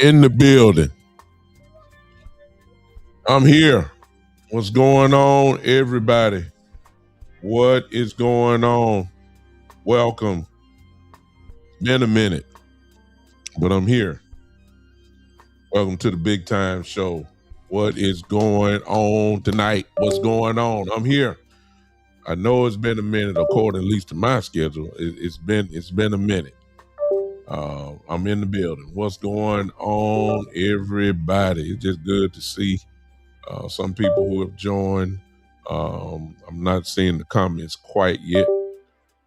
in the building. I'm here. What's going on, everybody? What is going on? Welcome. Been a minute, but I'm here. Welcome to the Big Time Show. What is going on tonight? What's going on? I'm here. I know it's been a minute, according at least to my schedule. It's been a minute. I'm in the building. What's going on, everybody? It's just good to see some people who have joined. I'm not seeing the comments quite yet,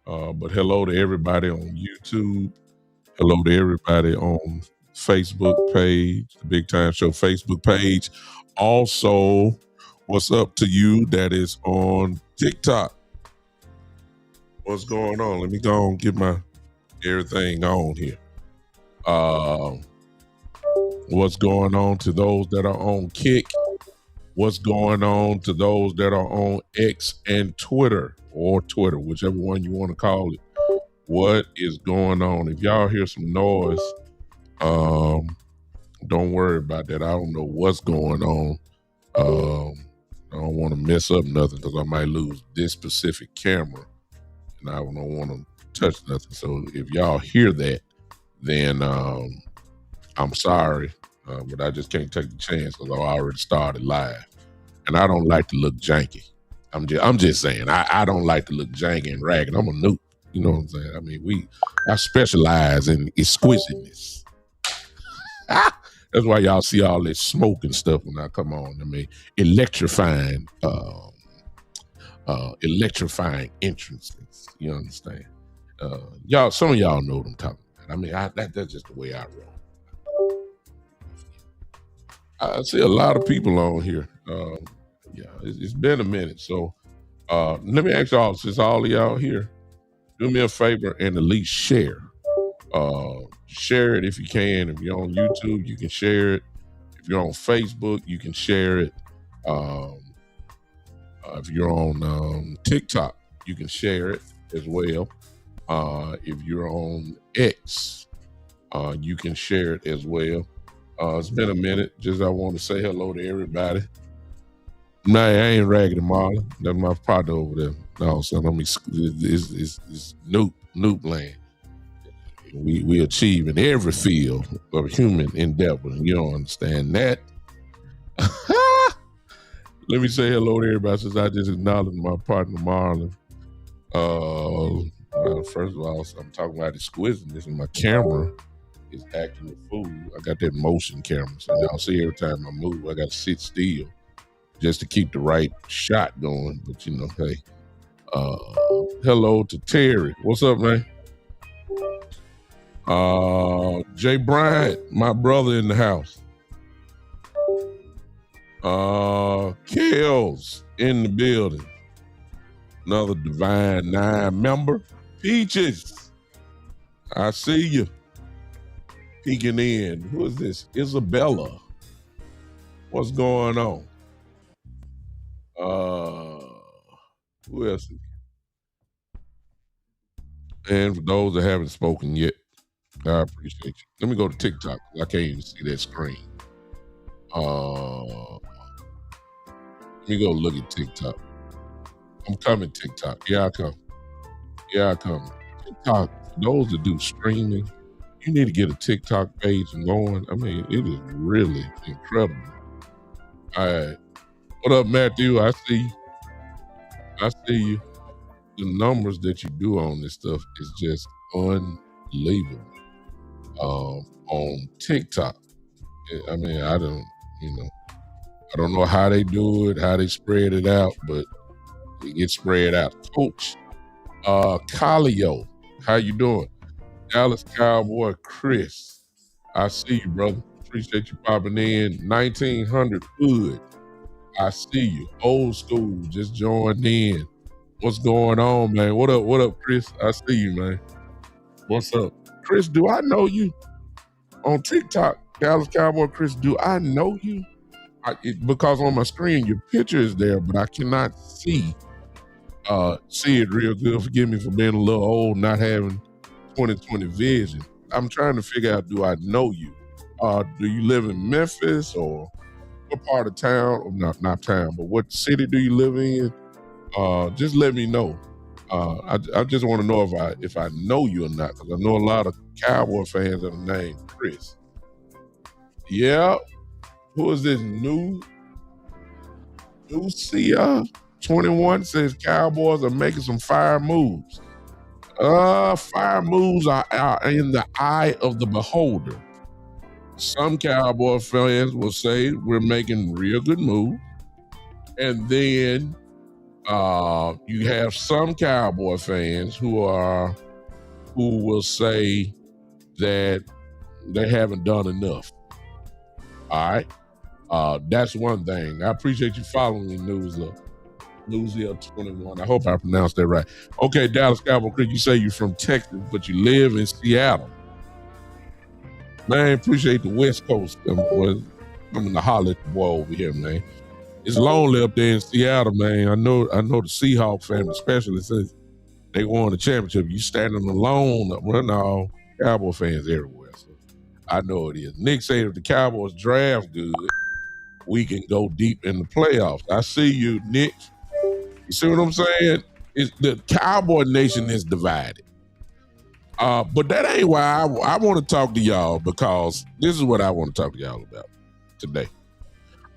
But hello to everybody on YouTube. Hello to everybody on Facebook page, the Big Time Show Facebook page. Also, what's up to you that is on TikTok? What's going on? Let me go and get my everything on here. What's going on to those that are on Kick? What's going on to those that are on X and Twitter, or Twitter, whichever one you want to call it? What is going on? If y'all hear some noise, don't worry about that. I don't know what's going on. I don't want to mess up nothing because I might lose this specific camera, and I don't want to touch nothing. So if y'all hear that, then I'm sorry, but I just can't take the chance because I already started live, and I don't like to look janky. I'm just saying I don't like to look janky and ragged. I'm a noob. You know what I'm saying? I mean, I specialize in exquisiteness. That's why y'all see all this smoke and stuff when I come on. I mean, electrifying entrances. You understand? Y'all, some of y'all know what I'm talking about. I mean, that's just the way I roll. I see a lot of people on here. Yeah, it's been a minute. So let me ask y'all, since all of y'all here, do me a favor and at least share. Share it if you can. If you're on YouTube, you can share it. If you're on Facebook, you can share it. If you're on TikTok, you can share it as well. If you're on X, you can share it as well. It's been a minute. Just I want to say hello to everybody. Nah, I ain't Raggedy Marlon. That's my partner over there. No, son, I mean, it's Noop land. We achieve in every field of human endeavor. You don't understand that. Let me say hello to everybody since I just acknowledged my partner Marlon. First of all, I'm talking about exquisiteness, and my camera is acting a fool. I got that motion camera, so y'all see every time I move, I got to sit still just to keep the right shot going. But you know, hey, hello to Terry. What's up, man? Jay Bryant, my brother in the house. Kels in the building. Another Divine 9 member. Peaches, I see you. Peeking in. Who is this? Isabella. What's going on? Who else? And for those that haven't spoken yet, I appreciate you. Let me go to TikTok. I can't even see that screen. Let me go look at TikTok. I'm coming, TikTok. Yeah, I come. TikTok, for those that do streaming, you need to get a TikTok page and going. I mean, it is really incredible. All right. What up, Matthew? I see you. The numbers that you do on this stuff is just unbelievable. On TikTok. I mean, I don't know how they do it, how they spread it out, but it gets spread out. Coach Calio, how you doing? Dallas Cowboy Chris, I see you, brother. Appreciate you popping in. 1900 Hood, I see you. Old school, just joined in. What's going on, man? What up, Chris? I see you, man. What's up? Chris, do I know you? On TikTok, Dallas Cowboy Chris, do I know you? Because on my screen, your picture is there, but I cannot see it real good. Forgive me for being a little old, not having 20/20 vision. I'm trying to figure out, do I know you? Do you live in Memphis, or what part of town? Or not town, but what city do you live in? Just let me know. I just want to know if I know you or not, because I know a lot of Cowboy fans that are named Chris. Yeah. Who is this? Lucia 21 says Cowboys are making some fire moves. Fire moves are in the eye of the beholder. Some Cowboy fans will say we're making real good moves, and then You have some Cowboy fans who will say that they haven't done enough. All right. That's one thing. I appreciate you following me, Newsy 21. I hope I pronounced that right. Okay, Dallas Cowboy, could you say you're from Texas, but you live in Seattle? Man, appreciate the West Coast. I'm in the holler at the boy over here, man. It's lonely up there in Seattle, man. I know the Seahawks family, especially since they won the championship. You standing alone. Well, no, Cowboy fans everywhere. So I know it is. Nick said if the Cowboys draft good, we can go deep in the playoffs. I see you, Nick. You see what I'm saying? The Cowboy Nation is divided. But that ain't why I want to talk to y'all, because this is what I want to talk to y'all about today.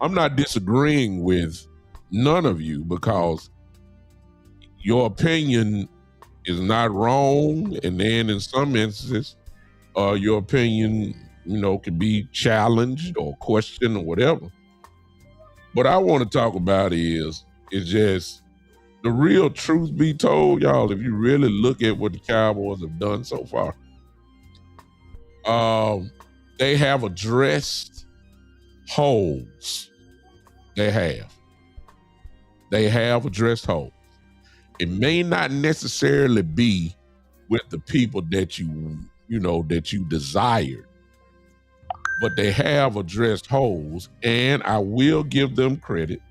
I'm not disagreeing with none of you, because your opinion is not wrong, and then in some instances, your opinion, can be challenged or questioned or whatever. What I want to talk about is just the real truth be told, y'all. If you really look at what the Cowboys have done so far, they have addressed holes. They have addressed holes. It may not necessarily be with the people that you desired, but they have addressed holes, and I will give them credit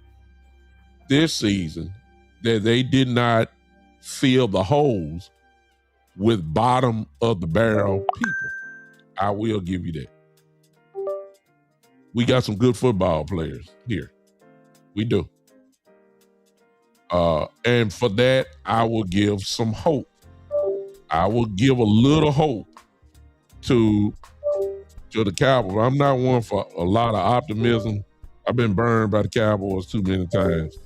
this season that they did not fill the holes with bottom of the barrel people. I will give you that. We got some good football players here. We do. And for that, I will give some hope. I will give a little hope to the Cowboys. I'm not one for a lot of optimism. I've been burned by the Cowboys too many times.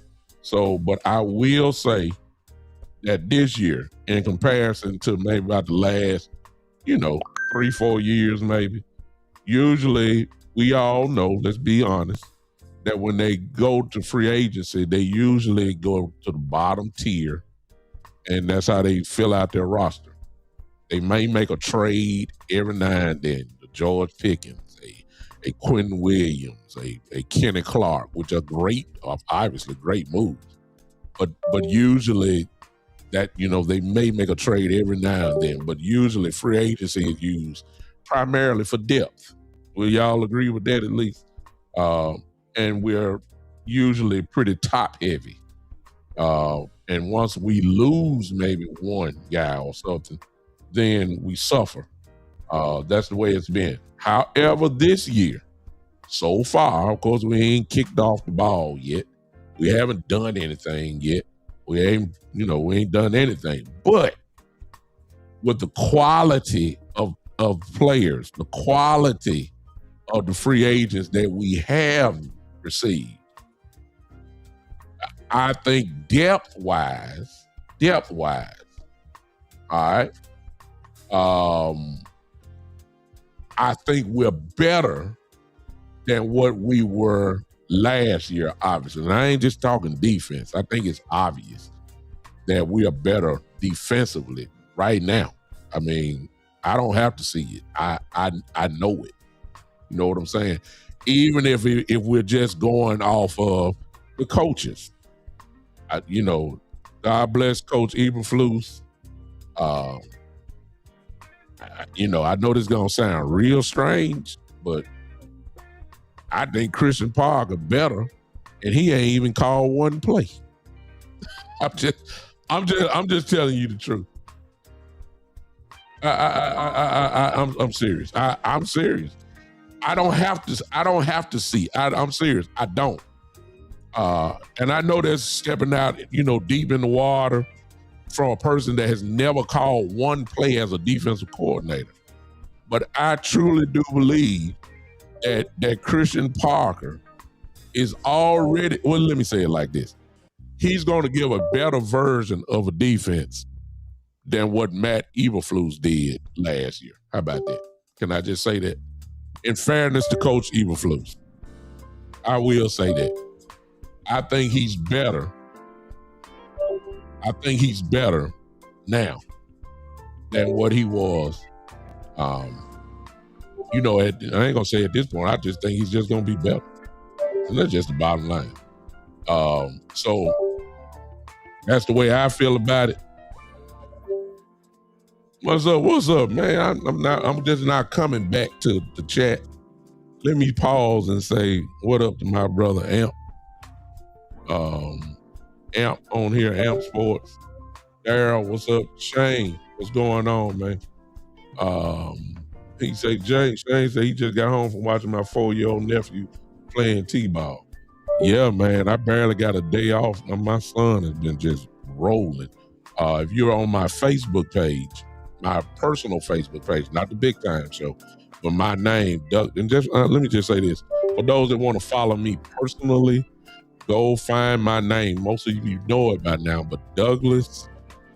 So, but I will say that this year, in comparison to maybe about the last, 3-4 years maybe, usually we all know, let's be honest, that when they go to free agency, they usually go to the bottom tier, and that's how they fill out their roster. They may make a trade every now and then, the George Pickens, a Quentin Williams, a Kenny Clark, which are great, obviously great moves. But usually that, they may make a trade every now and then, but usually free agency is used primarily for depth. Will y'all agree with that at least? And we're usually pretty top heavy. And once we lose maybe one guy or something, then we suffer. That's the way it's been. However, this year, so far, of course, we ain't kicked off the ball yet. We haven't done anything yet. We ain't done anything. But with the quality of players, the quality of the free agents that we have received, I think depth-wise, all right, I think we're better than what we were last year, obviously. And I ain't just talking defense. I think it's obvious that we are better defensively right now. I mean, I don't have to see it. I know it. You know what I'm saying? Even if we're just going off of the coaches. God bless Coach Eberflus. I know this is going to sound real strange, but I think Christian Parker better, and he ain't even called one play. I'm just telling you the truth. I'm serious. I'm serious. I don't have to see. I'm serious. I don't. And I know that's stepping out, deep in the water from a person that has never called one play as a defensive coordinator. But I truly do believe that Christian Parker is already, well, let me say it like this. He's going to give a better version of a defense than what Matt Eberflus did last year. How about that? Can I just say that? In fairness to Coach Eberflus, I will say that. I think he's better I think he's better now than what he was. I ain't gonna say at this point. I just think he's just gonna be better, and that's just the bottom line. So that's the way I feel about it. What's up, man? I'm just not coming back to the chat. Let me pause and say what up to my brother Amp. Amp on here, Amp Sports. Daryl, what's up? Shane, what's going on, man? He say Shane said he just got home from watching my 4-year-old nephew playing T-ball. Yeah, man, I barely got a day off. My son has been just rolling. If you're on my Facebook page, my personal Facebook page, not the Big Time Show, but my name, Doug. And just let me just say this: for those that want to follow me personally, go find my name. Most of you know it by now, but Douglas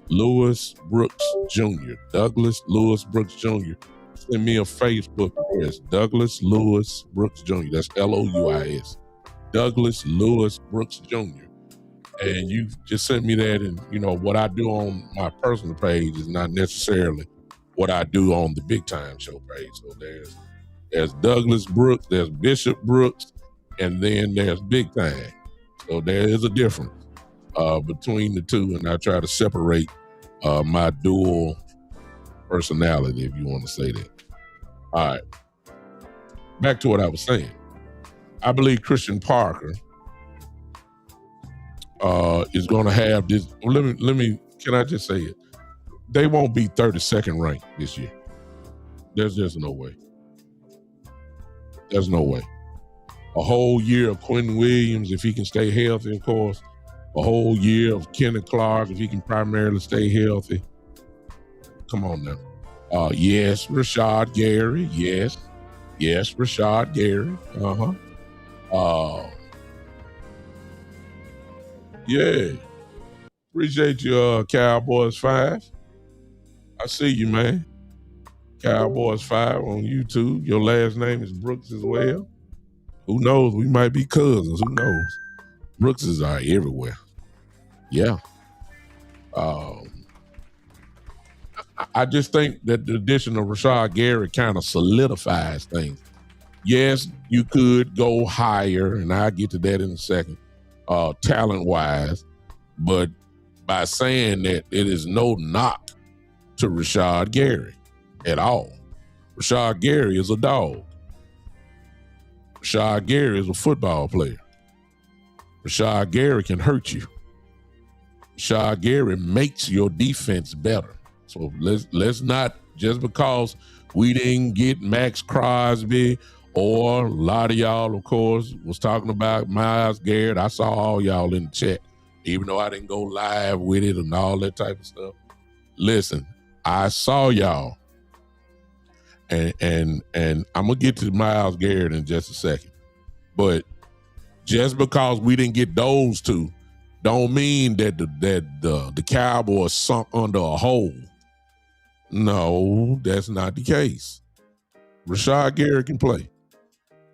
Lewis Brooks Jr. Douglas Lewis Brooks Jr. Send me a Facebook address, Douglas Lewis Brooks Jr. That's Louis. Douglas Lewis Brooks Jr. And you just sent me that, and what I do on my personal page is not necessarily what I do on the Big Time Show page. So there's Douglas Brooks, there's Bishop Brooks, and then there's Big Time. So there is a difference between the two, and I try to separate my dual personality, if you want to say that. All right, back to what I was saying. I believe Christian Parker is going to have this. Let me. Can I just say it? They won't be 32nd ranked this year. There's just no way. There's no way. A whole year of Quentin Williams, if he can stay healthy, of course. A whole year of Kenneth Clark, if he can primarily stay healthy. Come on now. Yes, Rashad Gary. Yes, Rashad Gary. Yeah. Appreciate you, Cowboys 5. I see you, man. Cowboys 5 on YouTube. Your last name is Brooks as well. Who knows? We might be cousins. Who knows? Brookses are everywhere. Yeah. I just think that the addition of Rashad Gary kind of solidifies things. Yes, you could go higher, and I'll get to that in a second, talent-wise. But by saying that, it is no knock to Rashad Gary at all. Rashad Gary is a dog. Rashad Gary is a football player. Rashad Gary can hurt you. Rashad Gary makes your defense better. So let's not, just because we didn't get Max Crosby, or a lot of y'all, of course, was talking about Myles Garrett. I saw all y'all in the chat, even though I didn't go live with it and all that type of stuff. Listen, I saw y'all. And I'm gonna get to Myles Garrett in just a second. But just because we didn't get those two, don't mean that the Cowboys sunk under a hole. No, that's not the case. Rashad Garrett can play.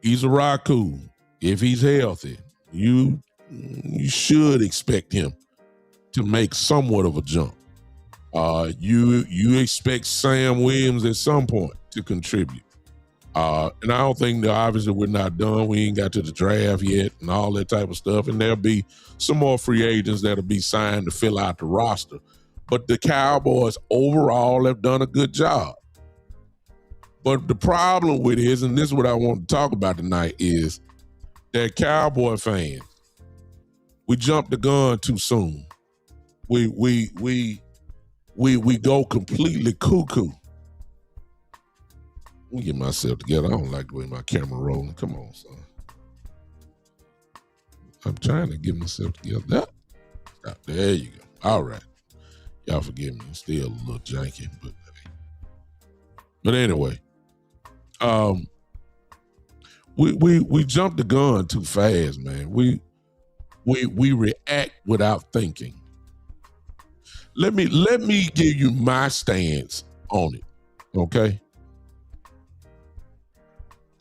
He's a raccoon. If he's healthy, you should expect him to make somewhat of a jump. You expect Sam Williams at some point to contribute. And I don't think that, obviously, we're not done. We ain't got to the draft yet and all that type of stuff. And there'll be some more free agents that'll be signed to fill out the roster. But the Cowboys overall have done a good job. But the problem with it is, and this is what I want to talk about tonight, is that Cowboy fans, we jumped the gun too soon. We go completely cuckoo. Let me get myself together. I don't like the way my camera rolling. Come on, son. I'm trying to get myself together. There you go. All right. Y'all forgive me. It's still a little janky, but anyway, we jumped the gun too fast, man. We react without thinking. Let me give you my stance on it, okay?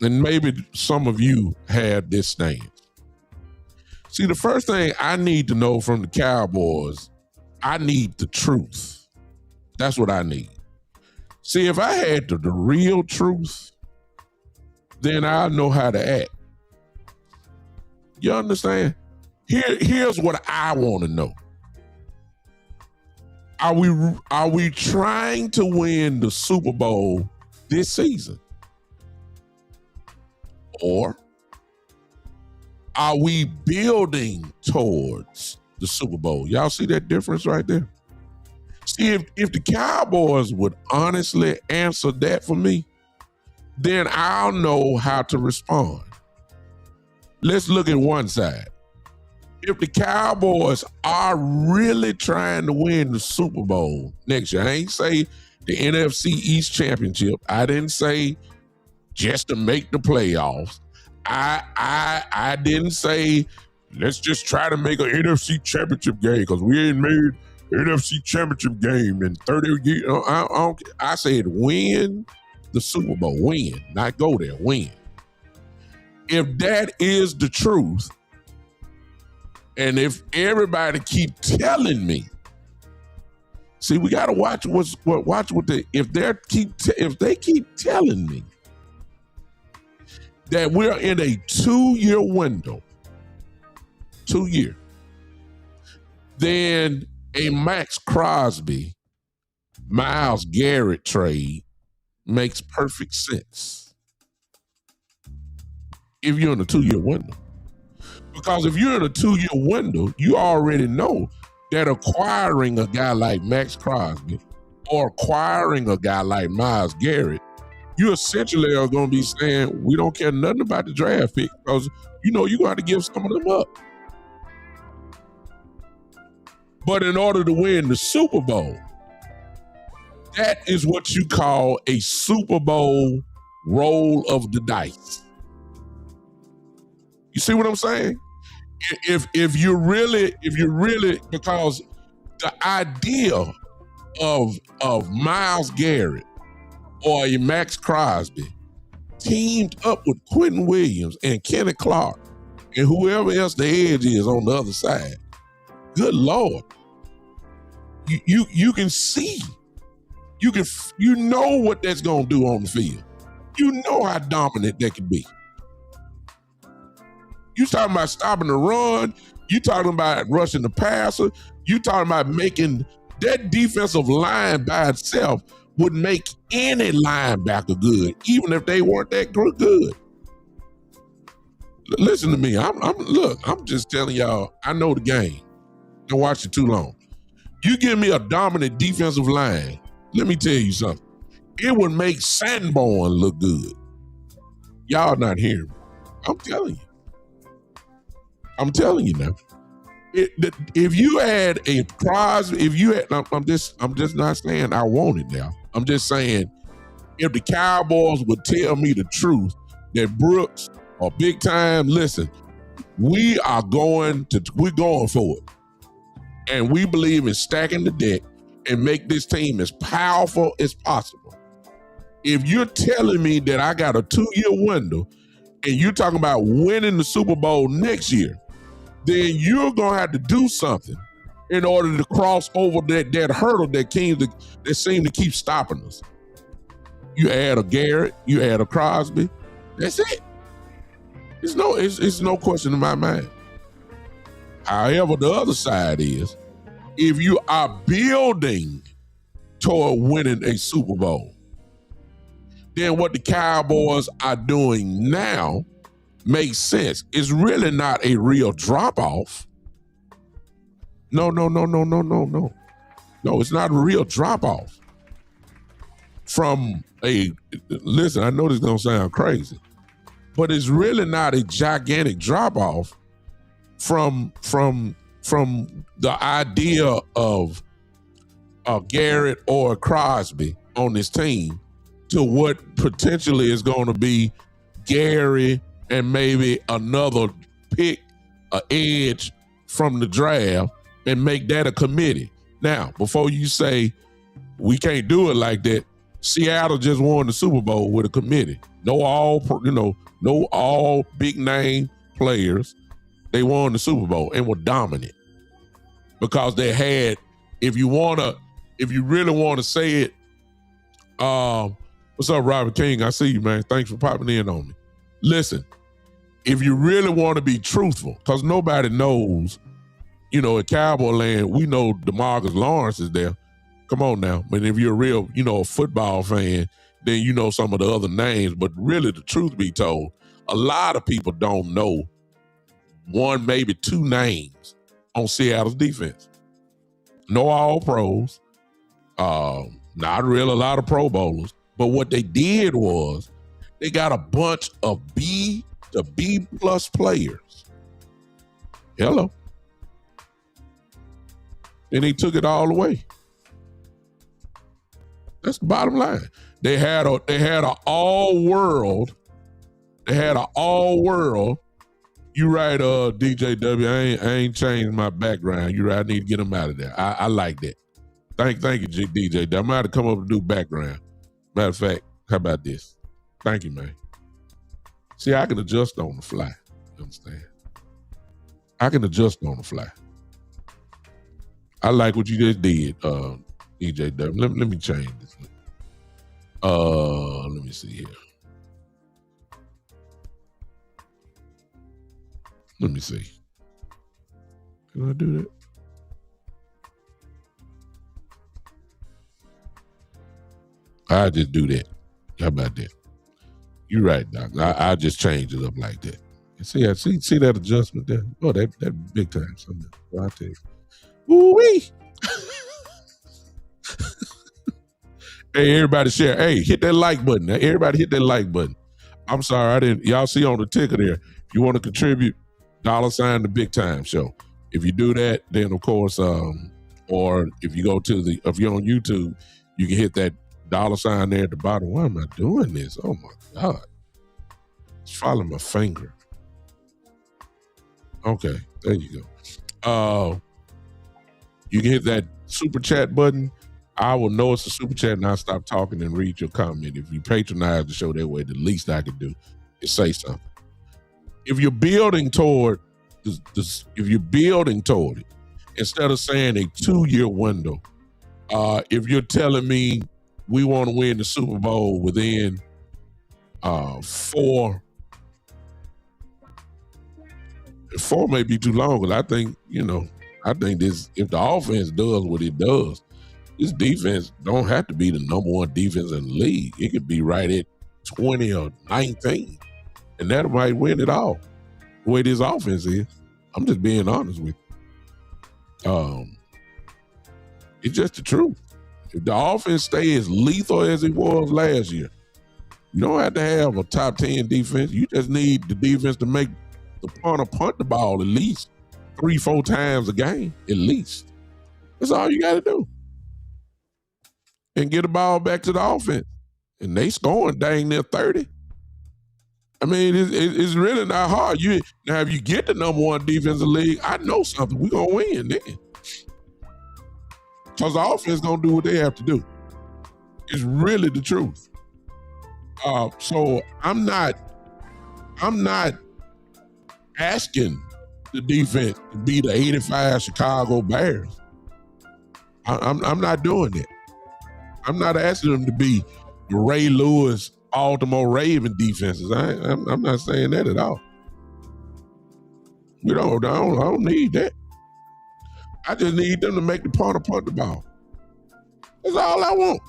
And maybe some of you have this stance. See, the first thing I need to know from the Cowboys I need the truth. That's what I need. See, if I had the real truth, then I'll know how to act. You understand? Here's what I want to know. Are we trying to win the Super Bowl this season? Or are we building towards the Super Bowl? Y'all see that difference right there? See, if the Cowboys would honestly answer that for me, then I'll know how to respond. Let's look at one side. If the Cowboys are really trying to win the Super Bowl next year, I ain't say the NFC East Championship. I didn't say just to make the playoffs. I didn't say let's just try to make an NFC Championship game because we ain't made an NFC Championship game in 30 years. I said win the Super Bowl, win, not go there, win. If that is the truth, and if everybody keep telling me, see, we got to watch if they keep telling me that we're in a 2-year window, 2 year, then a Max Crosby, Myles Garrett trade makes perfect sense. If you're in a 2-year window. Because if you're in a 2-year window, you already know that acquiring a guy like Max Crosby or acquiring a guy like Myles Garrett, you essentially are going to be saying, we don't care nothing about the draft pick because you know you're going to give some of them up. But in order to win the Super Bowl, that is what you call a Super Bowl roll of the dice. You see what I'm saying? If you really, because the idea of Myles Garrett or a Max Crosby teamed up with Quentin Williams and Kenny Clark and whoever else the edge is on the other side, good Lord, you can see, you know what that's gonna do on the field. You know how dominant that can be. You talking about stopping the run. You talking about rushing the passer. You talking about making that defensive line by itself would make any linebacker good, even if they weren't that good. Listen to me. I'm just telling y'all, I know the game. Don't watch it too long. You give me a dominant defensive line, let me tell you something. It would make Sanborn look good. Y'all not hearing me. I'm telling you. I'm telling you now. If you had a prize, I'm just not saying I want it now. I'm just saying if the Cowboys would tell me the truth that Brooks or big time, listen, we're going for it. And we believe in stacking the deck and make this team as powerful as possible. If you're telling me that I got a 2-year window and you're talking about winning the Super Bowl next year, then you're going to have to do something in order to cross over that hurdle that seem to keep stopping us. You add a Garrett, you add a Crosby, that's it. It's no question in my mind. However, the other side is, if you are building toward winning a Super Bowl, then what the Cowboys are doing now makes sense. It's really not a real drop-off. No, it's not a real drop-off from listen, I know this is going to sound crazy, but it's really not a gigantic drop-off from the idea of a Garrett or a Crosby on this team to what potentially is going to be Gary and maybe another pick, an edge from the draft, and make that a committee. Now, before you say we can't do it like that, Seattle just won the Super Bowl with a committee. No all big name players. They won the Super Bowl and were dominant because they had if you really want to say it, what's up, Robert King? I see you, man. Thanks for popping in on me. Listen, if you really want to be truthful, because nobody knows, at Cowboy Land, we know DeMarcus Lawrence is there. Come on now. But if you're a real, a football fan, then you know some of the other names. But really, the truth be told, a lot of people don't know one, maybe two names on Seattle's defense. No all-pros, not really a lot of Pro Bowlers. But what they did was they got a bunch of B to B+ players. Hello. And he took it all away. That's the bottom line. They had an all-world. You right, DJW. I ain't changed my background. You right. I need to get them out of there. I like that. Thank you, DJW. I'm going to come up and do background. Matter of fact, how about this? Thank you, man. See, I can adjust on the fly. You understand? I can adjust on the fly. I like what you just did, DJW. Let me change this. Let me see here. Let me see. Can I do that? I just do that. How about that? You're right, Doc. I just change it up like that. See that adjustment there? Oh, that big time something. Well, I'll tell you. Woo-wee. Hey, everybody share. Hey, hit that like button. Everybody hit that like button. I'm sorry, I didn't. Y'all see on the ticker there. If you want to contribute, $, the Big Time Show. If you do that, then of course, or if you go to if you're on YouTube, you can hit that $sign there at the bottom. Why am I doing this? Oh my God. It's following my finger. Okay, there you go. You can hit that super chat button. I will know it's a super chat and I'll stop talking and read your comment. If you patronize the show that way, the least I can do is say something. If you're building toward this, if you're building toward it, instead of saying a 2-year window, if you're telling me we want to win the Super Bowl within 4 may be too long, because I think this, if the offense does what it does, this defense don't have to be the number 1 defense in the league. It could be right at 20 or 19, and that might win it all. The way this offense is, I'm just being honest with you. It's just the truth. If the offense stays as lethal as it was last year, you don't have to have a top 10 defense. You just need the defense to make the punter punt the ball at least 3-4 times a game, at least. That's all you got to do. And get the ball back to the offense. And they scoring dang near 30. I mean, it's really not hard. Now, if you get the number 1 defense in the league, I know something. We're going to win then. Because the offense is going to do what they have to do. It's really the truth. So I'm not asking the defense to be the 85 Chicago Bears. I'm not doing that. I'm not asking them to be the Ray Lewis, Baltimore Raven defenses. I'm not saying that at all. I don't need that. I just need them to make the punter punt the ball. That's all I want.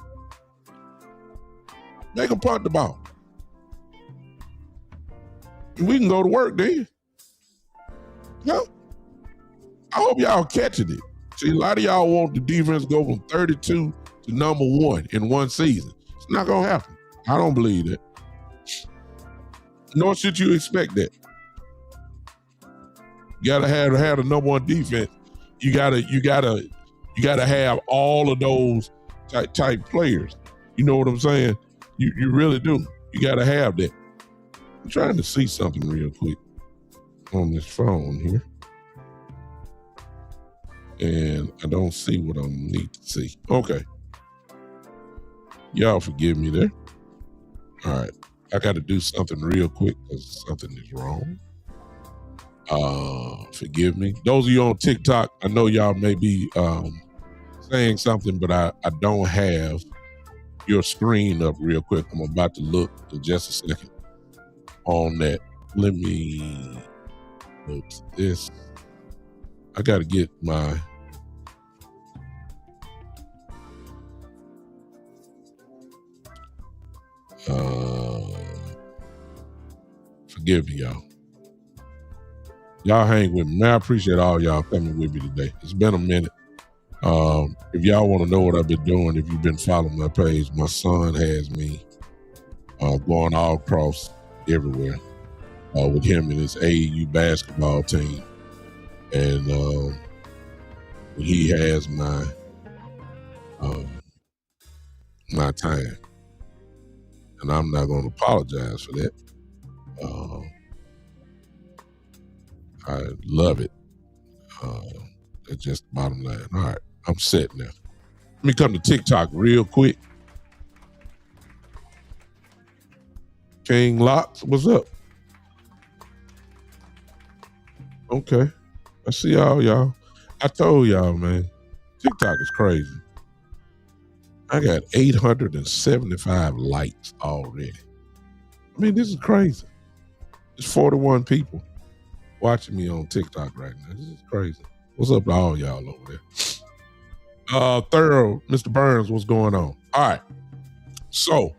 Make them punt the ball. And we can go to work then. Yeah. I hope y'all catching it. See, a lot of y'all want the defense to go from 32 to number 1 in one season. It's not going to happen. I don't believe that. Nor should you expect that. You gotta have the number 1 defense. You gotta have all of those type players. You know what I'm saying? You really do. You gotta have that. I'm trying to see something real quick on this phone here. And I don't see what I need to see. Okay. Y'all forgive me there. All right. I got to do something real quick because something is wrong. Forgive me. Those of you on TikTok, I know y'all may be saying, saying something, but I don't have your screen up real quick. I'm about to look in just a second on that. Let me look this. I got to get my forgive me, y'all. Y'all hang with me. Man, I appreciate all y'all coming with me today. It's been a minute. If y'all want to know what I've been doing, if you've been following my page, my son has me going all across everywhere with him and his AAU basketball team. And he has my time. And I'm not going to apologize for that. I love it. That's just the bottom line. All right, I'm set now. Let me come to TikTok real quick. King Locks, what's up? Okay, I see y'all. I told y'all, man, TikTok is crazy. I got 875 likes already. I mean, this is crazy. There's 41 people watching me on TikTok right now. This is crazy. What's up to all y'all over there? Thorough, Mr. Burns, what's going on? All right. So,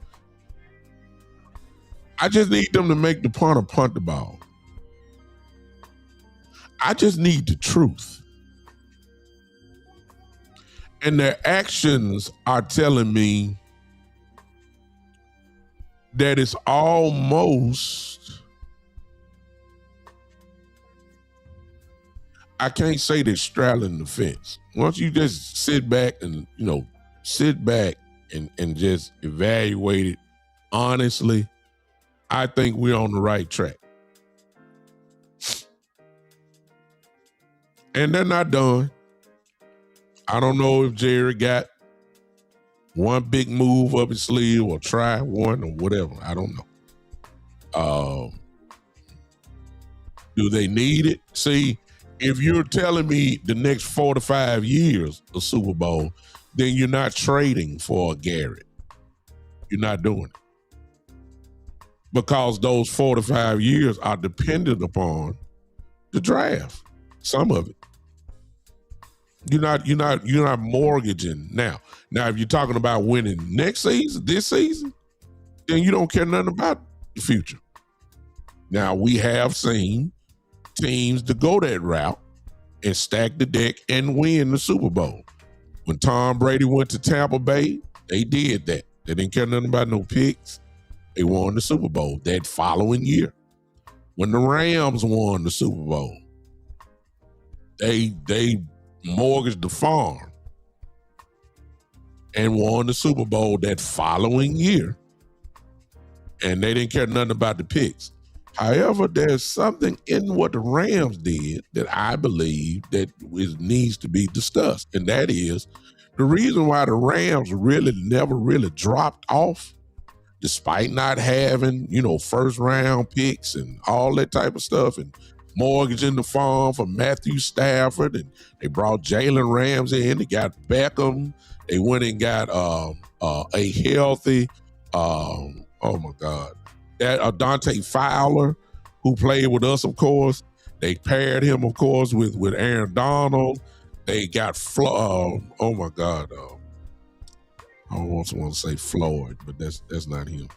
I just need them to make the punter punt the ball. I just need the truth. And their actions are telling me that it's almost, I can't say they're straddling the fence. Once you just sit back and just evaluate it honestly, I think we're on the right track. And they're not done. I don't know if Jerry got one big move up his sleeve or try one or whatever. I don't know. Do they need it? See, if you're telling me the next 4 to 5 years of Super Bowl, then you're not trading for a Garrett. You're not doing it. Because those 4 to 5 years are dependent upon the draft. Some of it. You're not mortgaging now. Now, if you're talking about winning next season, this season, then you don't care nothing about the future. Now, we have seen teams to go that route and stack the deck and win the Super Bowl. When Tom Brady went to Tampa Bay, they did that. They didn't care nothing about no picks. They won the Super Bowl that following year. When the Rams won the Super Bowl, they mortgaged the farm and won the Super Bowl that following year. And they didn't care nothing about the picks. However, there's something in what the Rams did that I believe that needs to be discussed. And that is the reason why the Rams never really dropped off, despite not having, first round picks and all that type of stuff and mortgaging the farm for Matthew Stafford, and they brought Jalen Ramsey in. They got Beckham. They went and got a healthy, oh my God, that Dante Fowler, who played with us, of course. They paired him, of course, with Aaron Donald. They got oh my God, I almost want to say Floyd, but that's not him.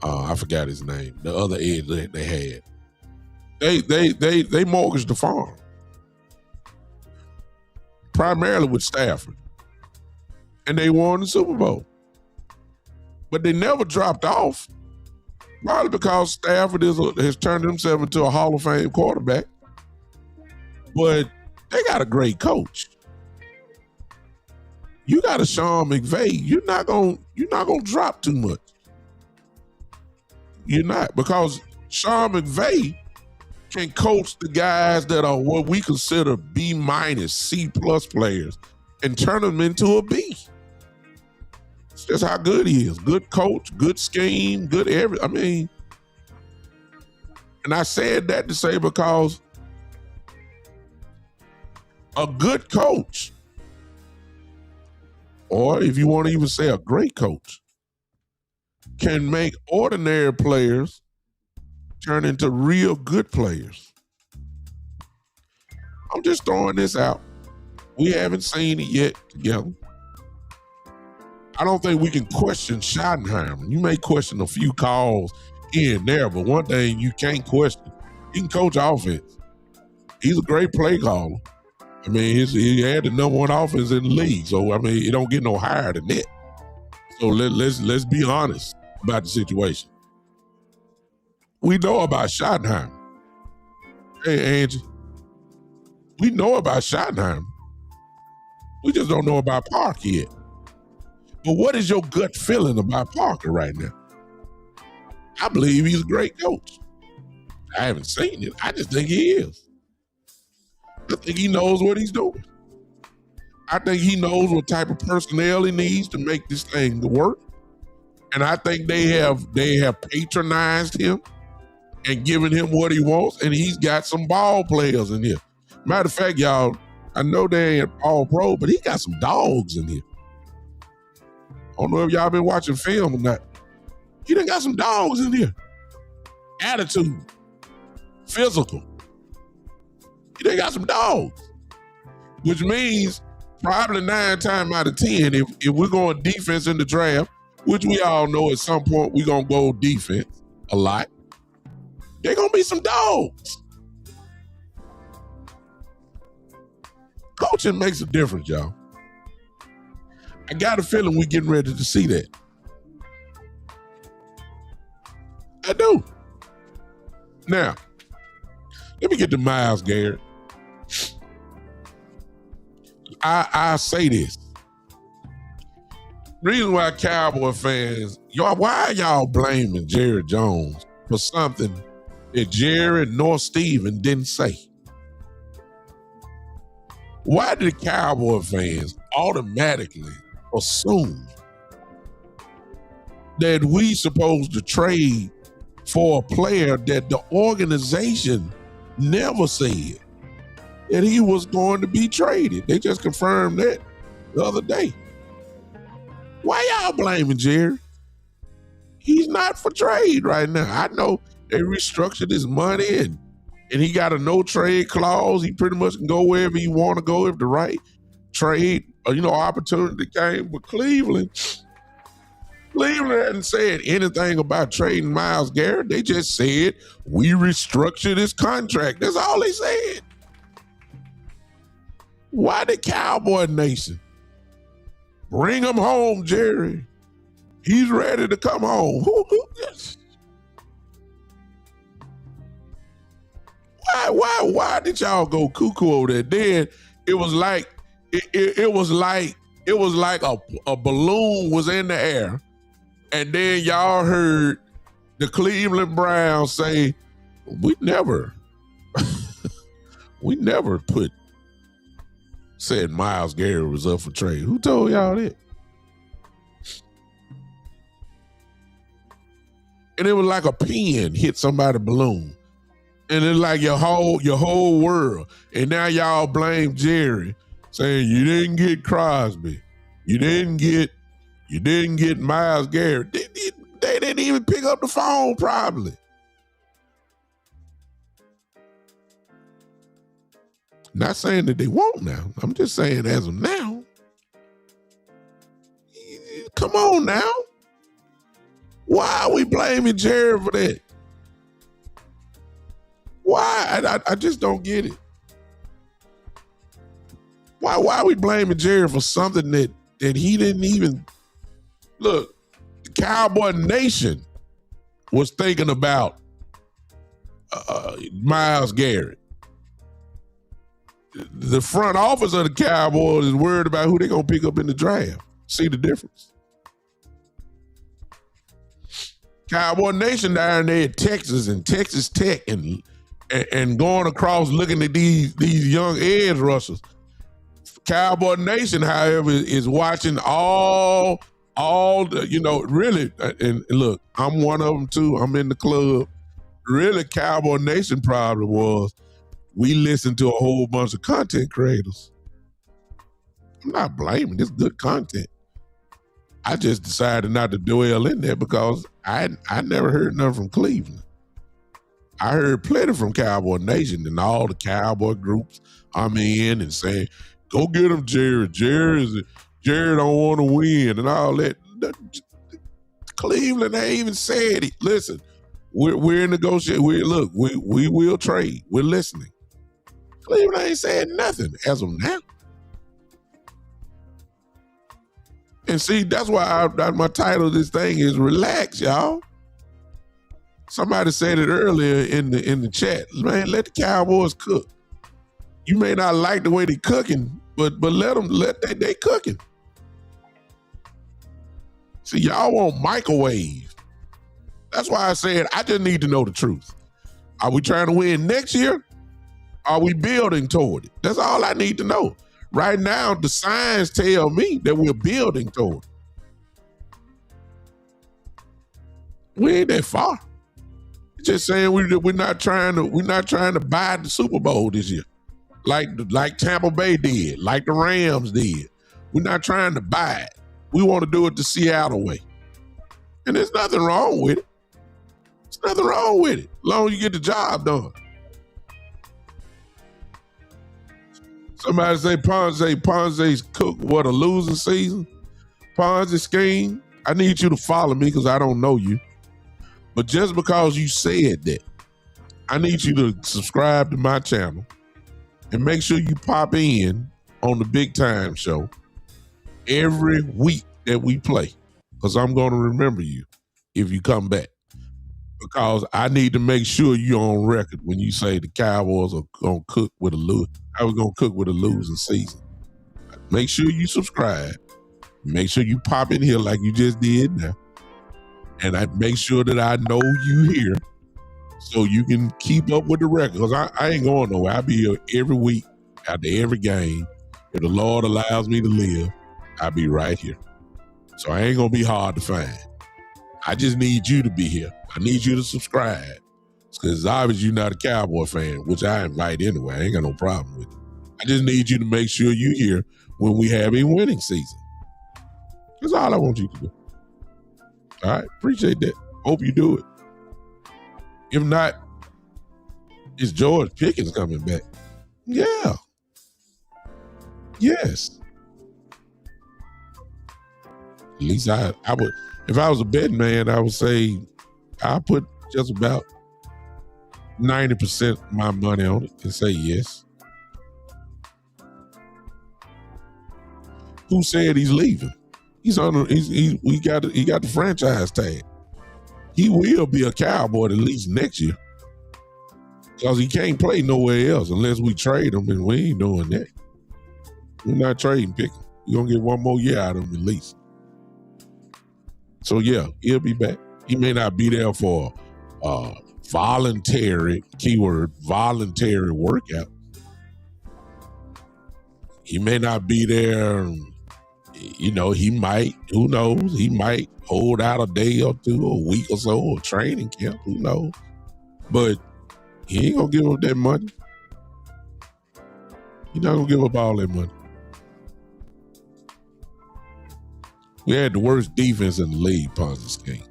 I forgot his name. The other edge that they had. They mortgaged the farm. Primarily with Stafford. And they won the Super Bowl. But they never dropped off. Probably because Stafford has turned himself into a Hall of Fame quarterback. But they got a great coach. You got a Sean McVay. You're not gonna drop too much. You're not, because Sean McVay can coach the guys that are what we consider B-, C+ players and turn them into a B. It's just how good he is. Good coach, good scheme, good and I said that to say because a good coach or if you want to even say a great coach, can make ordinary players turn into real good players. I'm just throwing this out. We haven't seen it yet together. I don't think we can question Schottenheimer. You may question a few calls here and there, but one thing you can't question, he can coach offense. He's a great play caller. I mean, he had the number one offense in the league, so I mean, it don't get no higher than that. So let's be honest about the situation. We know about Schottenheimer. Hey, Angie, we know about Schottenheimer. We just don't know about Parker yet. But what is your gut feeling about Parker right now? I believe he's a great coach. I haven't seen it. I just think he is. I think he knows what he's doing. I think he knows what type of personnel he needs to make this thing work. And I think they have patronized him and given him what he wants, and he's got some ball players in here. Matter of fact, y'all, I know they ain't all pro, but he got some dogs in here. I don't know if y'all been watching film or not. He done got some dogs in here. Attitude. Physical. He done got some dogs. Which means probably 9 times out of 10, if we're going defense in the draft, which we all know at some point we're going to go defense a lot, they're going to be some dogs. Coaching makes a difference, y'all. I got a feeling we're getting ready to see that. I do. Now, let me get to Myles Garrett. I say this. Reason why Cowboy fans, why are y'all blaming Jerry Jones for something that Jerry nor Steven didn't say? Why did Cowboy fans automatically assume that we supposed to trade for a player that the organization never said that he was going to be traded? They just confirmed that the other day. Why y'all blaming Jerry? He's not for trade right now. I know they restructured his money and he got a no trade clause. He pretty much can go wherever he want to go if the right trade opportunity came. But Cleveland hadn't said anything about trading Myles Garrett. They just said we restructured his contract. That's all they said. Why the Cowboy Nation? Bring him home, Jerry. He's ready to come home. Why did y'all go cuckoo over there? Then it was like a balloon was in the air, and then y'all heard the Cleveland Browns say, we never said Myles Garrett was up for trade. Who told y'all that? And it was like a pin hit somebody's balloon. And it's like your whole world. And now y'all blame Jerry, saying you didn't get Crosby. You didn't get Myles Garrett. They didn't even pick up the phone probably. Not saying that they won't now. I'm just saying as of now. Come on now. Why are we blaming Jerry for that? Why? I just don't get it. Why are we blaming Jerry for something that he didn't even... Look, the Cowboy Nation was thinking about Myles Garrett. The front office of the Cowboys is worried about who they're going to pick up in the draft. See the difference? Cowboy Nation down there in Texas and Texas Tech and going across looking at these young edge rushers. Cowboy Nation, however, is watching all the, really, and look, I'm one of them too. I'm in the club. Really, Cowboy Nation problem was we listened to a whole bunch of content creators. I'm not blaming. It's good content. I just decided not to dwell in there because I never heard nothing from Cleveland. I heard plenty from Cowboy Nation and all the Cowboy groups I'm in and saying, go get him, Jared. Jared don't want to win and all that. Cleveland ain't even said it. Listen, we're in negotiation. We will trade. We're listening. Cleveland ain't said nothing as of now. And see, that's why my title of this thing is Relax, y'all. Somebody said it earlier in the chat. Man, let the Cowboys cook. You may not like the way they cooking, but let they cooking. See, y'all want microwave. That's why I said I just need to know the truth. Are we trying to win next year? Are we building toward it? That's all I need to know. Right now, the signs tell me that we're building toward it. We ain't that far. Just saying we're not trying to buy the Super Bowl this year, like Tampa Bay did, like the Rams did. We're not trying to buy it. We want to do it the Seattle way, and there's nothing wrong with it. There's nothing wrong with it, as long as you get the job done. Somebody say Ponze's cook what a losing season. Ponzi scheme. I need you to follow me because I don't know you. But just because you said that, I need you to subscribe to my channel and make sure you pop in on the Big Time Show every week that we play, because I'm going to remember you if you come back. Because I need to make sure you're on record when you say the Cowboys are going to cook with a losing season. Make sure you subscribe. Make sure you pop in here like you just did now. And I make sure that I know you here so you can keep up with the record. Because I ain't going nowhere. I'll be here every week, after every game. If the Lord allows me to live, I'll be right here. So I ain't going to be hard to find. I just need you to be here. I need you to subscribe. Because obviously you're not a Cowboy fan, which I invite anyway. I ain't got no problem with it. I just need you to make sure you're here when we have a winning season. That's all I want you to do. All right, appreciate that. Hope you do it. If not, is George Pickens coming back? Yeah. Yes. At least I would, if I was a betting man, I would say I put just about 90% of my money on it and say yes. Who said he's leaving? He got the franchise tag. He will be a Cowboy at least next year, because he can't play nowhere else unless we trade him, and we ain't doing that. We're not trading Pickens. We're gonna get one more year out of him at least. So yeah, he'll be back. He may not be there for voluntary, keyword, voluntary workout. He may not be there. You know, he might, who knows, he might hold out a day or two, or a week or so, or training camp, who knows. But he ain't gonna give up that money. He's not gonna give up all that money. We had the worst defense in the league, Ponzi scheme.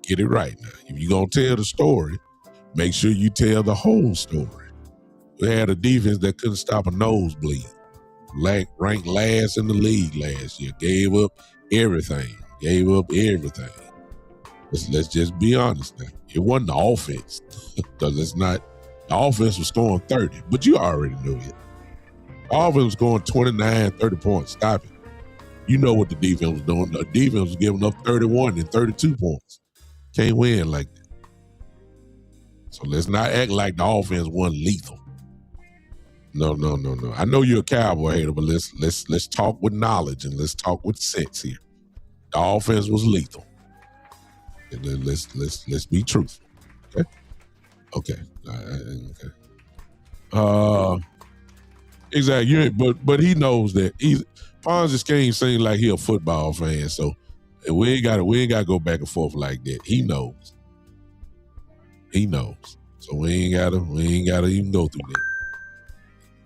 Get it right now. If you're gonna tell the story, make sure you tell the whole story. We had a defense that couldn't stop a nosebleed. Ranked last in the league last year. Gave up everything. Let's just be honest now. It wasn't the offense, because it's not. The offense was scoring 30, but you already knew it. The offense was scoring 29, 30 points. Stop it. You know what the defense was doing. The defense was giving up 31 and 32 points. Can't win like that. So let's not act like the offense wasn't lethal. No. I know you're a Cowboy hater, but let's talk with knowledge and let's talk with sense here. The offense was lethal. And then let's be truthful. Okay. Exactly. But he knows that Ponzi scheme seems like he a football fan, so we ain't gotta go back and forth like that. He knows. So we ain't gotta even go through that.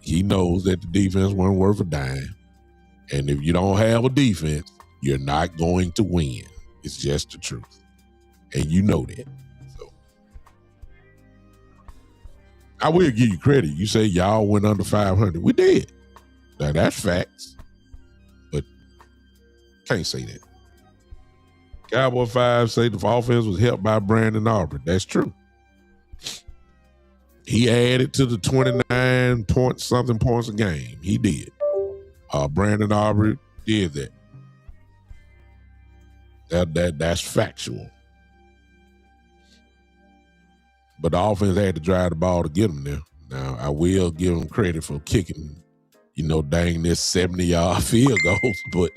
He knows that the defense wasn't worth a dime. And if you don't have a defense, you're not going to win. It's just the truth. And you know that. So I will give you credit. You say y'all went under 500. We did. Now that's facts. But can't say that. Cowboy 5 say the offense was helped by Brandon Aubrey. That's true. He added to the 29 something points a game. He did. Brandon Aubrey did that. That's factual. But the offense had to drive the ball to get him there. Now, I will give him credit for kicking, dang this 70-yard field goals, but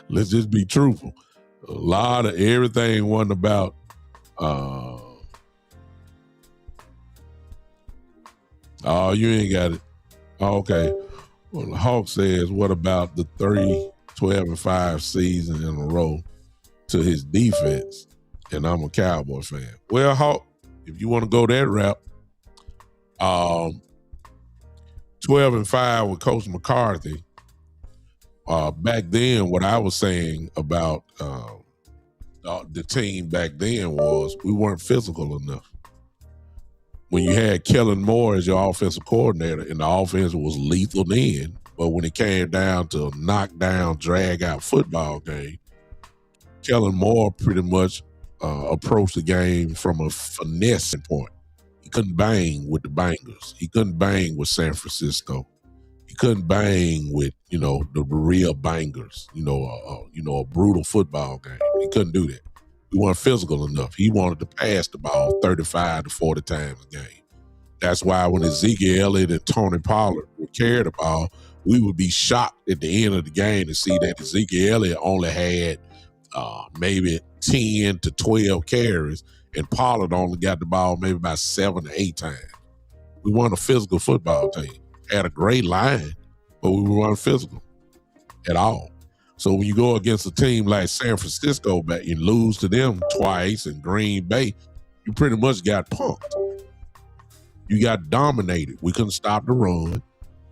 let's just be truthful. A lot of everything wasn't about oh, you ain't got it. Okay. Well, the Hawk says, what about the 12-5 season in a row to his defense? And I'm a Cowboy fan. Well, Hawk, if you want to go that route, 12-5 with Coach McCarthy. Back then, what I was saying about the team back then was we weren't physical enough. When you had Kellen Moore as your offensive coordinator and the offense was lethal then, but when it came down to a knockdown, drag-out football game, Kellen Moore pretty much approached the game from a finesse standpoint. He couldn't bang with the bangers. He couldn't bang with San Francisco. He couldn't bang with, the real bangers, a brutal football game. He couldn't do that. He wasn't physical enough. He wanted to pass the ball 35 to 40 times a game. That's why when Ezekiel Elliott and Tony Pollard would carry the ball, we would be shocked at the end of the game to see that Ezekiel Elliott only had maybe 10 to 12 carries, and Pollard only got the ball maybe about 7 to 8 times. We weren't a physical football team. Had a great line, but we weren't physical at all. So when you go against a team like San Francisco back and lose to them twice in Green Bay, you pretty much got punked. You got dominated. We couldn't stop the run.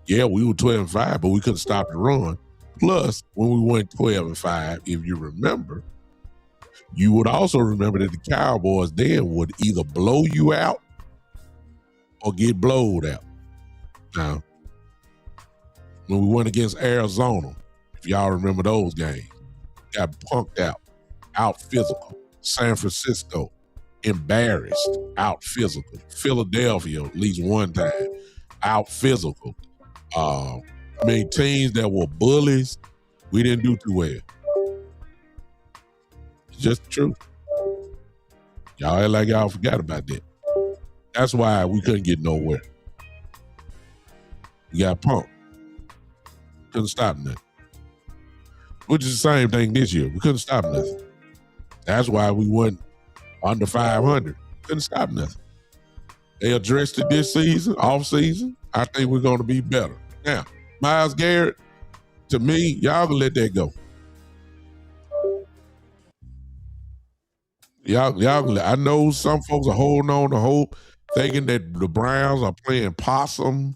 Yeah, we were 12-5, but we couldn't stop the run. Plus, when we went 12-5, if you remember, you would also remember that the Cowboys then would either blow you out or get blowed out. Now, when we went against Arizona, if y'all remember those games, got punked out physical. San Francisco, embarrassed, out physical. Philadelphia, at least one time, out physical. Teams that were bullies, we didn't do too well. It's just the truth. Y'all act like y'all forgot about that. That's why we couldn't get nowhere. We got punked. Couldn't stop nothing. Which is the same thing this year. We couldn't stop nothing. That's why we went under 500. Couldn't stop nothing. They addressed it this season, off season. I think we're going to be better. Now, Myles Garrett, to me, y'all can let that go. I know some folks are holding on to hope, thinking that the Browns are playing possum.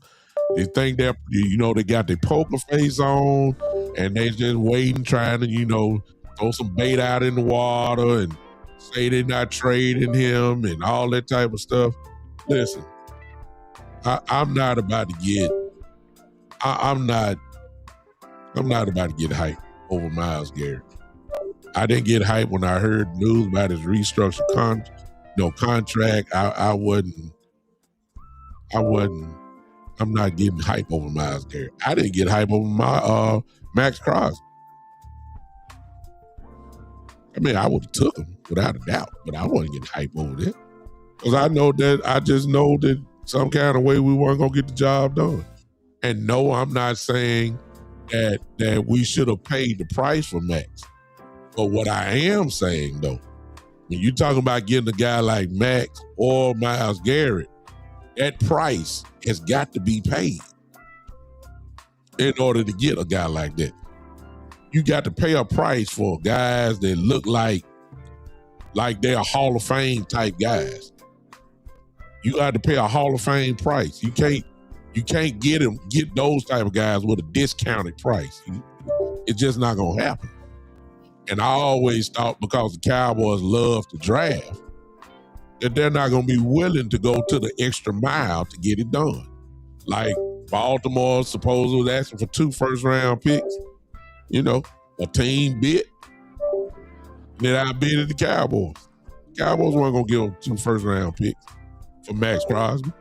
They think that, they got their poker face on and they just waiting, trying to, throw some bait out in the water and say they're not trading him and all that type of stuff. Listen, I'm not about to get hyped over Myles Garrett. I didn't get hyped when I heard news about his restructured contract. I'm not getting hype over Myles Garrett. I didn't get hype over my Max Crosby. I would have took him without a doubt, but I wasn't getting hype over that. Because I just know that some kind of way we weren't going to get the job done. And no, I'm not saying that we should have paid the price for Max. But what I am saying, though, when you're talking about getting a guy like Max or Myles Garrett, that price has got to be paid in order to get a guy like that. You got to pay a price for guys that look like they're Hall of Fame type guys. You got to pay a Hall of Fame price. You can't get those type of guys with a discounted price. It's just not going to happen. And I always thought, because the Cowboys love to draft, that they're not going to be willing to go to the extra mile to get it done. Like Baltimore supposedly was asking for 2 first-round picks. You know, a team bid. Then I bidded the Cowboys. Cowboys weren't going to give them 2 first-round picks for Max Crosby.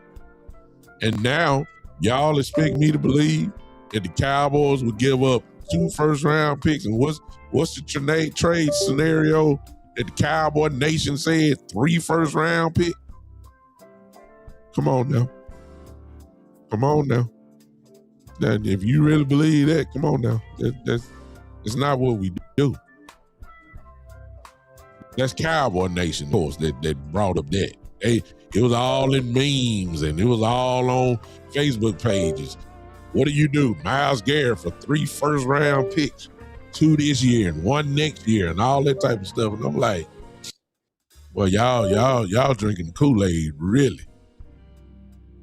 And now, y'all expect me to believe that the Cowboys would give up 2 first-round picks? And what's the trade scenario that the Cowboy Nation said? 3 first-round picks? Come on now. Come on now. Then if you really believe that, come on now. That's not what we do. That's Cowboy Nation, of course, that brought up that. It was all in memes and it was all on Facebook pages. What do? Myles Garrett for 3 first-round picks, 2 this year and 1 next year, and all that type of stuff. And I'm like, well, y'all drinking Kool-Aid, really?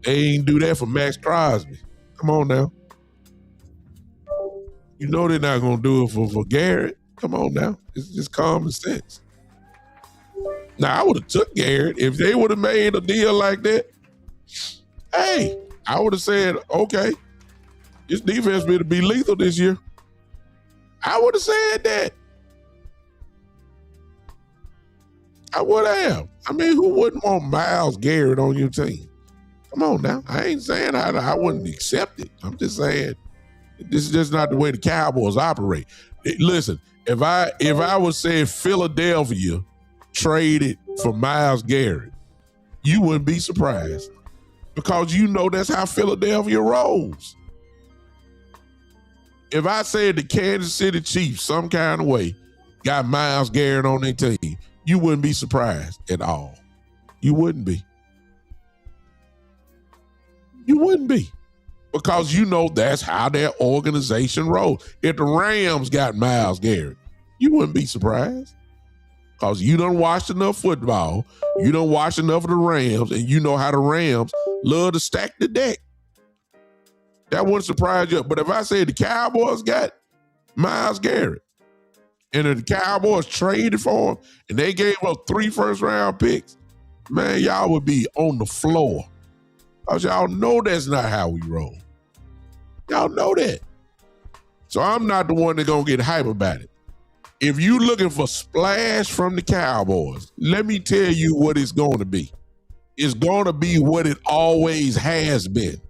They ain't do that for Max Crosby. Come on now. You know they're not gonna do it for Garrett. Come on now. It's just common sense. Now, I would have took Garrett if they would have made a deal like that. Hey, I would have said, okay, this defense better be lethal this year. I would have said that. I would have. I mean, who wouldn't want Myles Garrett on your team? Come on now. I ain't saying I wouldn't accept it. I'm just saying this is just not the way the Cowboys operate. Listen, if I would say Philadelphia traded for Myles Garrett, you wouldn't be surprised, because you know that's how Philadelphia rolls. If I said the Kansas City Chiefs some kind of way got Myles Garrett on their team, you wouldn't be surprised at all. You wouldn't be. You wouldn't be. Because you know that's how their organization rolls. If the Rams got Myles Garrett, you wouldn't be surprised. Because you done watched enough football, you done watched enough of the Rams, and you know how the Rams love to stack the deck. That wouldn't surprise you. But if I said the Cowboys got Myles Garrett, and if the Cowboys traded for him, and they gave up 3 first-round picks, man, y'all would be on the floor. Because y'all know that's not how we roll. Y'all know that. So I'm not the one that's going to get hype about it. If you looking for splash from the Cowboys, let me tell you what it's going to be. It's going to be what it always has been.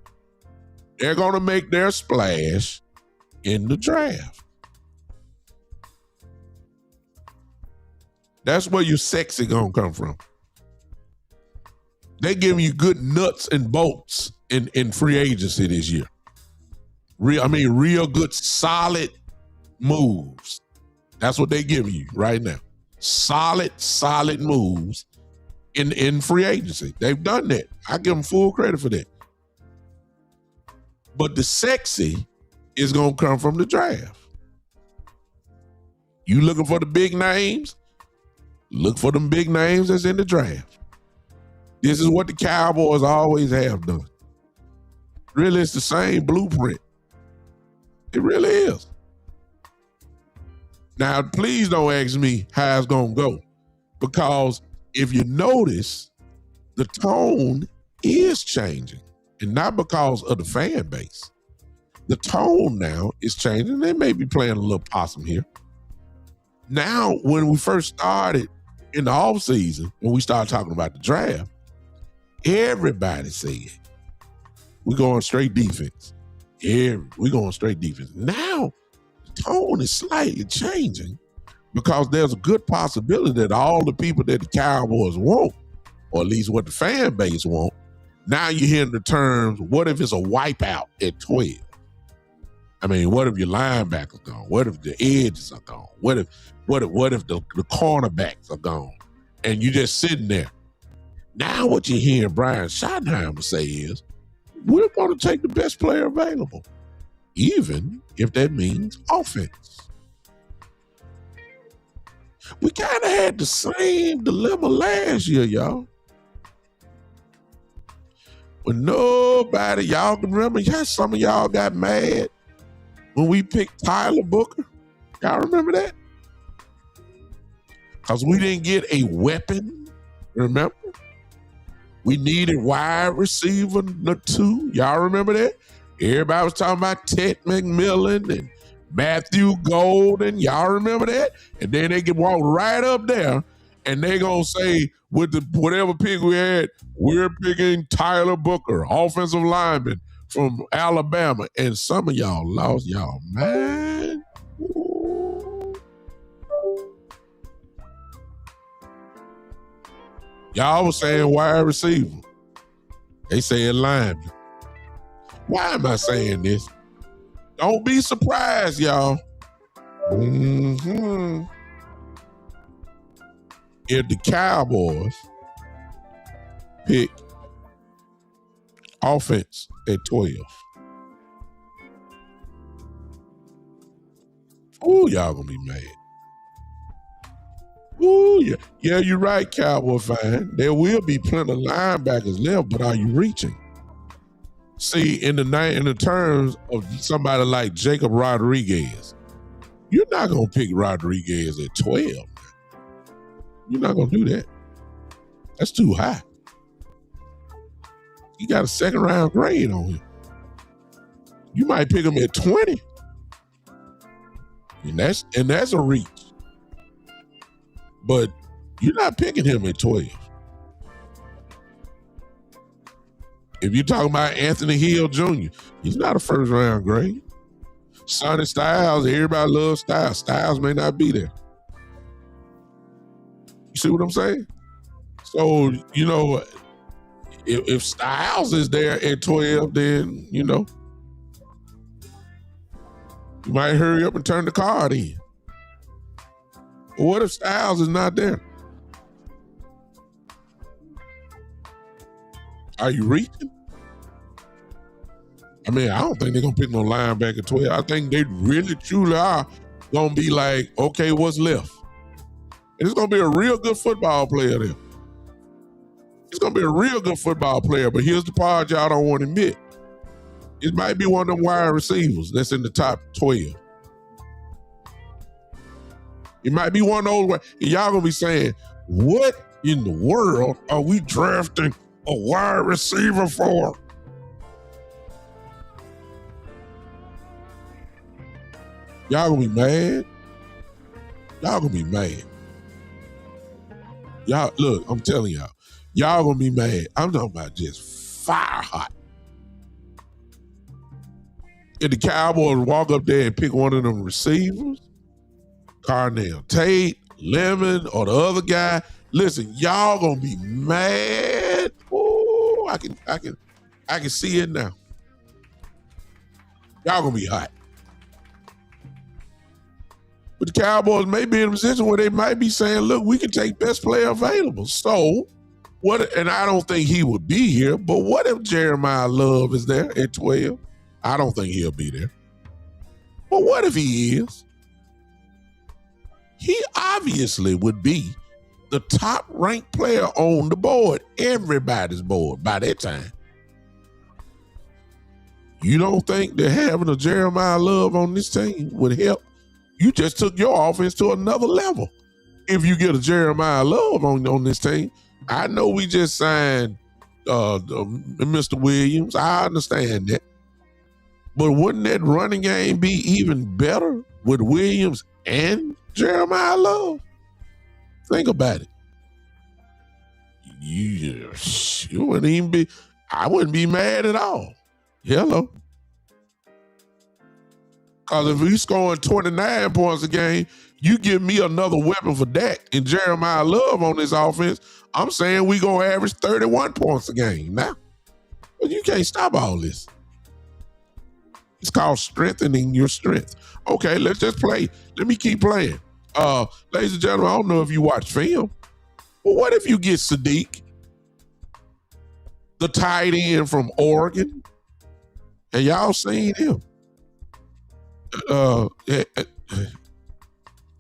They're going to make their splash in the draft. That's where your sexy going to come from. They giving you good nuts and bolts in free agency this year. Real good, solid moves. That's what they giving you right now. Solid moves in free agency. They've done that. I give them full credit for that. But the sexy is going to come from the draft. You looking for the big names? Look for them big names that's in the draft. This is what the Cowboys always have done. Really, it's the same blueprint. It really is. Now, please don't ask me how it's going to go, because if you notice, the tone is changing, and not because of the fan base. The tone now is changing. They may be playing a little possum here. Now, when we first started in the offseason, when we started talking about the draft, everybody said, we're going straight defense. We're going straight defense. Now, the tone is slightly changing, because there's a good possibility that all the people that the Cowboys want, or at least what the fan base want, now you're hearing the terms, what if it's a wipeout at 12? I mean, what if your linebackers gone? What if the edges are gone? What if the cornerbacks are gone? And you're just sitting there. Now what you're hearing Brian Schottenheimer say is, we're going to take the best player available, even if that means offense. We kind of had the same dilemma last year, y'all. When nobody, y'all can remember, some of y'all got mad when we picked Tyler Booker. Y'all remember that? Because we didn't get a weapon, remember? We needed wide receiver two. Y'all remember that? Everybody was talking about Ted McMillan and Matthew Golden. Y'all remember that? And then they can walk right up there and they going to say, with the whatever pick we had, we're picking Tyler Booker, offensive lineman from Alabama. And some of y'all lost y'all mind. Y'all was saying wide receiver. They said lineman. Why am I saying this? Don't be surprised, y'all. If the Cowboys pick offense at 12. Ooh, y'all gonna be mad. Ooh, yeah. Yeah, you're right, Cowboy fan. There will be plenty of linebackers left, but are you reaching? See, in the terms of somebody like Jacob Rodriguez, you're not gonna pick Rodriguez at 12. You're not gonna do that. That's too high. You got a second round grade on him. You might pick him at 20. And that's a reach. But you're not picking him at 12. If you're talking about Anthony Hill Jr., he's not a first round grade. Sonny Styles, everybody loves Styles. Styles may not be there. You see what I'm saying? So, you know, if Styles is there at 12, then, you know, you might hurry up and turn the card in. But what if Styles is not there? Are you reaching? I mean, I don't think they're going to pick no linebacker at 12. I think they really, truly are going to be like, okay, what's left? And it's going to be a real good football player there. It's going to be a real good football player, but here's the part y'all don't want to admit. It might be one of them wide receivers that's in the top 12. It might be one of those, and y'all going to be saying, what in the world are we drafting a wide receiver for? Y'all gonna be mad. Y'all gonna be mad. Y'all, look, I'm telling y'all gonna be mad. I'm talking about just fire hot. If the Cowboys walk up there and pick one of them receivers, Carnell Tate, Lemon, or the other guy, listen, y'all gonna be mad. Ooh, I can see it now. Y'all gonna be hot. But the Cowboys may be in a position where they might be saying, look, we can take best player available. So what, and I don't think he would be here, but what if Jeremiah Love is there at 12? I don't think he'll be there. But what if he is? He obviously would be the top ranked player on the board, everybody's board by that time. You don't think that having a Jeremiah Love on this team would help? You just took your offense to another level. If you get a Jeremiah Love on this team, I know we just signed Mr. Williams. I understand that. But wouldn't that running game be even better with Williams and Jeremiah Love? Think about it. You wouldn't even be, I wouldn't be mad at all. Hello. Because if he's scoring 29 points a game, you give me another weapon for Dak and Jeremiah Love on this offense, I'm saying we going to average 31 points a game now. But you can't stop all this. It's called strengthening your strength. Okay, let's just play. Let me keep playing. Ladies and gentlemen, I don't know if you watch film, but what if you get Sadiq, the tight end from Oregon, and y'all seen him?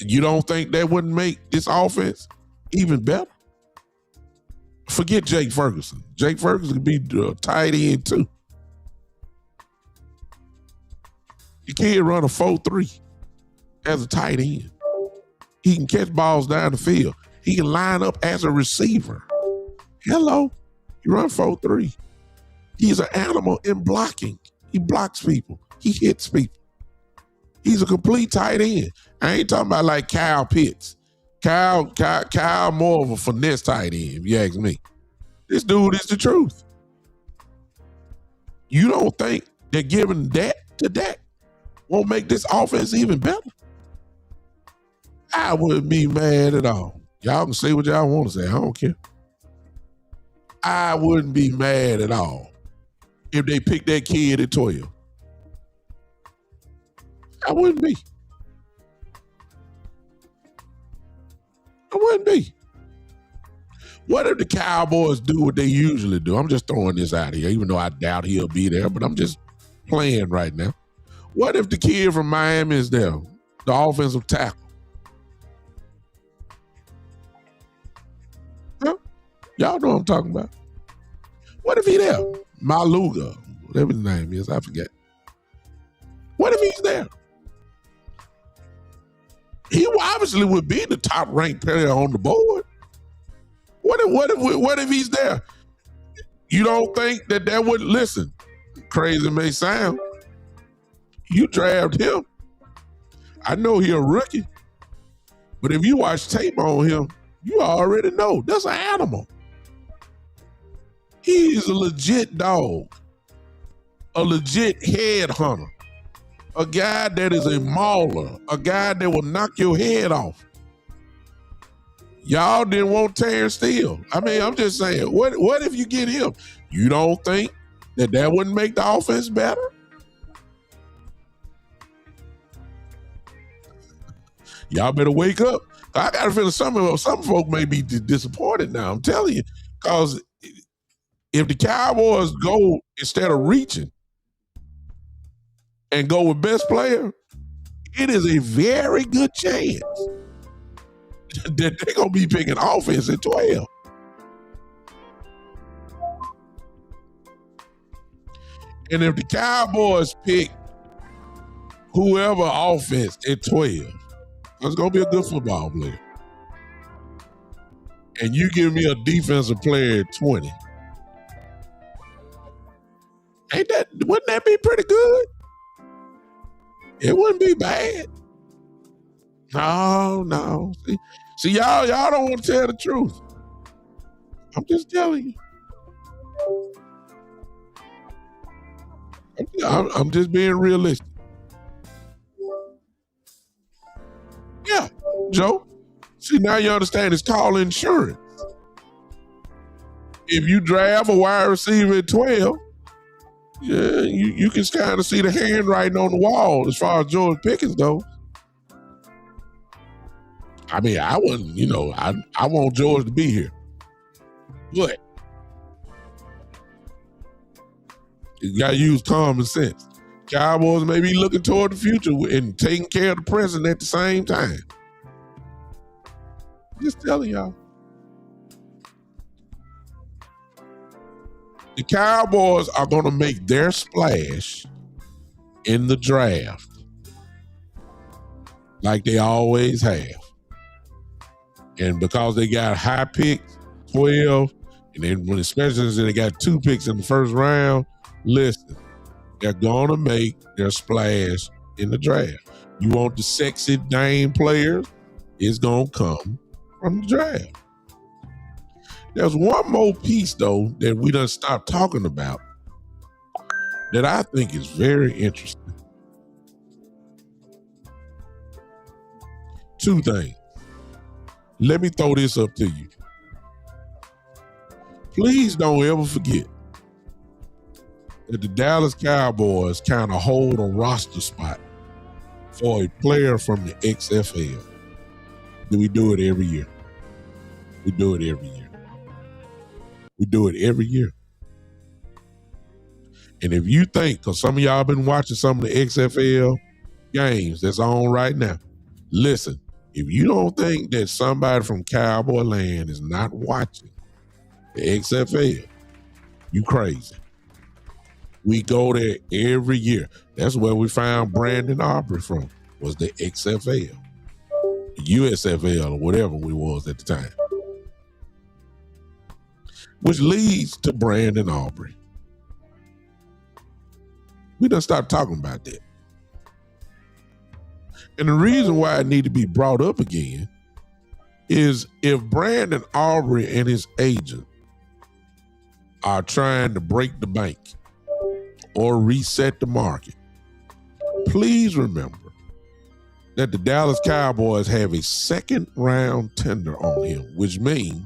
You don't think that wouldn't make this offense even better? Forget Jake Ferguson. Jake Ferguson could be tight end too. You can't run a 4-3. as a tight end. He can catch balls down the field. He can line up as a receiver. Hello. He run 4.3. He's an animal in blocking. He blocks people. He hits people. He's a complete tight end. I ain't talking about like Kyle Pitts. Kyle more of a finesse tight end, if you ask me. This dude is the truth. You don't think that giving that to Dak won't make this offense even better? I wouldn't be mad at all. Y'all can say what y'all want to say. I don't care. I wouldn't be mad at all if they picked that kid at 12. I wouldn't be. I wouldn't be. What if the Cowboys do what they usually do? I'm just throwing this out here, even though I doubt he'll be there, but I'm just playing right now. What if the kid from Miami is there, the offensive tackle? Huh? Y'all know what I'm talking about. What if he there? Maluga, whatever his name is, I forget. What if he's there? He obviously would be the top-ranked player on the board. What if he's there? You don't think that would, listen, crazy may sound, you draft him. I know he's a rookie, but if you watch tape on him, you already know that's an animal. He's a legit dog, a legit headhunter, a guy that is a mauler, a guy that will knock your head off. Y'all didn't want Terrence Steele. I mean, I'm just saying, what if you get him? You don't think that wouldn't make the offense better? Y'all better wake up. I got a feeling some folk may be disappointed now. I'm telling you, because if the Cowboys go, instead of reaching and go with best player, it is a very good chance that they're going to be picking offense at 12. And if the Cowboys pick whoever offense at 12, it's going to be a good football player. And you give me a defensive player at 20. Wouldn't that be pretty good? It wouldn't be bad. No. See, y'all don't want to tell the truth. I'm just telling you. I'm just being realistic. Yeah, Joe. See, now you understand it's called insurance. If you draft a wide receiver at 12, yeah, you can kind of see the handwriting on the wall as far as George Pickens goes. I mean, I wouldn't, I want George to be here. But you got to use common sense. Cowboys may be looking toward the future and taking care of the present at the same time. Just telling y'all. The Cowboys are going to make their splash in the draft like they always have. And because they got high picks, 12, and then especially when they got 2 picks in the first round, listen, they're going to make their splash in the draft. You want the sexy name players, it's going to come from the draft. There's one more piece, though, that we done stopped talking about that I think is very interesting. 2 things. Let me throw this up to you. Please don't ever forget that the Dallas Cowboys kind of hold a roster spot for a player from the XFL. We do it every year. We do it every year. We do it every year. And if you think, because some of y'all been watching some of the XFL games that's on right now, listen, if you don't think that somebody from Cowboy Land is not watching the XFL, you crazy. We go there every year. That's where we found Brandon Aubrey from. was the XFL, the USFL, or whatever we was at the time. Which leads to Brandon Aubrey. We done stopped talking about that. And the reason why it need to be brought up again is if Brandon Aubrey and his agent are trying to break the bank or reset the market, please remember that the Dallas Cowboys have a second round tender on him, which means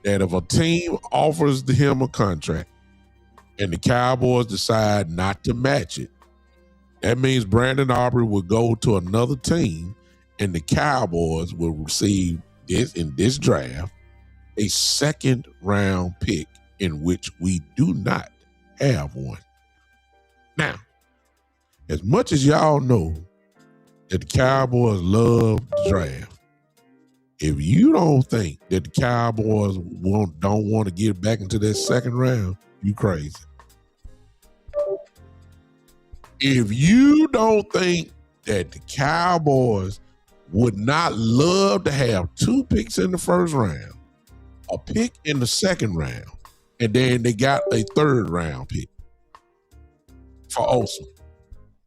that if a team offers him a contract and the Cowboys decide not to match it, that means Brandon Aubrey will go to another team and the Cowboys will receive in this draft a second round pick, in which we do not have one. Now, as much as y'all know that the Cowboys love the draft, if you don't think that the Cowboys don't want to get back into that second round, you crazy. If you don't think that the Cowboys would not love to have 2 picks in the first round, a pick in the second round, and then they got a third round pick for Olsen.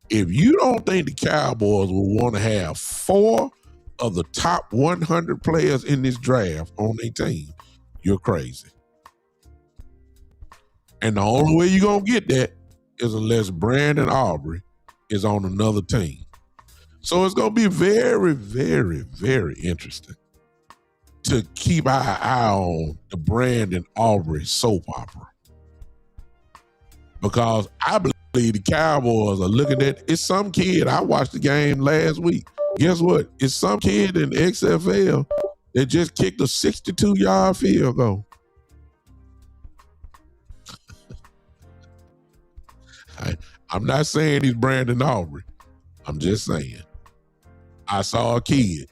If you don't think the Cowboys will want to have 4 of the top 100 players in this draft on their team, you're crazy. And the only way you're going to get that is unless Brandon Aubrey is on another team. So it's going to be very, very, very interesting to keep our eye on the Brandon Aubrey soap opera. Because I believe the Cowboys are looking at, it's some kid, I watched the game last week. Guess what? It's some kid in the XFL that just kicked a 62-yard field goal. I'm not saying he's Brandon Aubrey. I'm just saying. I saw a kid,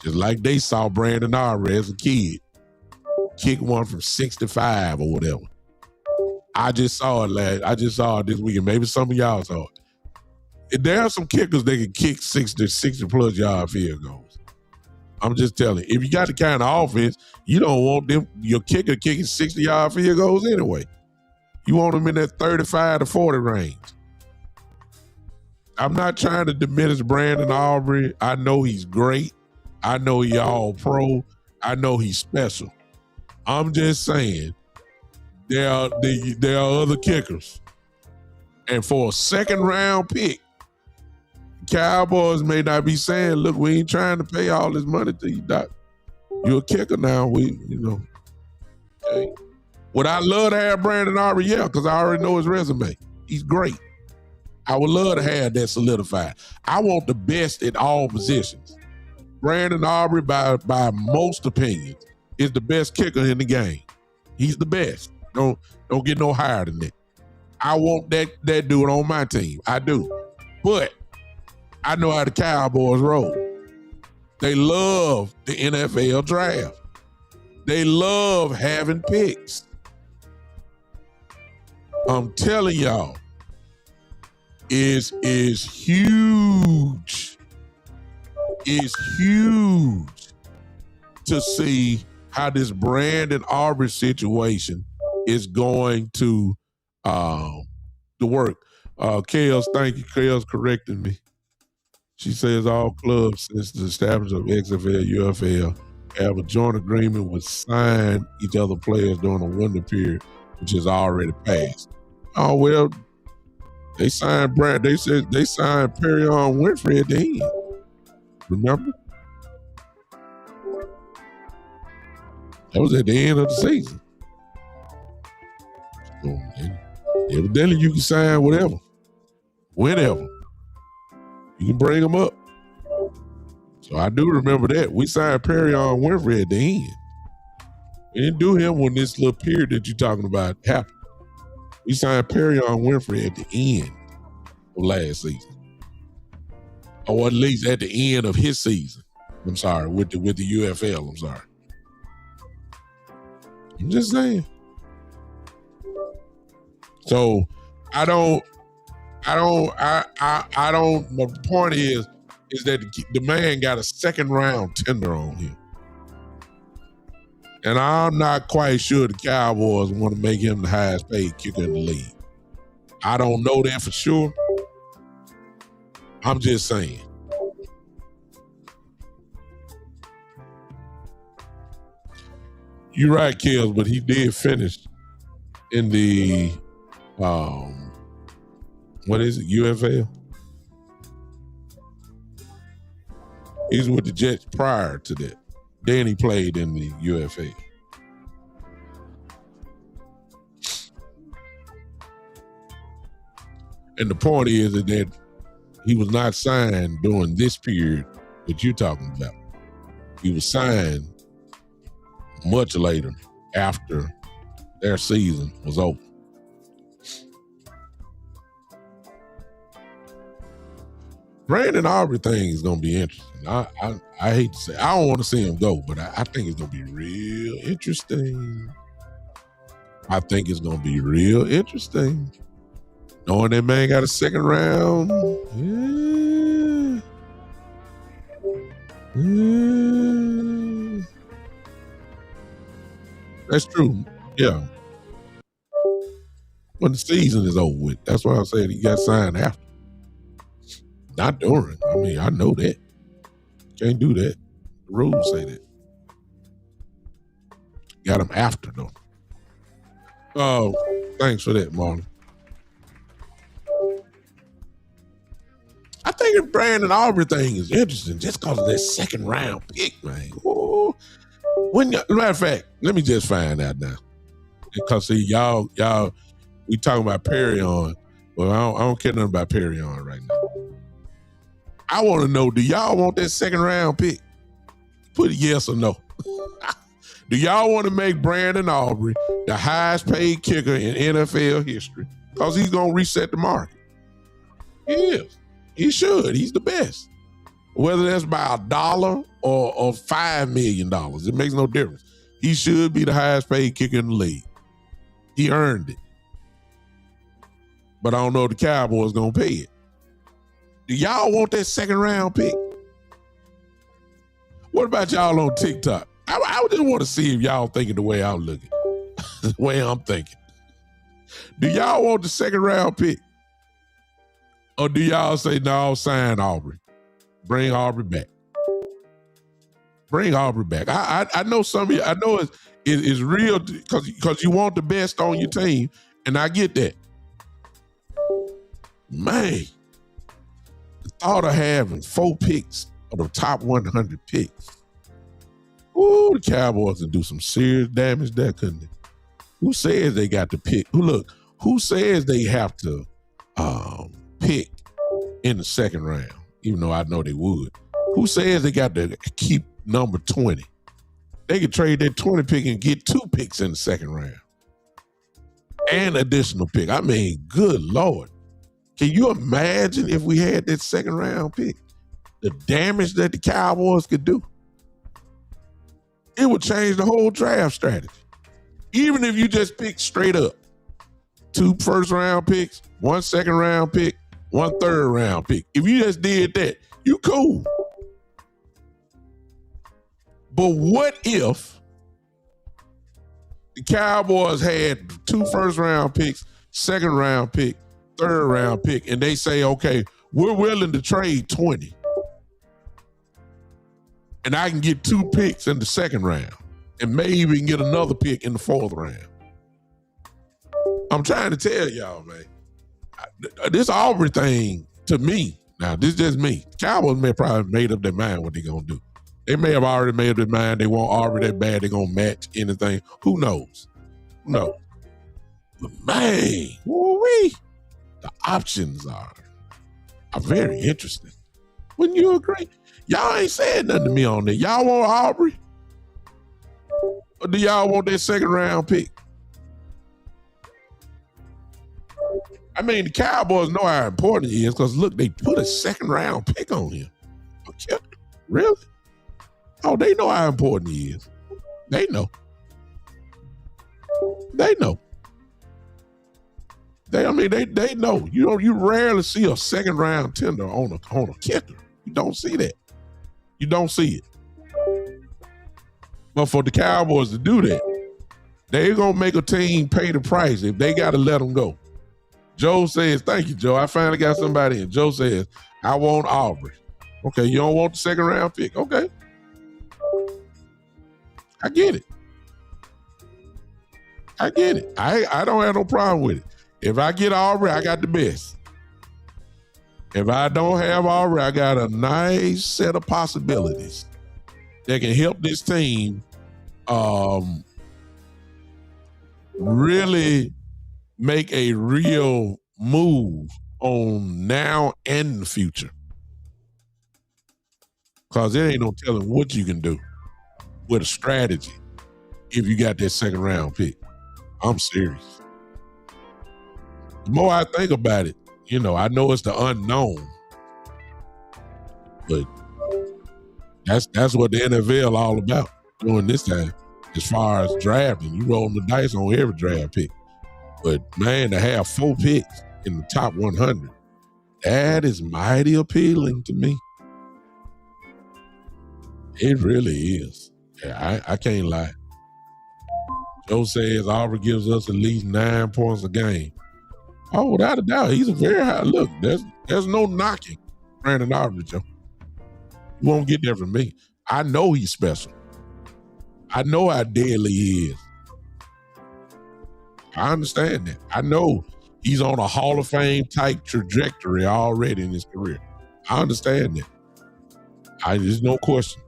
just like they saw Brandon Aubrey as a kid, kick one from 65 or whatever. I just saw it this weekend. Maybe some of y'all saw it. There are some kickers that can kick 60 plus yard field goals. I'm just telling you, if you got the kind of offense, you don't want your kicker kicking 60-yard field goals anyway. You want them in that 35 to 40 range. I'm not trying to diminish Brandon Aubrey. I know he's great. I know he's all pro. I know he's special. I'm just saying there are other kickers. And for a second round pick, Cowboys may not be saying, look, we ain't trying to pay all this money to you, Doc. You're a kicker now. Okay. Would I love to have Brandon Aubrey? Yeah, because I already know his resume. He's great. I would love to have that solidified. I want the best at all positions. Brandon Aubrey, by most opinions, is the best kicker in the game. He's the best. Don't get no higher than that. I want that dude on my team. I do. But I know how the Cowboys roll. They love the NFL draft. They love having picks. I'm telling y'all, is huge. It's huge to see how this Brandon Aubrey situation is going to work. Kels, thank you. Kels correcting me. She says all clubs since the establishment of XFL, UFL have a joint agreement with sign each other players during a window period, which has already passed. Oh, well, they signed they said they signed Perion Winfrey at the end. Remember? That was at the end of the season. So, evidently, you can sign whatever, whenever. You can bring them up. So I do remember that. We signed Perion Winfrey at the end. We didn't do him when this little period that you're talking about happened. We signed Perion Winfrey at the end of last season. Or at least at the end of his season. I'm sorry, with the UFL, I'm sorry. I'm just saying. So the point is, is that the man got a second round tender on him. And I'm not quite sure the Cowboys want to make him the highest paid kicker in the league. I don't know that for sure. I'm just saying. You're right, Kills, but he did finish in the what is it, UFL? He's with the Jets prior to that. Then he played in the UFA. And the point is that he was not signed during this period that you're talking about. He was signed much later after their season was over. Brandon Aubrey thing is going to be interesting. I hate to say, I don't want to see him go, but I think it's going to be real interesting. I think it's going to be real interesting. Knowing that man got a second round. Yeah. That's true. Yeah. When the season is over with. That's why I said he got signed after. Not during. I mean, I know that. Can't do that. The rules say that. Got him after, though. Oh, thanks for that, Marlon. I think the Brandon Aubrey thing is interesting just because of that second round pick, man. Ooh. Matter of fact, let me just find out now. Because see, y'all, we talking about Perrion. Well, I don't care nothing about Perrion right now. I want to know, do y'all want that second round pick? Put a yes or no. Do y'all want to make Brandon Aubrey the highest paid kicker in NFL history? Because he's going to reset the market. He is. He should. He's the best. Whether that's by $1 or $5 million, it makes no difference. He should be the highest paid kicker in the league. He earned it. But I don't know if the Cowboys going to pay it. Do y'all want that second round pick? What about y'all on TikTok? I just want to see if y'all thinking the way I'm looking, the way I'm thinking. Do y'all want the second round pick? Or do y'all say, no, sign Aubrey. Bring Aubrey back. Bring Aubrey back. I know some of you, I know it's real because you want the best on your team, and I get that. Man. The thought of having 4 picks of the top 100 picks. Ooh, the Cowboys can do some serious damage there, couldn't they? Who says they got to pick? Who says they have to pick in the second round, even though I know they would? Who says they got to keep number 20? They could trade that 20 pick and get 2 picks in the second round. And additional pick. I mean, good Lord. Can you imagine if we had that second round pick? The damage that the Cowboys could do. It would change the whole draft strategy. Even if you just pick straight up. 2 first round picks, 1 second round pick, 1 third round pick. If you just did that, you cool. But what if the Cowboys had 2 first round picks, second round pick, third round pick, and they say, okay, we're willing to trade 20. And I can get 2 picks in the second round. And maybe even get another pick in the 4th round. I'm trying to tell y'all, man. This Aubrey thing, to me, now this is just me. Cowboys may probably made up their mind what they're going to do. They may have already made up their mind they want Aubrey that bad, they're going to match anything. Who knows? No. But man, woo-wee. The options are very interesting. Wouldn't you agree? Y'all ain't saying nothing to me on that. Y'all want Aubrey? Or do y'all want that second round pick? I mean, the Cowboys know how important he is because, look, they put a second round pick on him. Okay. Really? Oh, they know how important he is. They know. They know. They know. You rarely see a second round tender on a kicker. You don't see that. You don't see it. But for the Cowboys to do that, they're going to make a team pay the price if they got to let them go. Joe says, thank you, Joe. I finally got somebody in. Joe says, I want Aubrey. Okay, you don't want the second round pick? Okay. I get it. I get it. I don't have no problem with it. If I get Aubrey, I got the best. If I don't have Aubrey, I got a nice set of possibilities that can help this team really make a real move on now and the future. Because there ain't no telling what you can do with a strategy if you got that second round pick. I'm serious. The more I think about it, I know it's the unknown, but that's what the NFL all about doing this time. As far as drafting, you roll the dice on every draft pick. But man, to have 4 picks in the top 100, that is mighty appealing to me. It really is. Yeah, I can't lie. Joe says Aubrey gives us at least 9 points a game. Oh, without a doubt, he's a very high look. There's no knocking Brandon Aubrey, Joe. You won't get that from me. I know he's special. I know how deadly he is. I understand that. I know he's on a Hall of Fame type trajectory already in his career. I understand that. There's no question.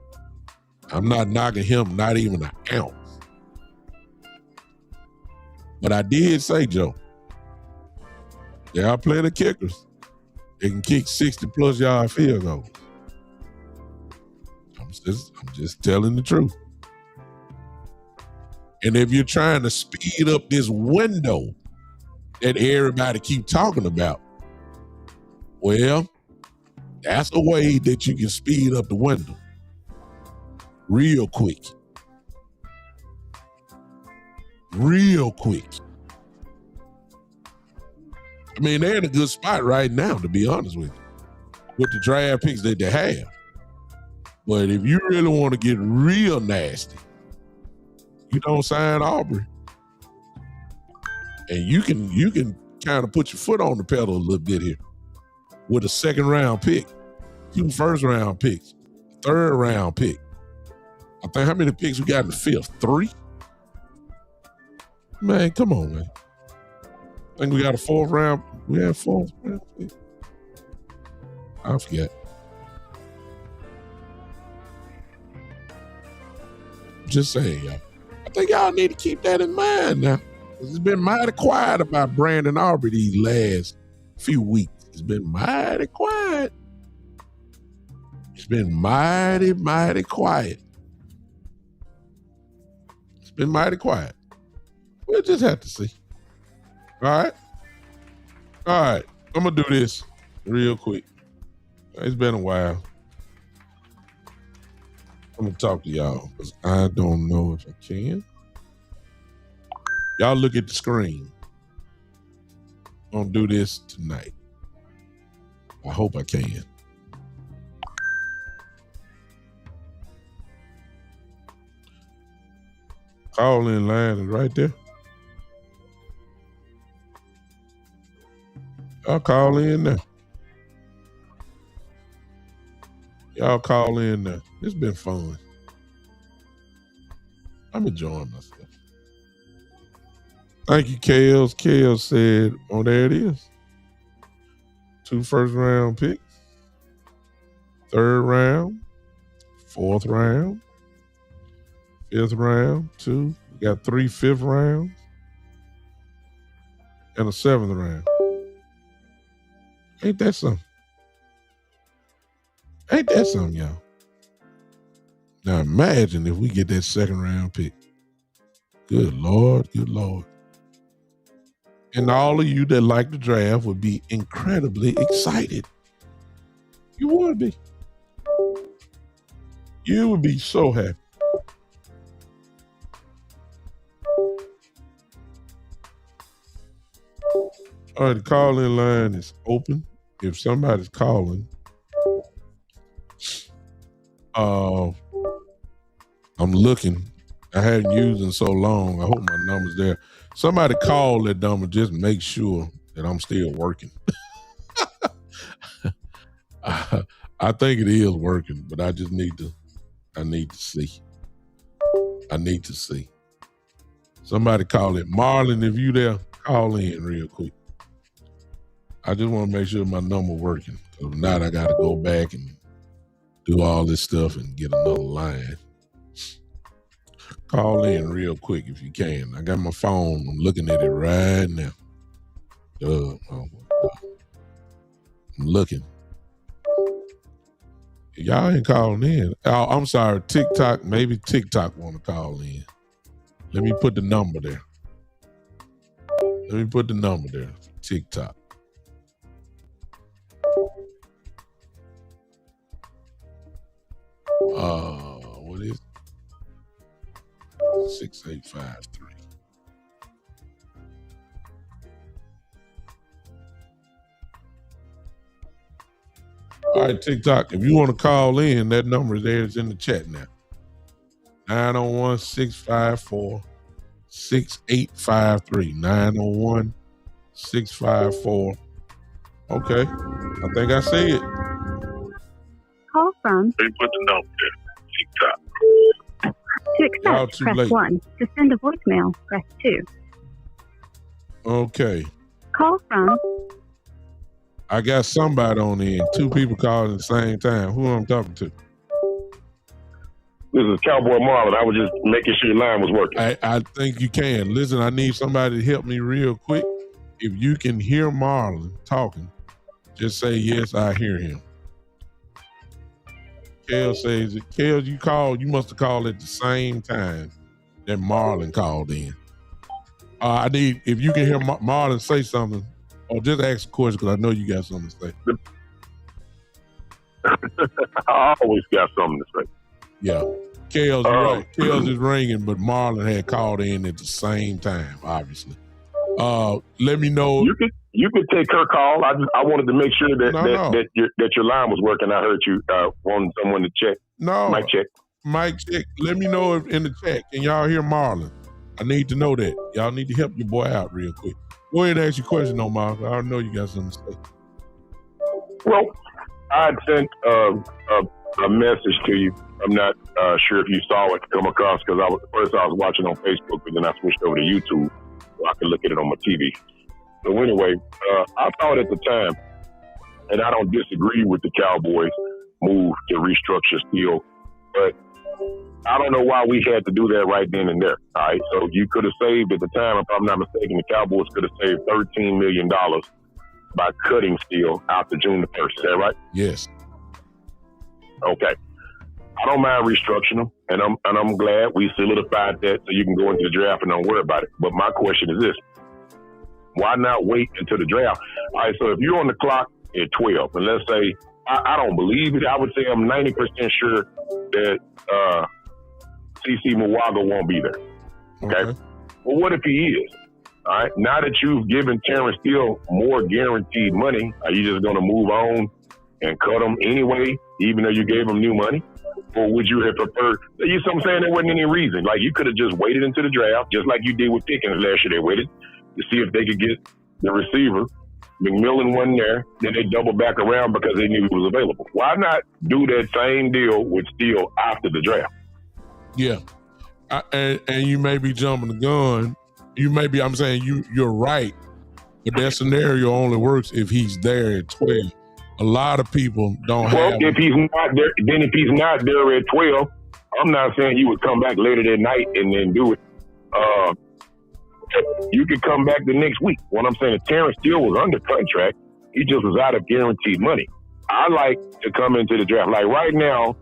I'm not knocking him, not even an ounce. But I did say, Joe, there are plenty of kickers that can kick 60-plus yard field goals. I'm just telling the truth. And if you're trying to speed up this window that everybody keep talking about, well, that's a way that you can speed up the window real quick. Real quick. I mean, they're in a good spot right now, to be honest with you, with the draft picks that they have. But if you really want to get real nasty, you don't sign Aubrey. And you can kind of put your foot on the pedal a little bit here with a second round pick, 2 first round picks, 3rd round pick. I think how many picks we got in the 5th? 3? Man, come on, man. I think we got a 4th round. We have 4th round pick. I forget. Just saying, y'all. I think y'all need to keep that in mind now. It's been mighty quiet about Brandon Aubrey these last few weeks. It's been mighty quiet. It's been mighty, mighty quiet. It's been mighty quiet. We'll just have to see. All right? All right. I'm going to do this real quick. It's been a while. I'm going to talk to y'all because I don't know if I can. Y'all look at the screen. I'm going to do this tonight. I hope I can. Call-in line is right there. Y'all call in now. Y'all call in now. It's been fun. I'm enjoying myself. Thank you, Kales. Kales said, oh, there it is. 2 first round picks. 3rd round. 4th round. 5th round. 2. We got 3 5th rounds. And a 7th round. Ain't that something? Ain't that something, y'all? Now imagine if we get that 2nd round pick. Good Lord, good Lord. And all of you that like the draft would be incredibly excited. You would be. You would be so happy. All right, the call-in line is open. If somebody's calling, I'm looking. I hadn't used in so long. I hope my number's there. Somebody call that number. Just make sure that I'm still working. I think it is working, but I just need to. I need to see. Somebody call it. Marlon, if you there, call in real quick. I just want to make sure my number working. If not, I got to go back and do all this stuff and get another line. Call in real quick if you can. I got my phone. I'm looking at it right now. I'm looking. Y'all ain't calling in. Oh, I'm sorry. TikTok. Maybe TikTok want to call in. Let me put the number there. TikTok. What is it? 6853. All right, TikTok, if you want to call in, that number is there. It's in the chat now. 901-654-6853. 901-654. Okay. I think I see it. Call from. They put the number there. TikTok. To accept, press late. 1. To send a voicemail, press 2. Okay. Call from. I got somebody on the end. 2 people calling at the same time. Who am I talking to? This is Cowboy Marlon. I was just making sure your line was working. I think you can. Listen, I need somebody to help me real quick. If you can hear Marlon talking, just say, yes, I hear him. Kel says, Kel, you must have called at the same time that Marlon called in. If you can hear Marlon say something, or just ask a question, because I know you got something to say. I always got something to say. Yeah. Kel's right. Kel's is ringing, but Marlon had called in at the same time, obviously. Let me know. You could take her call. I wanted to make sure that your line was working. I heard you wanting someone to check. No. Mic check. Let me know if in the chat. Can y'all hear Marlon? I need to know that. Y'all need to help your boy out real quick. Go ahead and ask your question, though, Marlon. I know you got something to say. Well, I sent a message to you. I'm not sure if you saw it come across, because I was watching on Facebook, but then I switched over to YouTube so I could look at it on my TV. So anyway, I thought at the time, and I don't disagree with the Cowboys' move to restructure still, but I don't know why we had to do that right then and there. All right, so you could have saved at the time, if I'm not mistaken, the Cowboys could have saved $13 million by cutting Steele after June the 1st. Is that right? Yes. Okay. I don't mind restructuring them, and I'm glad we solidified that so you can go into the draft and don't worry about it. But my question is this: why not wait until the draft? All right, so if you're on the clock at 12, and let's say I don't believe it, I would say I'm 90% sure that CC Mwaga won't be there. Okay. Well, what if he is? All right. Now that you've given Terrence Steele more guaranteed money, are you just going to move on and cut him anyway, even though you gave him new money? Or would you have preferred? You see what I'm saying? There wasn't any reason. Like, you could have just waited until the draft, just like you did with Pickens last year. They waited to see if they could get the receiver. McMillan wasn't there. Then they doubled back around because they knew he was available. Why not do that same deal with Steele after the draft? Yeah. And you may be jumping the gun. I'm saying you're right. But that scenario only works if he's there at 12. A lot of people don't have. Well, if he's not there, then if he's not there at 12, I'm not saying he would come back later that night and then do it. You could come back the next week. What I'm saying is Terrence Steele was under contract. He just was out of guaranteed money. I like to come into the draft. Like right now,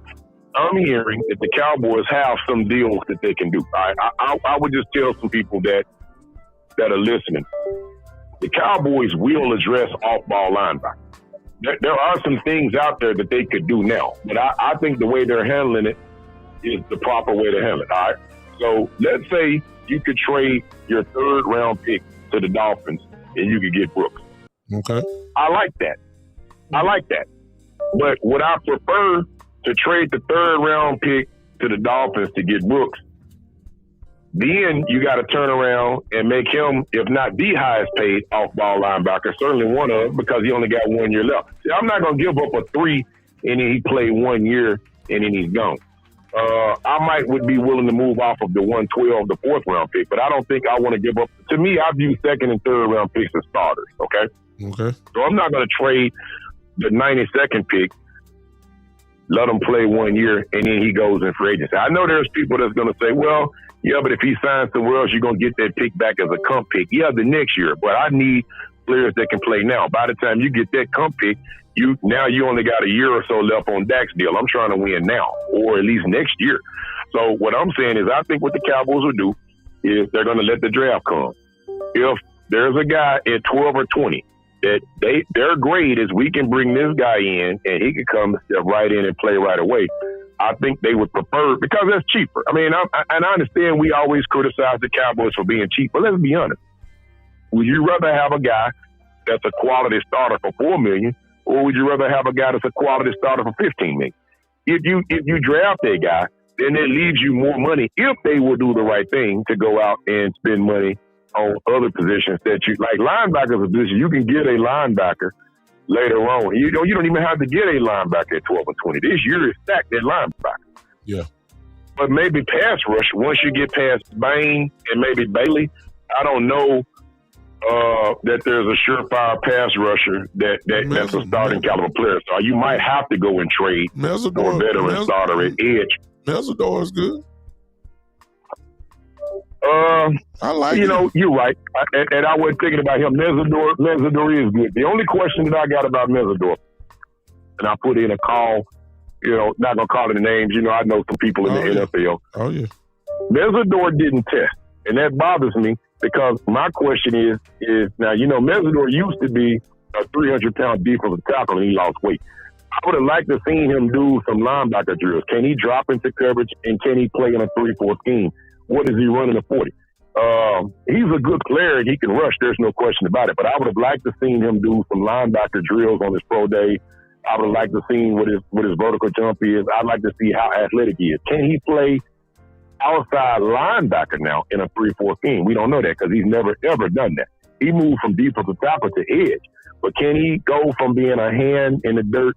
I'm hearing that the Cowboys have some deals that they can do. I would just tell some people that are listening. The Cowboys will address off-ball linebackers. There are some things out there that they could do now, but I think the way they're handling it is the proper way to handle it. All right. So let's say you could trade your 3rd round pick to the Dolphins and you could get Brooks. Okay. I like that. But would I prefer to trade the 3rd round pick to the Dolphins to get Brooks, then you got to turn around and make him, if not the highest paid off-ball linebacker, certainly one of, because he only got 1 year left. See, I'm not going to give up a 3 and then he played 1 year and then he's gone. I would be willing to move off of the 112, the 4th round pick, but I don't think I want to give up. To me, I view 2nd and 3rd round picks as starters, okay? Okay. So I'm not going to trade the 92nd pick, let him play 1 year, and then he goes in free agency. I know there's people that's going to say, well, yeah, but if he signs somewhere else, you're going to get that pick back as a comp pick. Yeah, the next year, but I need players that can play now. By the time you get that comp pick, you only got a year or so left on Dak's deal. I'm trying to win now, or at least next year. So what I'm saying is I think what the Cowboys will do is they're going to let the draft come. If there's a guy at 12 or 20 that their grade is we can bring this guy in and he can come step right in and play right away, I think they would prefer, because that's cheaper. I mean, I understand we always criticize the Cowboys for being cheap, but let's be honest. Would you rather have a guy that's a quality starter for $4 million, or would you rather have a guy that's a quality starter for $15 million? If you draft a guy, then it leaves you more money if they will do the right thing to go out and spend money on other positions that you like. Linebackers position, you can get a linebacker later on. You don't even have to get a linebacker at 12 or 20. This year is stacked at linebacker. Yeah. But maybe pass rush, once you get past Bain and maybe Bailey, I don't know that there's a surefire pass rusher that's a starting caliber player. So you might have to go and trade for a veteran starter at edge. Mesidor is good. I like it. You're right. And I wasn't thinking about him. Mesidor is good. The only question that I got about Mesidor, and I put in a call, not going to call any names. I know some people in the NFL. Oh, yeah. Mesidor didn't test. And that bothers me because my question is now, Mesidor used to be a 300-pound defensive tackle and he lost weight. I would have liked to seen him do some linebacker drills. Can he drop into coverage and can he play in a 3-4 scheme? What is he running a 40? He's a good player and he can rush. There's no question about it. But I would have liked to seen him do some linebacker drills on his pro day. I would have liked to see what his vertical jump is. I'd like to see how athletic he is. Can he play outside linebacker now in a 3-4 scheme? We don't know that because he's never, ever done that. He moved from defensive tackle to edge. But can he go from being a hand in the dirt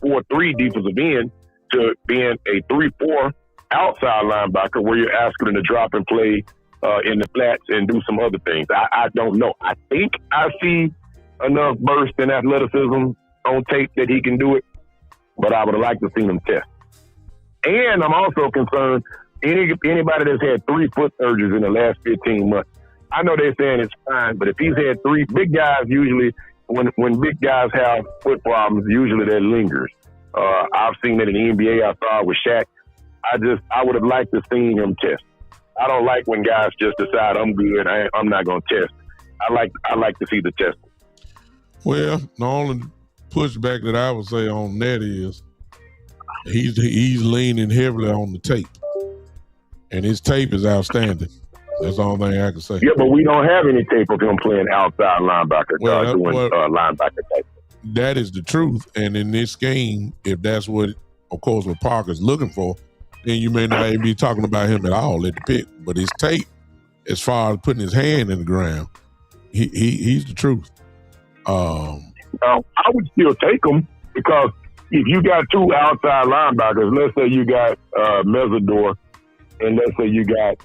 4-3 defensive end to being a 3-4 outside linebacker where you're asking him to drop and play in the flats and do some other things? I don't know. I think I see enough burst and athleticism on tape that he can do it, but I would have liked to see him test. And I'm also concerned, anybody that's had 3 foot surgeries in the last 15 months, I know they're saying it's fine, but if he's had 3, big guys usually, when big guys have foot problems, usually that lingers. I've seen it in the NBA. I saw it with Shaq. I would have liked to seen him test. I don't like when guys just decide I'm good. I'm not going to test. I like to see the test. Well, the only pushback that I would say on that is he's leaning heavily on the tape, and his tape is outstanding. That's the only thing I can say. Yeah, but we don't have any tape of him playing outside linebacker, linebacker tape. That is the truth. And in this game, if that's what Parker's looking for, then you may not even be talking about him at all at the pick. But his tape, as far as putting his hand in the ground, he's the truth. I would still take him because if you got 2 outside linebackers, let's say you got Mesidor and let's say you got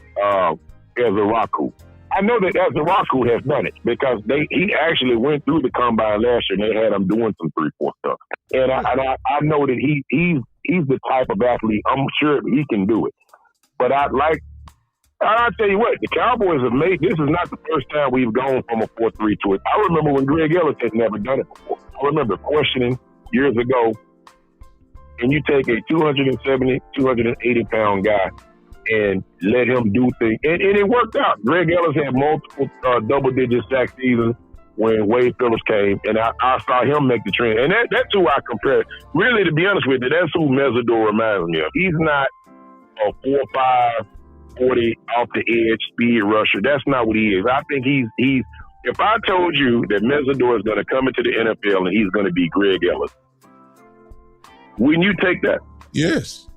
Ezeraku. I know that Ezeraku has done it because he actually went through the combine last year and they had him doing some 3-4 stuff. And I know that he's the type of athlete, I'm sure he can do it. But I'll tell you what, the Cowboys have this is not the first time we've gone from a 4-3 to it. I remember when Greg Ellis had never done it before. I remember questioning years ago, and you take a 270, 280-pound guy and let him do things. And it worked out. Greg Ellis had multiple double-digit sack seasons when Wade Phillips came, and I saw him make the trend. And that's who I compare. Really, to be honest with you, that's who Mesidor reminds me of. He's not a 4-5, 40 off the edge speed rusher. That's not what he is. I think he's if I told you that Mesidor is going to come into the NFL and he's going to be Greg Ellis, wouldn't you take that? Yes.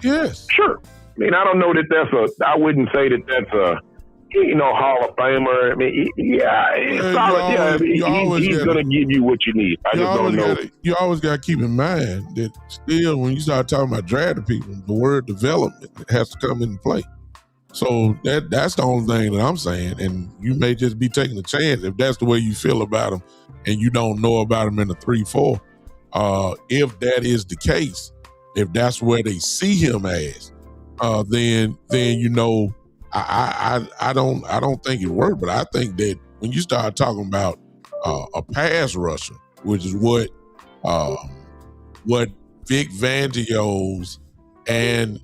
Sure. I mean, I don't know that I wouldn't say that that's a, Hall of Famer. I mean, it's solid. He's going to give you what you need. I just don't know. You always got to keep in mind that still, when you start talking about drafting people, the word development has to come into play. So that's the only thing that I'm saying. And you may just be taking a chance if that's the way you feel about them and you don't know about them in the 3-4. If that is the case, if that's where they see him as, then I don't think it worked. But I think that when you start talking about a pass rusher, which is what Vic Fangio's and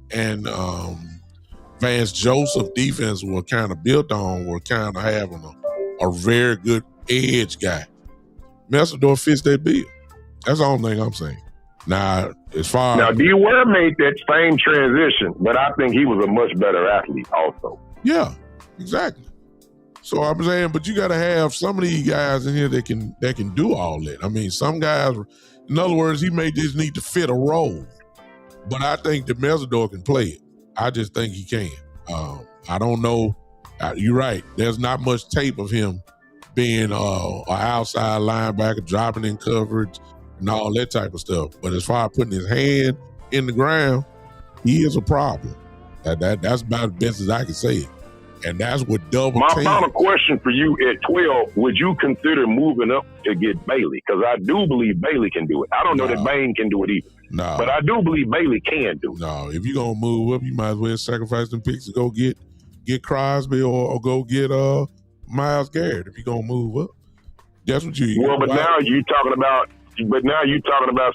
Vance Joseph defense were kind of built on, were kind of having a very good edge guy. Messidor fits that bill. That's the only thing I'm saying. Now, D. Ware made that same transition, but I think he was a much better athlete also. Yeah, exactly. So I'm saying, but you got to have some of these guys in here that can do all that. I mean, some guys, in other words, he may just need to fit a role. But I think that Messidor can play it. I just think he can. I don't know. You're right. There's not much tape of him being an outside linebacker, dropping in coverage, and all that type of stuff. But as far as putting his hand in the ground, he is a problem. That's about as best as I can say it. And that's what double My team. final question for you at 12, would you consider moving up to get Bailey? Because I do believe Bailey can do it. I don't know that Bain can do it either. No. But I do believe Bailey can do it. No, if you're going to move up, you might as well sacrifice them picks to go get Crosby or go get Myles Garrett if you're going to move up. That's what you... Well, but now you're talking about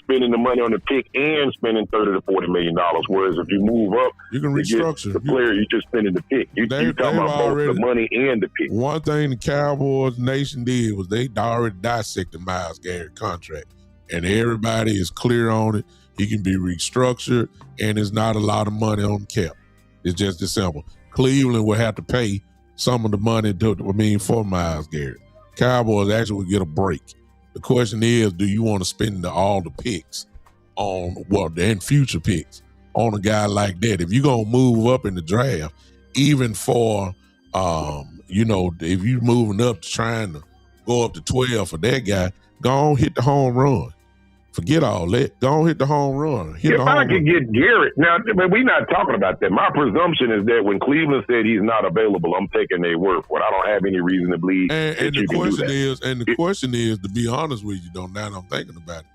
spending the money on the pick and spending $30 to $40 million. Whereas if you move up, you can restructure the player. You're just spending the pick. You're talking about both the money and the pick. One thing the Cowboys Nation did was they already dissected Myles Garrett contract, and everybody is clear on it. He can be restructured, and it's not a lot of money on the cap. It's just as simple. Cleveland will have to pay some of the money for Myles Garrett. Cowboys actually will get a break. The question is, do you want to spend all the picks and future picks on a guy like that? If you're going to move up in the draft, even for, if you're moving up to trying to go up to 12 for that guy, go on, hit the home run. Forget all that. Go on, hit the home run. If I could get Garrett, now, we're not talking about that. My presumption is that when Cleveland said he's not available, I'm taking their word for it. I don't have any reason to believe that you can do that. The question is, to be honest with you, now that I'm thinking about it,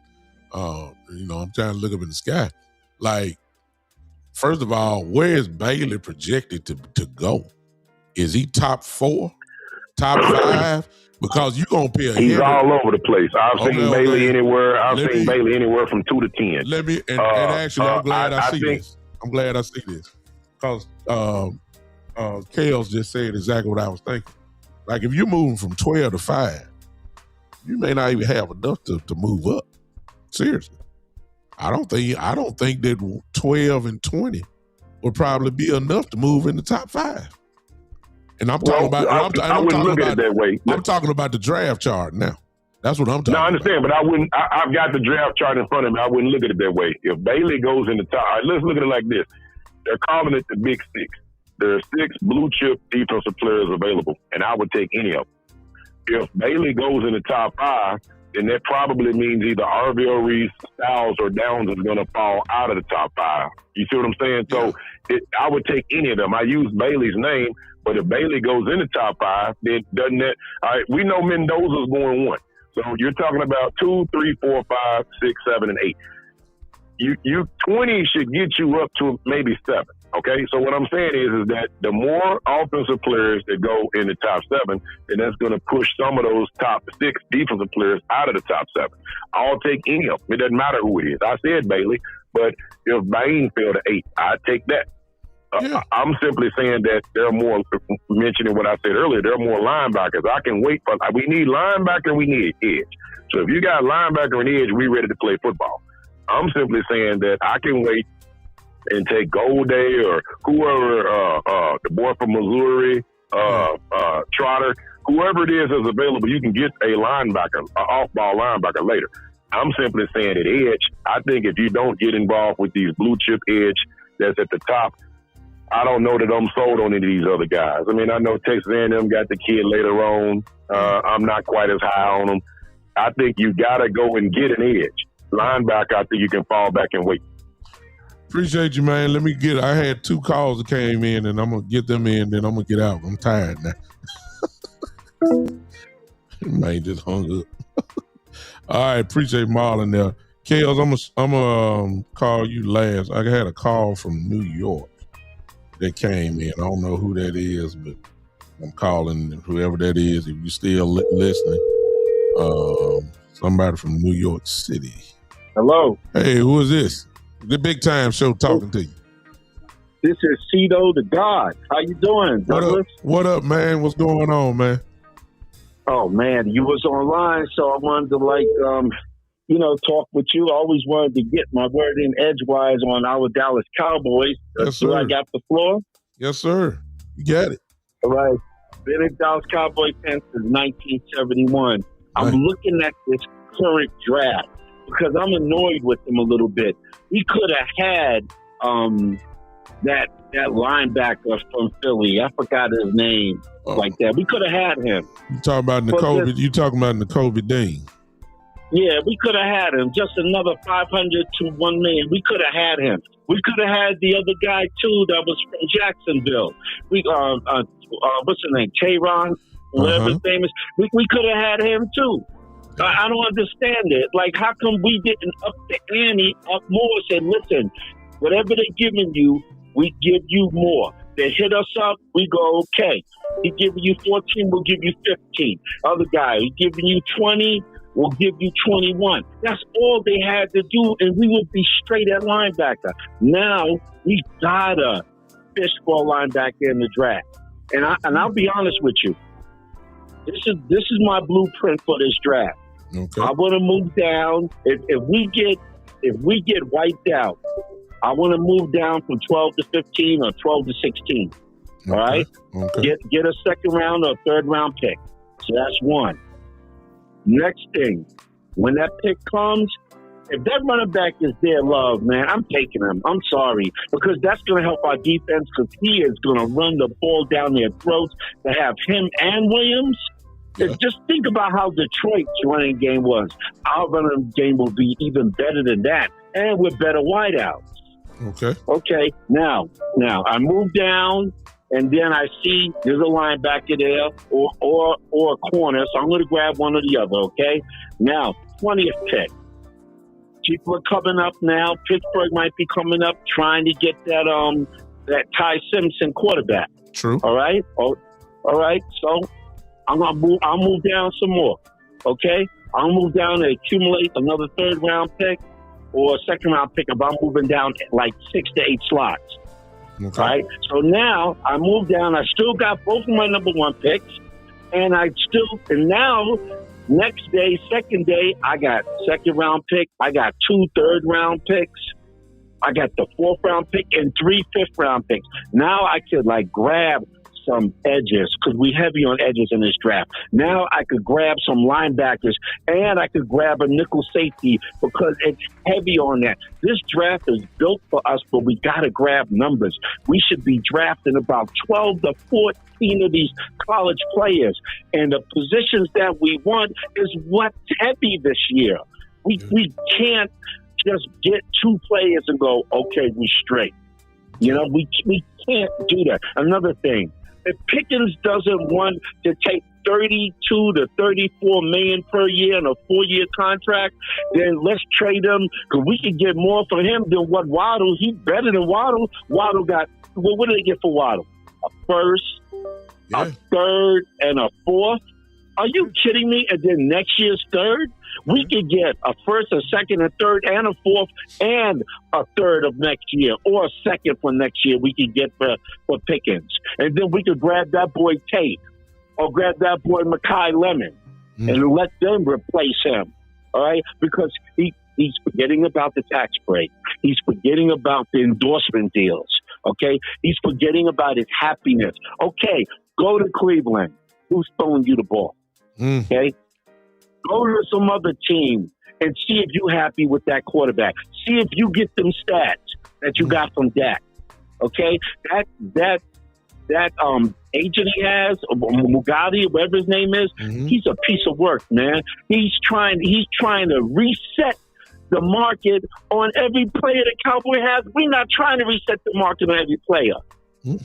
I'm trying to look up in the sky. Like, first of all, where is Bailey projected to go? Is he top 4, top 5? Because you're going to pay He's all over the place. I've seen Bailey anywhere. I've seen Bailey anywhere from 2 to 10. And actually, I'm glad I see this. I'm glad I see this. Because Kales just said exactly what I was thinking. Like, if you're moving from 12 to 5, you may not even have enough to move up. Seriously. I don't think that 12 and 20 would probably be enough to move in the top 5. And I'm talking about. I wouldn't look at it that way. I'm talking about the draft chart now. That's what I'm talking about. No, I understand, but I wouldn't. I've got the draft chart in front of me. I wouldn't look at it that way. If Bailey goes in the top, let's look at it like this. They're calling it the Big Six. There are 6 blue chip defensive players available, and I would take any of them. If Bailey goes in the top 5, then that probably means either Arvell, Reese, Styles, or Downs is going to fall out of the top 5. You see what I'm saying? So I would take any of them. I use Bailey's name. But if Bailey goes in the top 5, then doesn't that? All right, we know Mendoza's going 1. So you're talking about 2, 3, 4, 5, 6, 7, and 8. You 20 should get you up to maybe 7. Okay, so what I'm saying is that the more offensive players that go in the top 7, then that's going to push some of those top 6 defensive players out of the top 7. I'll take any of them. It doesn't matter who it is. I said Bailey, but if Bain fell to 8, I'd take that. I'm simply saying that there are more, mentioning what I said earlier, there are more linebackers. I can wait for, we need linebacker, we need edge. So if you got linebacker and edge, we ready to play football. I'm simply saying that I can wait and take Golday or whoever, the boy from Missouri, Trotter, whoever it is available, you can get a linebacker, an off-ball linebacker later. I'm simply saying at edge, I think if you don't get involved with these blue chip edge that's at the top, I don't know that I'm sold on any of these other guys. I mean, I know Texas A&M got the kid later on. I'm not quite as high on them. I think you got to go and get an edge. Linebacker, I think you can fall back and wait. Appreciate you, man. I had 2 calls that came in, and I'm going to get them in, then I'm going to get out. I'm tired now. Man, just hung up. All right, appreciate Marlon there. Kels, I'm gonna call you last. I had a call from New York that came in. I don't know who that is, but I'm calling whoever that is. If you're still listening, somebody from New York City. Hello. Hey, who is this? The Big Time Show talking to you. This is Cito the God. How you doing, Douglas? What up, man? What's going on, man? Oh, man, you was online, so I wanted to, talk with you. I always wanted to get my word in edgewise on our Dallas Cowboys. Yes, sir. Do I got the floor? Yes, sir. You got it. All right. Been a Dallas Cowboy fan since 1971. I'm looking at this current draft because I'm annoyed with them a little bit. We could have had that linebacker from Philly. I forgot his name like that. We could have had him. You talking about N'Kobe Dean? Yeah, we could have had him. Just another 500 to 1 million. We could have had him. We could have had the other guy too that was from Jacksonville. We what's his name? Tayron, whatever his name is. We could have had him too. I don't understand it. Like, how come we didn't up the ante up more? Said, listen, whatever they're giving you, we give you more. They hit us up, we go, okay. He giving you 14, we'll give you 15. Other guy, he giving you 20, we'll give you 21. That's all they had to do, and we would be straight at linebacker. Now, we gotta fish for a linebacker in the draft. And I'll be honest with you. This is my blueprint for this draft. Okay. I want to move down. If we get wiped out, I want to move down from 12 to 15 or 12 to 16. Okay. All right? Okay. Get a second round or third round pick. So that's one. Next thing, when that pick comes, if that running back is their love, man, I'm taking him. I'm sorry. Because that's going to help our defense because he is going to run the ball down their throats to have him and Williams. Yeah. Just think about how Detroit's running game was. Our running game will be even better than that. And with better wideouts. Okay. Now I move down, and then I see there's a linebacker there or a corner, so I'm going to grab one or the other. Okay. Now 20th pick. People are coming up now. Pittsburgh might be coming up trying to get that Ty Simpson quarterback. True. All right. All right. So I'll move down some more. Okay. I'll move down and accumulate another third round pick. Or a second round pick if I'm moving down like 6 to 8 slots. Okay. Right? So now I move down. I still got both of my number 1 picks. And now next day, second day, I got second round pick. I got 2 third round picks. I got the 4th round pick and 3 fifth round picks. Now I could grab some edges because we heavy on edges in this draft. Now I could grab some linebackers and I could grab a nickel safety because it's heavy on that. This draft is built for us, but we got to grab numbers. We should be drafting about 12 to 14 of these college players. And the positions that we want is what's heavy this year. We can't just get 2 players and go, okay, we straight. We can't do that. Another thing, if Pickens doesn't want to take 32 to 34 million per year in a 4-year contract, then let's trade him because we can get more for him than what Waddle. He's better than Waddle. Waddle got, what did they get for Waddle? A first, a third, and a 4th? Are you kidding me? And then next year's third? We could get a first, a second, a third, and a 4th, and a third of next year, or a second for next year we could get for Pickens. And then we could grab that boy Tate, or grab that boy Mekhi Lemon, and let them replace him, all right? Because he's forgetting about the tax break. He's forgetting about the endorsement deals, okay? He's forgetting about his happiness. Okay, go to Cleveland. Who's throwing you the ball? Okay? Go to some other team and see if you're happy with that quarterback. See if you get them stats that you got from Dak. Okay? That agent he has, Mugadi, whatever his name is, he's a piece of work, man. He's trying to reset the market on every player the Cowboy has. We're not trying to reset the market on every player.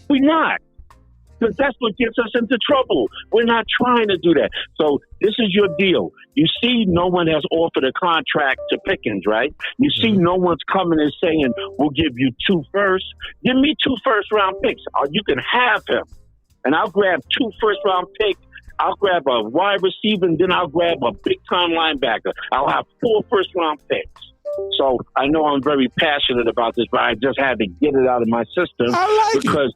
We're not. Because that's what gets us into trouble. We're not trying to do that. So this is your deal. You see no one has offered a contract to Pickens, right? You see no one's coming and saying, we'll give you 2 firsts. Give me 2 first-round picks. You can have him. And I'll grab 2 first-round picks. I'll grab a wide receiver, and then I'll grab a big-time linebacker. I'll have 4 first-round picks. So I know I'm very passionate about this, but I just had to get it out of my system because,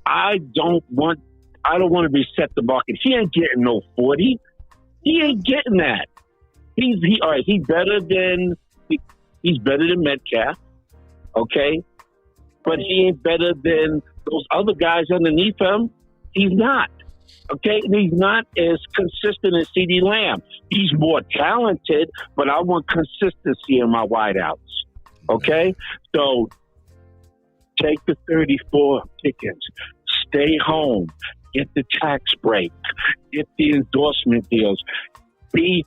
I don't want to reset the market. He ain't getting no 40. He ain't getting that. He's better than Metcalf, okay, but he ain't better than those other guys underneath him. He's not. Okay, and he's not as consistent as CeeDee Lamb. He's more talented, but I want consistency in my wideouts. Okay, so take the 34 Pickens, stay home, get the tax break, get the endorsement deals, be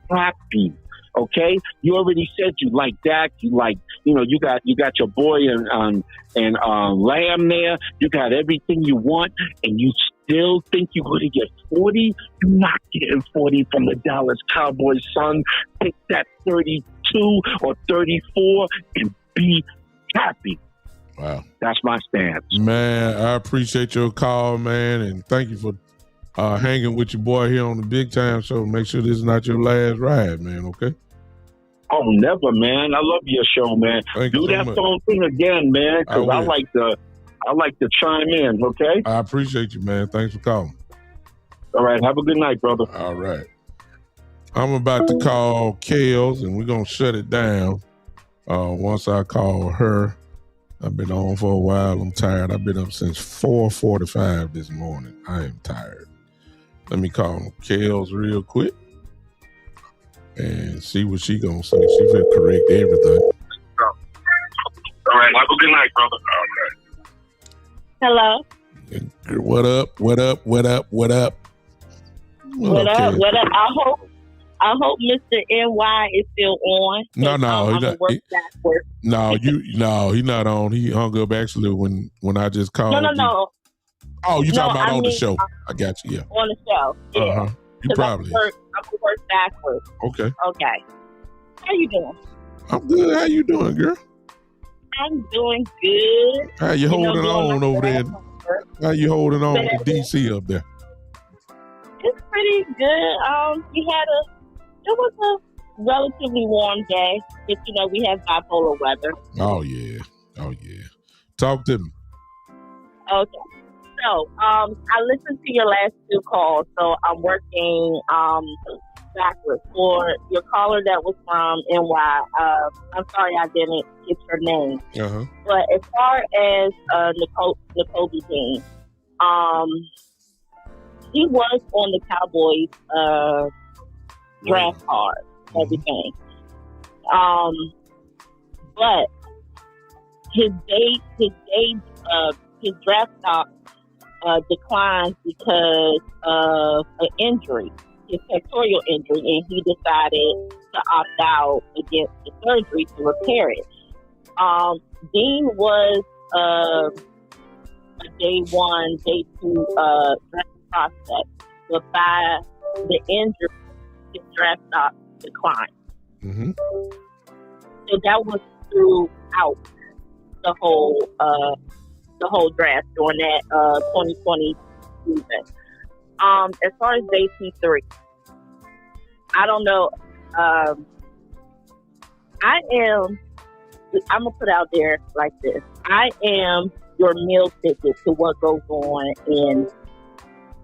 happy. Okay, you already said you like Dak. You like, you got your boy and Lamb there. You got everything you want, and you still think you're going to get 40? You're not getting 40 from the Dallas Cowboys, son. Take that 32 or 34 and be happy. Wow, that's my stance, man. I appreciate your call, man, and thank you for hanging with your boy here on the Big Time Show. Make sure this is not your last ride, man. Okay. Oh, never, man. I love your show, man. Do that phone thing again, man, because I like to chime in, okay? I appreciate you, man. Thanks for calling. All right. Have a good night, brother. All right. I'm about to call Kales, and we're going to shut it down once I call her. I've been on for a while. I'm tired. I've been up since 4:45 this morning. I am tired. Let me call Kales real quick and see what she gonna say. She will correct everything. All right. Have a good night, brother. All right. Hello. What up? What up? What up? What up? What up? What up? I hope Mr. NY is still on. No, he's not on. He hung up actually when I just called. No. Oh, you talking about on the show? I got you. Yeah. On the show. Yeah. You probably. I'm gonna work backwards. Okay. How you doing? I'm good. How you doing, girl? I'm doing good. How you holding on over there? How you holding on in DC up there? It's pretty good. It was a relatively warm day, but we have bipolar weather. Oh yeah. Talk to me. Okay. So, I listened to your last 2 calls, so I'm working backwards. For your caller that was from NY, I'm sorry I didn't get your name. Uh-huh. But as far as N'Kobe Dean, he was on the Cowboys draft card, everything. But his draft stock declined because of an injury, his pectoral injury, and he decided to opt out against the surgery to repair it. Dean was a day 1, day 2 draft prospect, but by the injury, his draft stock declined. Mm-hmm. So that was throughout the whole draft during that 2020 season. As far as day P3, I don't know. I'm gonna put out there like this. I am your meal ticket to what goes on in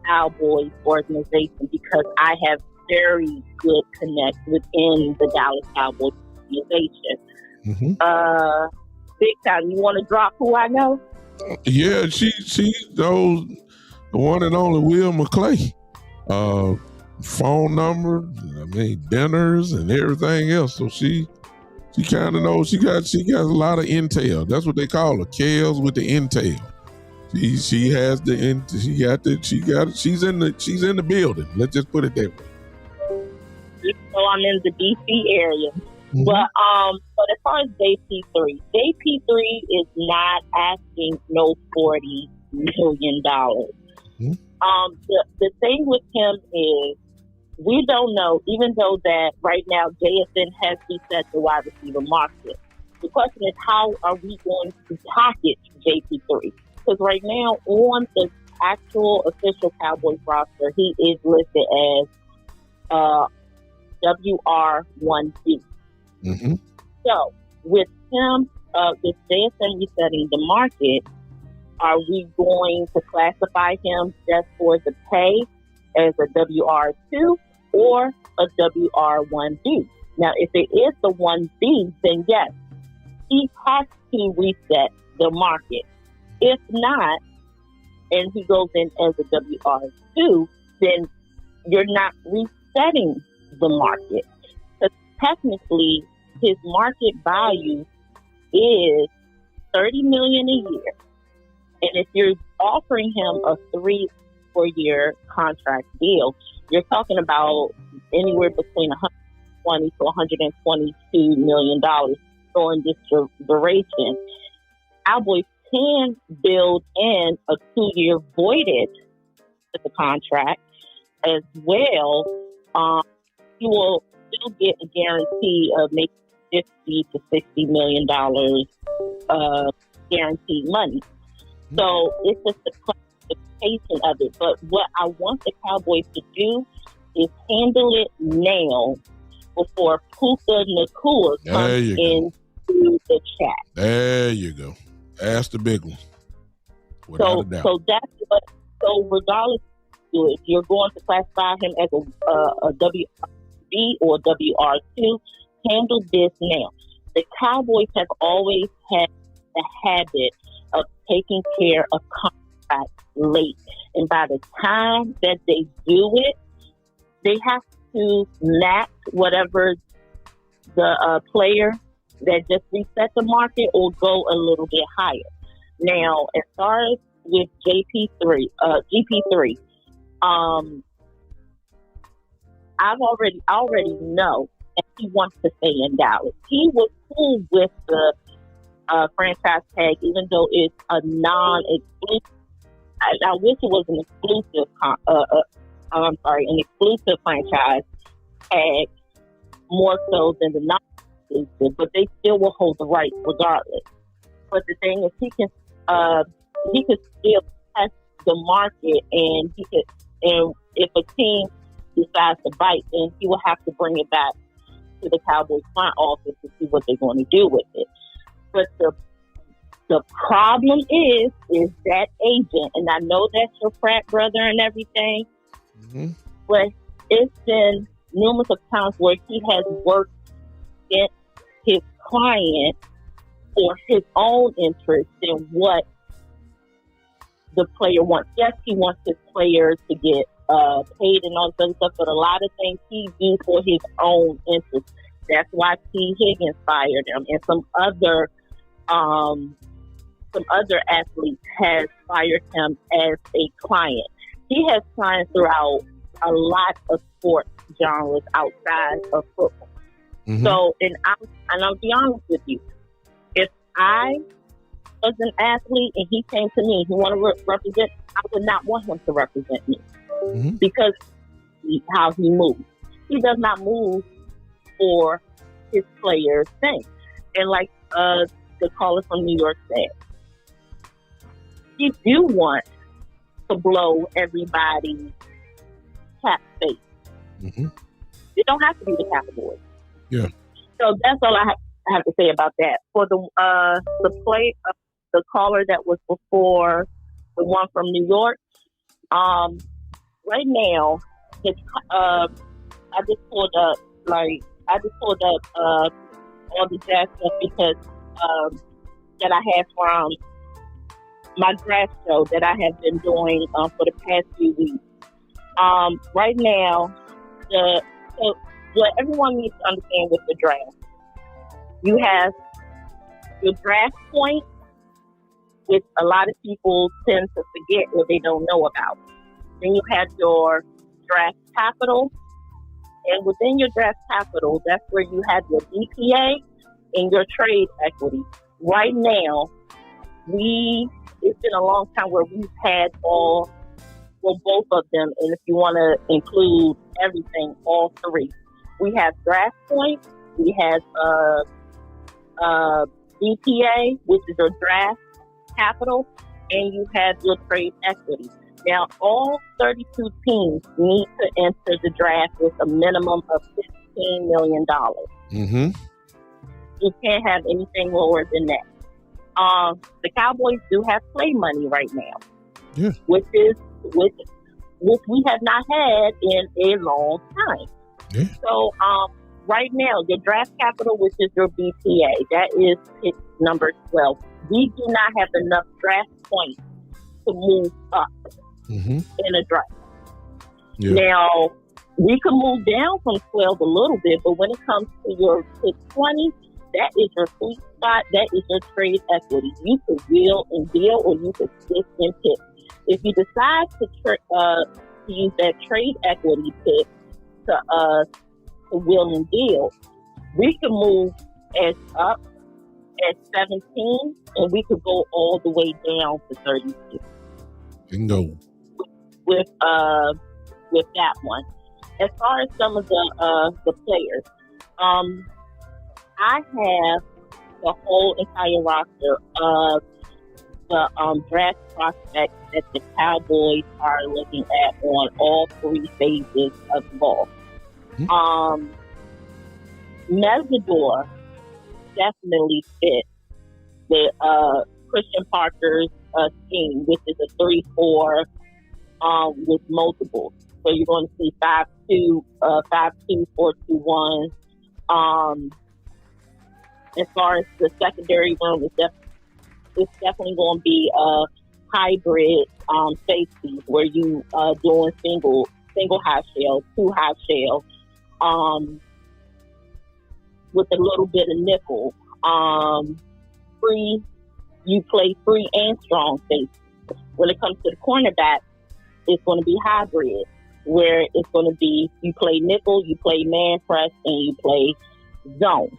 Cowboys organization because I have very good connect within the Dallas Cowboys organization. Mm-hmm. Big time. You want to drop who I know? Yeah, she's the one and only Will McClay. phone numbers, dinners and everything else. So she kind of knows. She got a lot of intel. That's what they call her, Kels with the intel. She has the she's in the building. Let's just put it that way. So I'm in the DC area. Mm-hmm. But as far as JP3 is not asking no $40 million. Mm-hmm. The thing with him is we don't know, even though that right now JSN has reset the wide receiver market. The question is, how are we going to package JP3? Because right now on the actual official Cowboys roster, he is listed as WR1B. Mm-hmm. So with him, with JSN resetting the market, are we going to classify him just for the pay as a WR2 or a WR1B? Now, if it is the 1B, then yes, he has to reset the market. If not, and he goes in as a WR2, then you're not resetting the market. Because technically, his market value is $30 million a year. And if you're offering him a 3-4-year contract deal, you're talking about anywhere between $120 to $122 million during this duration. Cowboys can build in a 2-year voided to the contract as well. You will still get a guarantee of maybe $50 to $60 million guaranteed money. So it's just the classification of it. But what I want the Cowboys to do is handle it now before Puka Nacua comes into the chat. There you go. That's the big one. Without a doubt. So that's what. So regardless, if you're going to classify him as a WRB or WR2, handle this now. The Cowboys have always had the habit of taking care of contracts late, and by the time that they do it, they have to match whatever the player that just reset the market or go a little bit higher. Now, as far as with GP3, I already know that he wants to stay in Dallas. He was cool with the franchise tag, even though it's a non-exclusive. I wish it was an exclusive. An exclusive franchise tag more so than the non-exclusive, but they still will hold the rights regardless. But the thing is, he can still test the market, and if a team decides to bite, then he will have to bring it back to the Cowboys front office to see what they're going to do with it. But the problem is that agent, and I know that's your frat brother and everything, mm-hmm. but it's been numerous of times where he has worked against his client for his own interest in what the player wants. Yes, he wants his players to get paid and all this other stuff, but a lot of things he do for his own interest. That's why T. Higgins fired him, and some other athletes has fired him as a client. He has clients throughout a lot of sports genres outside of football. Mm-hmm. So, and I'll be honest with you, if I was an athlete and he came to me, he wanted to represent, I would not want him to represent me mm-hmm. because how he moves. He does not move for his players' thing. And like the caller from New York said, if you want to blow everybody's cap space, mm-hmm. it don't have to be the Cowboys. Yeah. So that's all I have to say about that. For the caller that was before the one from New York, right now, I just pulled up all the draft stuff because that I have from my draft show that I have been doing for the past few weeks. Right now, So what everyone needs to understand with the draft, you have your draft point, which a lot of people tend to forget or they don't know about. Then you have your draft capital, and within your draft capital, that's where you have your BPA and your trade equity. Right now, it's been a long time where we've had both of them, and if you want to include everything, all three. We have draft points, we have BPA, which is your draft capital, and you have your trade equity. Now, all 32 teams need to enter the draft with a minimum of $15 million. Mm-hmm. You can't have anything lower than that. The Cowboys do have play money right now, which we have not had in a long time. Yeah. So right now, your draft capital, which is your BPA, that is pick number 12. We do not have enough draft points to move up in a draft. Yeah. Now, we can move down from 12 a little bit, but when it comes to your pick 20, that is your sweet spot. That is your trade equity. You can wheel and deal, or you can stick and pick. If you decide to use that trade equity pick to wheel and deal, we can move as up as 17, and we could go all the way down to 32. Bingo. With that one. As far as some of the players, I have the whole entire roster of the draft prospects that the Cowboys are looking at on all three phases of the ball. Mesidor definitely fit the Christian Parker's scheme, which is a 3-4 with multiples. So you're going to see 5-2, 5-2, 4-2-1. As far as the secondary room, it's definitely going to be a hybrid safety where you doing single high shell, two high shell, with a little bit of nickel. You play free and strong safety. When it comes to the cornerback, it's going to be hybrid, where it's going to be you play nickel, you play man press, and you play zone.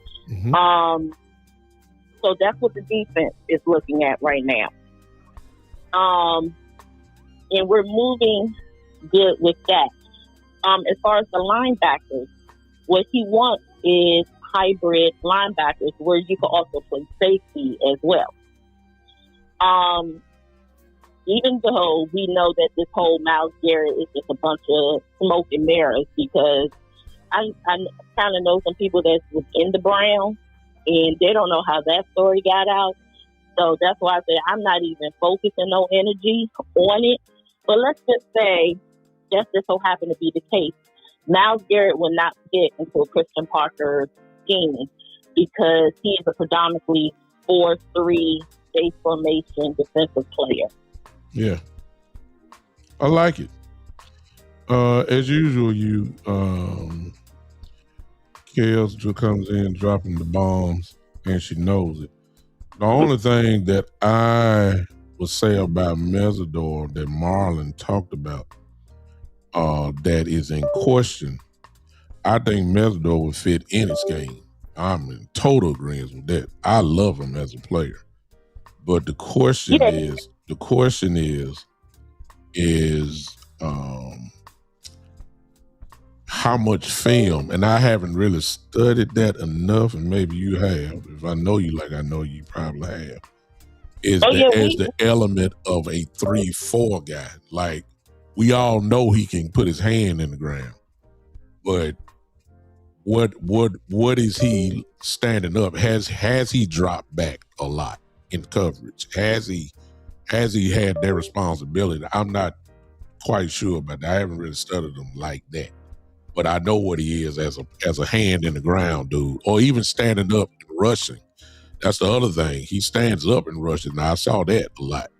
So that's what the defense is looking at right now. And we're moving good with that. As far as the linebackers, what he wants is hybrid linebackers where you can also play safety as well. Even though we know that this whole Myles Garrett is just a bunch of smoke and mirrors, because I kind of know some people that was in the Browns and they don't know how that story got out. So that's why I say I'm not even focusing no energy on it. But let's just say that just so happened to be the case. Myles Garrett will not fit into a Christian Parker scheme because he is a predominantly 4-3 base formation defensive player. Yeah. I like it. As usual, Kels just comes in dropping the bombs, and she knows it. The only thing that I would say about Mesidor that Marlon talked about that is in question, I think Mesidor would fit any scheme. I'm in total agreement with that. I love him as a player. But the question is how much film, and I haven't really studied that enough, and maybe you have. If I know you like I know you probably have. Is the element of a 3-4 guy. Like, we all know he can put his hand in the ground, but what is he standing up? Has he dropped back a lot in coverage? Has he had that responsibility? I'm not quite sure, but I haven't really studied him like that. But I know what he is as a hand in the ground dude, or even standing up and rushing. That's the other thing. He stands up and rushes. Now, I saw that a lot.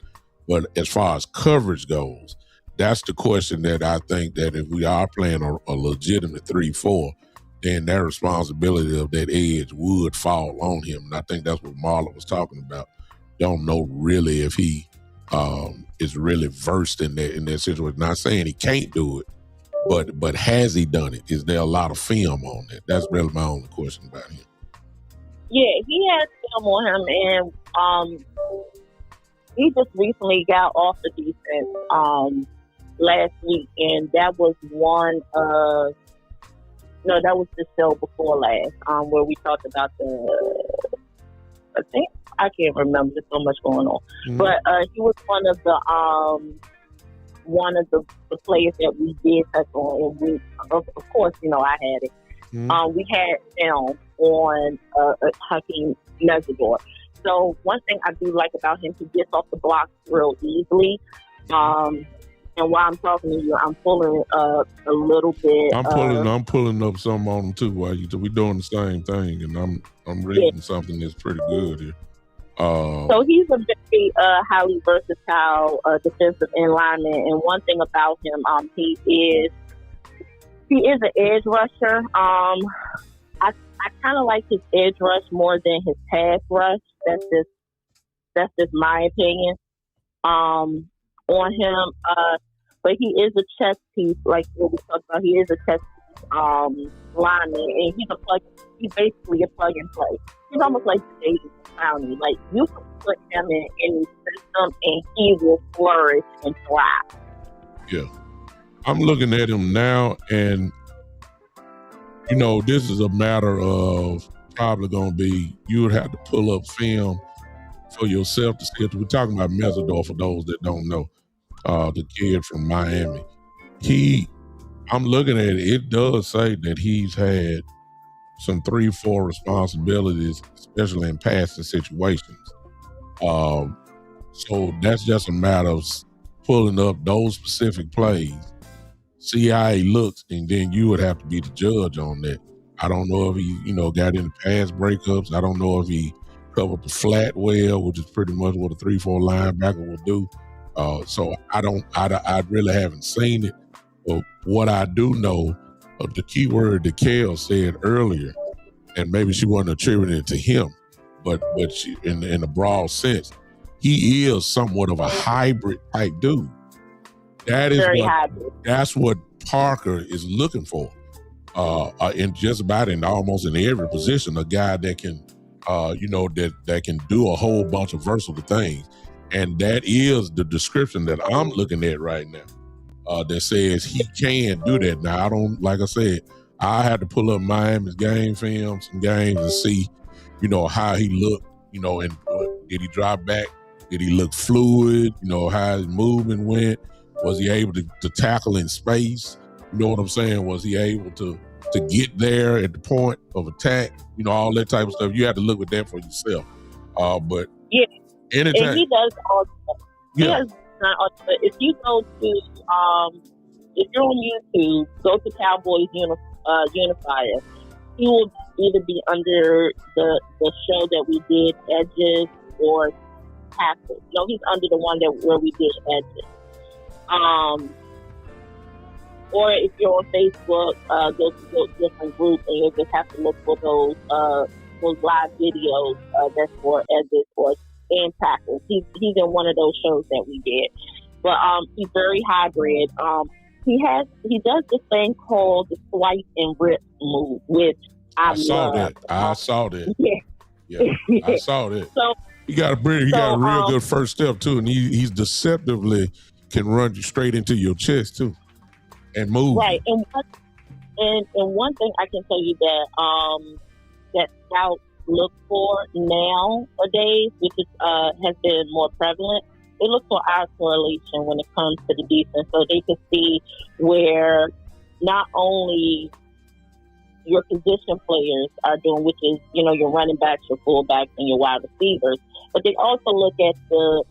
But as far as coverage goes, that's the question that I think that if we are playing a legitimate 3-4, then that responsibility of that edge would fall on him. And I think that's what Marlon was talking about. Don't know really if he is really versed in that situation. Not saying he can't do it, but has he done it? Is there a lot of film on that? That's really my only question about him. Yeah, he has film on him, and he just recently got off the defense last week, and that was that was the show before last, where we talked about I can't remember. There's so much going on, but he was one of the players that we did touch on, and we, of course, I had it. We had film on Hakeem Nezador. So one thing I do like about him, he gets off the block real easily. And while I'm talking to you, I'm pulling a little bit. I'm pulling up something on him too. While we're doing the same thing, and I'm reading something that's pretty good here. So he's a very highly versatile defensive end lineman, and one thing about him, he is an edge rusher. I kind of like his edge rush more than his pass rush. That's just my opinion on him. But he is a chess piece, like what we talked about. He is a chess piece lineman, and he's basically a plug and play. He's almost like David County. Like, you can put him in any system, and he will flourish and thrive. Yeah, I'm looking at him now, and this is a matter of probably going to be, you would have to pull up film for yourself to see it. We're talking about Nezador, for those that don't know, the kid from Miami. I'm looking at it, it does say that he's had some 3-4 responsibilities, especially in passing situations. So that's just a matter of pulling up those specific plays, see how he looks, and then you would have to be the judge on that. I don't know if he, got into pass breakups. I don't know if he covered the flat well, which is pretty much what a 3-4 linebacker will do. So I really haven't seen it. But what I do know, the key word that Kel said earlier, and maybe she wasn't attributing it to him, but she, in a broad sense, he is somewhat of a hybrid type dude. That's what Parker is looking for. In just about almost in every position, a guy that can, that can do a whole bunch of versatile things. And that is the description that I'm looking at right now, that says he can do that. Now, like I said, I had to pull up Miami's game film, some games, and see, how he looked, and did he drop back? Did he look fluid? How his movement went? Was he able to tackle in space? You know what I'm saying? Was he able to get there at the point of attack? All that type of stuff. You have to look at that for yourself. But yeah, anytime, and he does all. Yeah. If you go to, if you're on YouTube, go to Cowboys Unifier. He will either be under the show that we did, Edges, or Tackle. No, he's under the one where we did Edges. Or if you're on Facebook, go to different groups, and you'll just have to look for those live videos that's for Edges or and Tackle. He's in one of those shows that we did. But he's very hybrid. He does this thing called the swipe and rip move, which I saw love. I saw that. Yeah. I saw that. So he got a real good first step too, and he's deceptively can run you straight into your chest too, and move. Right, and one thing I can tell you that scouts look for nowadays, which is has been more prevalent. They look for eye correlation when it comes to the defense, so they can see where not only your position players are doing, which is, your running backs, your fullbacks, and your wide receivers, but they also look at the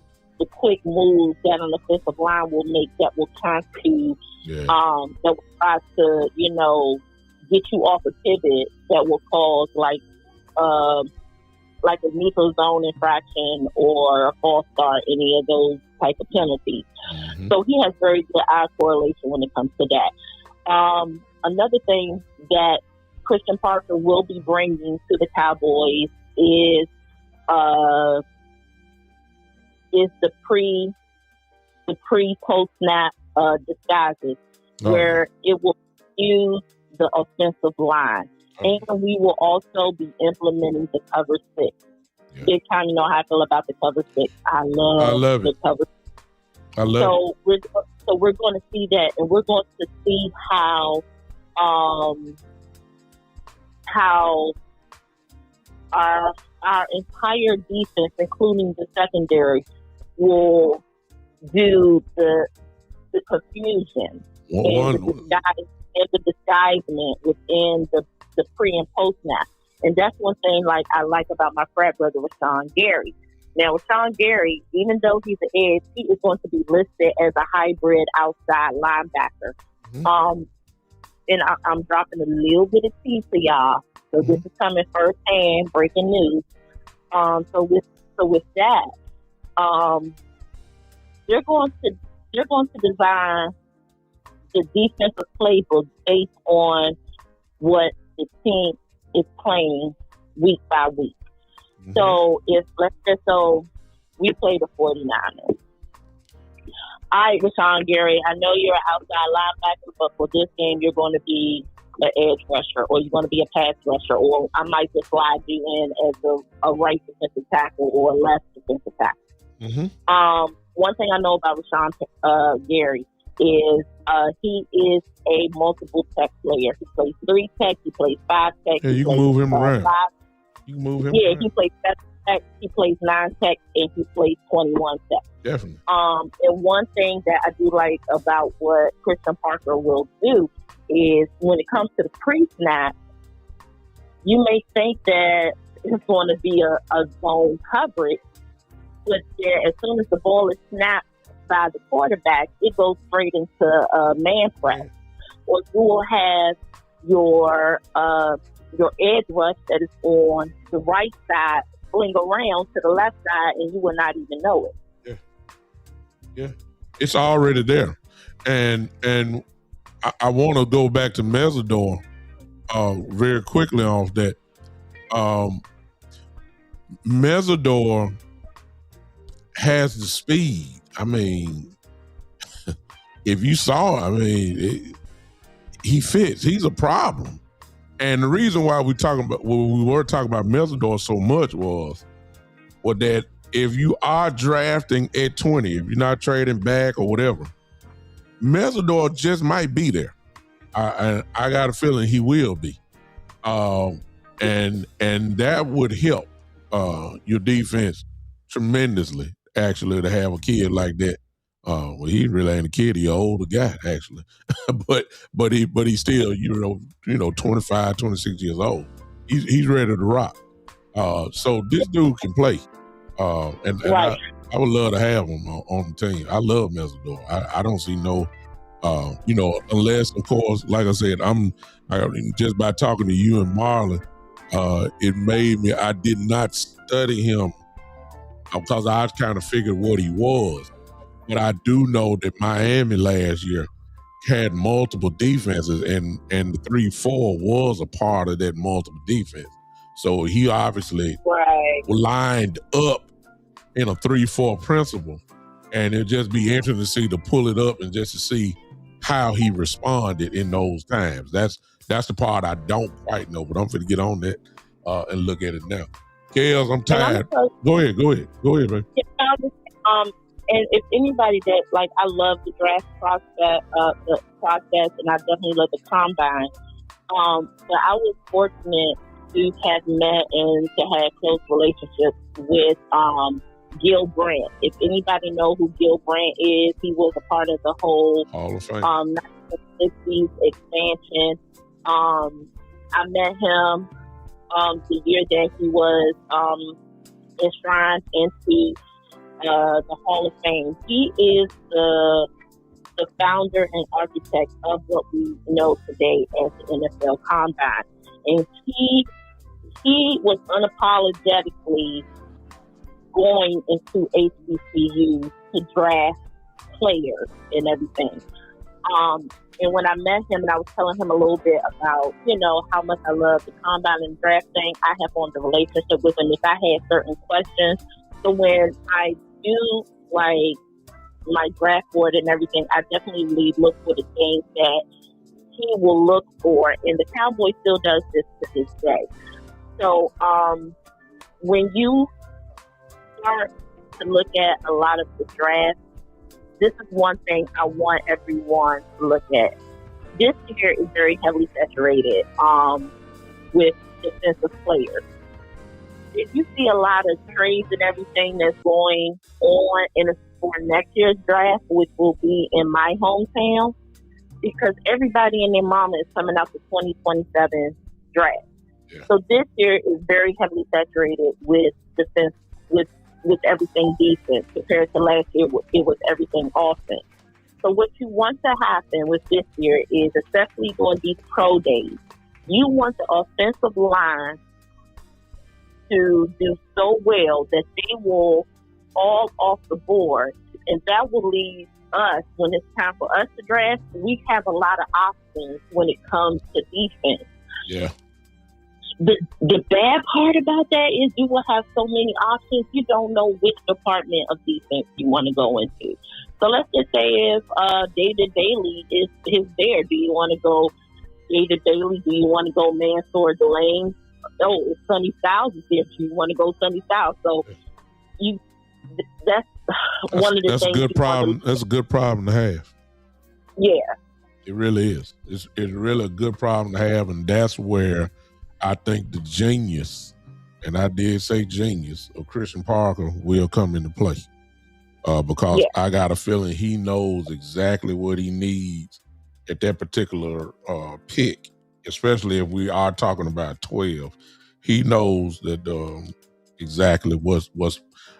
quick moves that an offensive line will make that will try to, get you off a pivot that will cause like a neutral zone infraction or a false start, any of those type of penalties. So he has very good eye correlation when it comes to that. Another thing that Christian Parker will be bringing to the Cowboys is the post snap disguises, where it will use the offensive line, and we will also be implementing the cover six. Big time, you know how I feel about the cover six. I love the cover six. I love it. So we're going to see that, and we're going to see how our entire defense, including the secondary, will do the confusion and the disguisement within the pre and post snap. And that's one thing like I like about my frat brother Rashawn Gary. Now, Rashawn Gary, even though he's an edge, he is going to be listed as a hybrid outside linebacker. And I'm dropping a little bit of tea to y'all. So this is coming firsthand, breaking news. So with that, they're going to design the defensive playbook based on what the team is playing week by week. So so we play the 49ers. All right, Rashawn Gary, I know you're an outside linebacker, but for this game, you're going to be an edge rusher, or you're going to be a pass rusher, or I might just slide you in as a right defensive tackle or a left defensive tackle. One thing I know about Rashawn Gary is he is a multiple tech player. He plays 3 tech, he plays 5 tech. Yeah, you can move him around. You can move him around. He plays 7 tech, he plays 9 tech, and he plays 21 tech. Definitely. And one thing that I do like about what Christian Parker will do is when it comes to the pre-snap, you may think that it's going to be a zone coverage, but as soon as the ball is snapped by the quarterback, it goes straight into a man press. Or you will have your edge rush that is on the right side fling around to the left side, and you will not even know it. Yeah, it's already there, and I want to go back to Mesidor very quickly off that. Mesidor has the speed. I mean, if you saw, he fits. He's a problem, and the reason why we were talking about Mesidor so much was that. If you are drafting at 20, if you're not trading back or whatever, Mesidor just might be there. I got a feeling he will be, and that would help your defense tremendously. Actually, to have a kid like that. Well, he really ain't a kid; he's an older guy actually, but he's still 25, 26 years old. He's ready to rock. So this dude can play. And I would love to have him on the team. I love Mesidor. I don't see no, unless, of course, like I said, just by talking to you and Marlon, it made me, I did not study him because I kind of figured what he was. But I do know that Miami last year had multiple defenses, and the 3-4 was a part of that multiple defense. So he obviously lined up in a 3-4 principle, and it'd just be interesting to see, to pull it up and just to see how he responded in those times. That's the part I don't quite know, but I'm going to get on that and look at it now. Kels, I'm tired. Go ahead, baby. And if anybody that, like, I love the draft process, and I definitely love the combine. But I was fortunate to have met and to have close relationships with Gil Brandt. If anybody know who Gil Brandt is, he was a part of the whole 1960s expansion. I met him the year that he was enshrined into the Hall of Fame. He is the founder and architect of what we know today as the NFL Combine. And he was unapologetically going into HBCUs to draft players and everything. And when I met him and I was telling him a little bit about, how much I love the combine and draft thing, I have formed a relationship with him if I had certain questions. So when I do like my draft board and everything, I definitely look for the things that he will look for. And the Cowboy still does this to this day. So when you start to look at a lot of the drafts, this is one thing I want everyone to look at. This year is very heavily saturated with defensive players. If you see a lot of trades and everything that's going on for next year's draft, which will be in my hometown, because everybody and their mama is coming out the 2027 draft. Yeah. So this year is very heavily saturated with defense, with everything defense compared to last year. It was everything offense. So what you want to happen with this year is, especially during these pro days, you want the offensive line to do so well that they will fall off the board, and that will leave us, when it's time for us to draft, we have a lot of options when it comes to defense. Yeah. The bad part about that is you will have so many options, you don't know which department of defense you want to go into. So let's just say if David Bailey is there, do you want to go David Bailey? Do you want to go Mansour Delane? Oh, if Sonny Styles is there, do you want to go Sonny Styles? So that's one of the things. That's a good problem. That's a good problem to have. Yeah. It really is. It's really a good problem to have, and that's where I think the genius, and I did say genius, of Christian Parker will come into play. Because I got a feeling he knows exactly what he needs at that particular pick, especially if we are talking about 12. He knows that exactly what's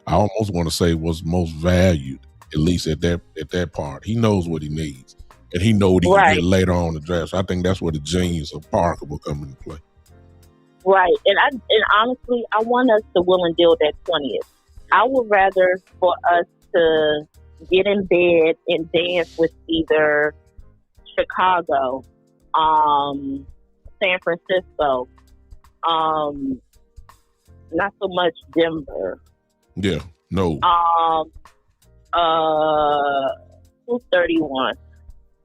I almost want to say what's most valued, at least at that part. He knows what he needs, and he knows what he can get later on in the draft. So I think that's where the genius of Parker will come into play. Right, and honestly, I want us to will and deal that 20th. I would rather for us to get in bed and dance with either Chicago, San Francisco, not so much Denver. Yeah, no. Who's 31?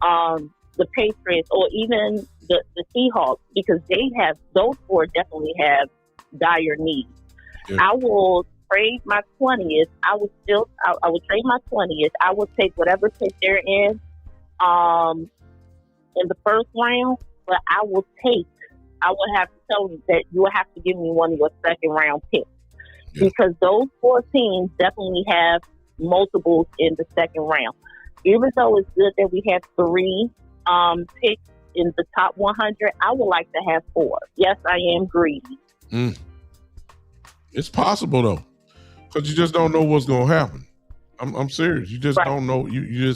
The Patriots, or even the Seahawks, because those four definitely have dire needs. Yeah. I will trade my 20th. I would trade my 20th. I would take whatever pick they're in the first round, but I would have to tell you that you will have to give me one of your second round picks. Yeah. Because those four teams definitely have multiples in the second round. Even though it's good that we have 3 picks in the top 100, I would like to have 4. Yes, I am greedy. It's possible though, because you just don't know what's going to happen. I'm serious. You just don't know. You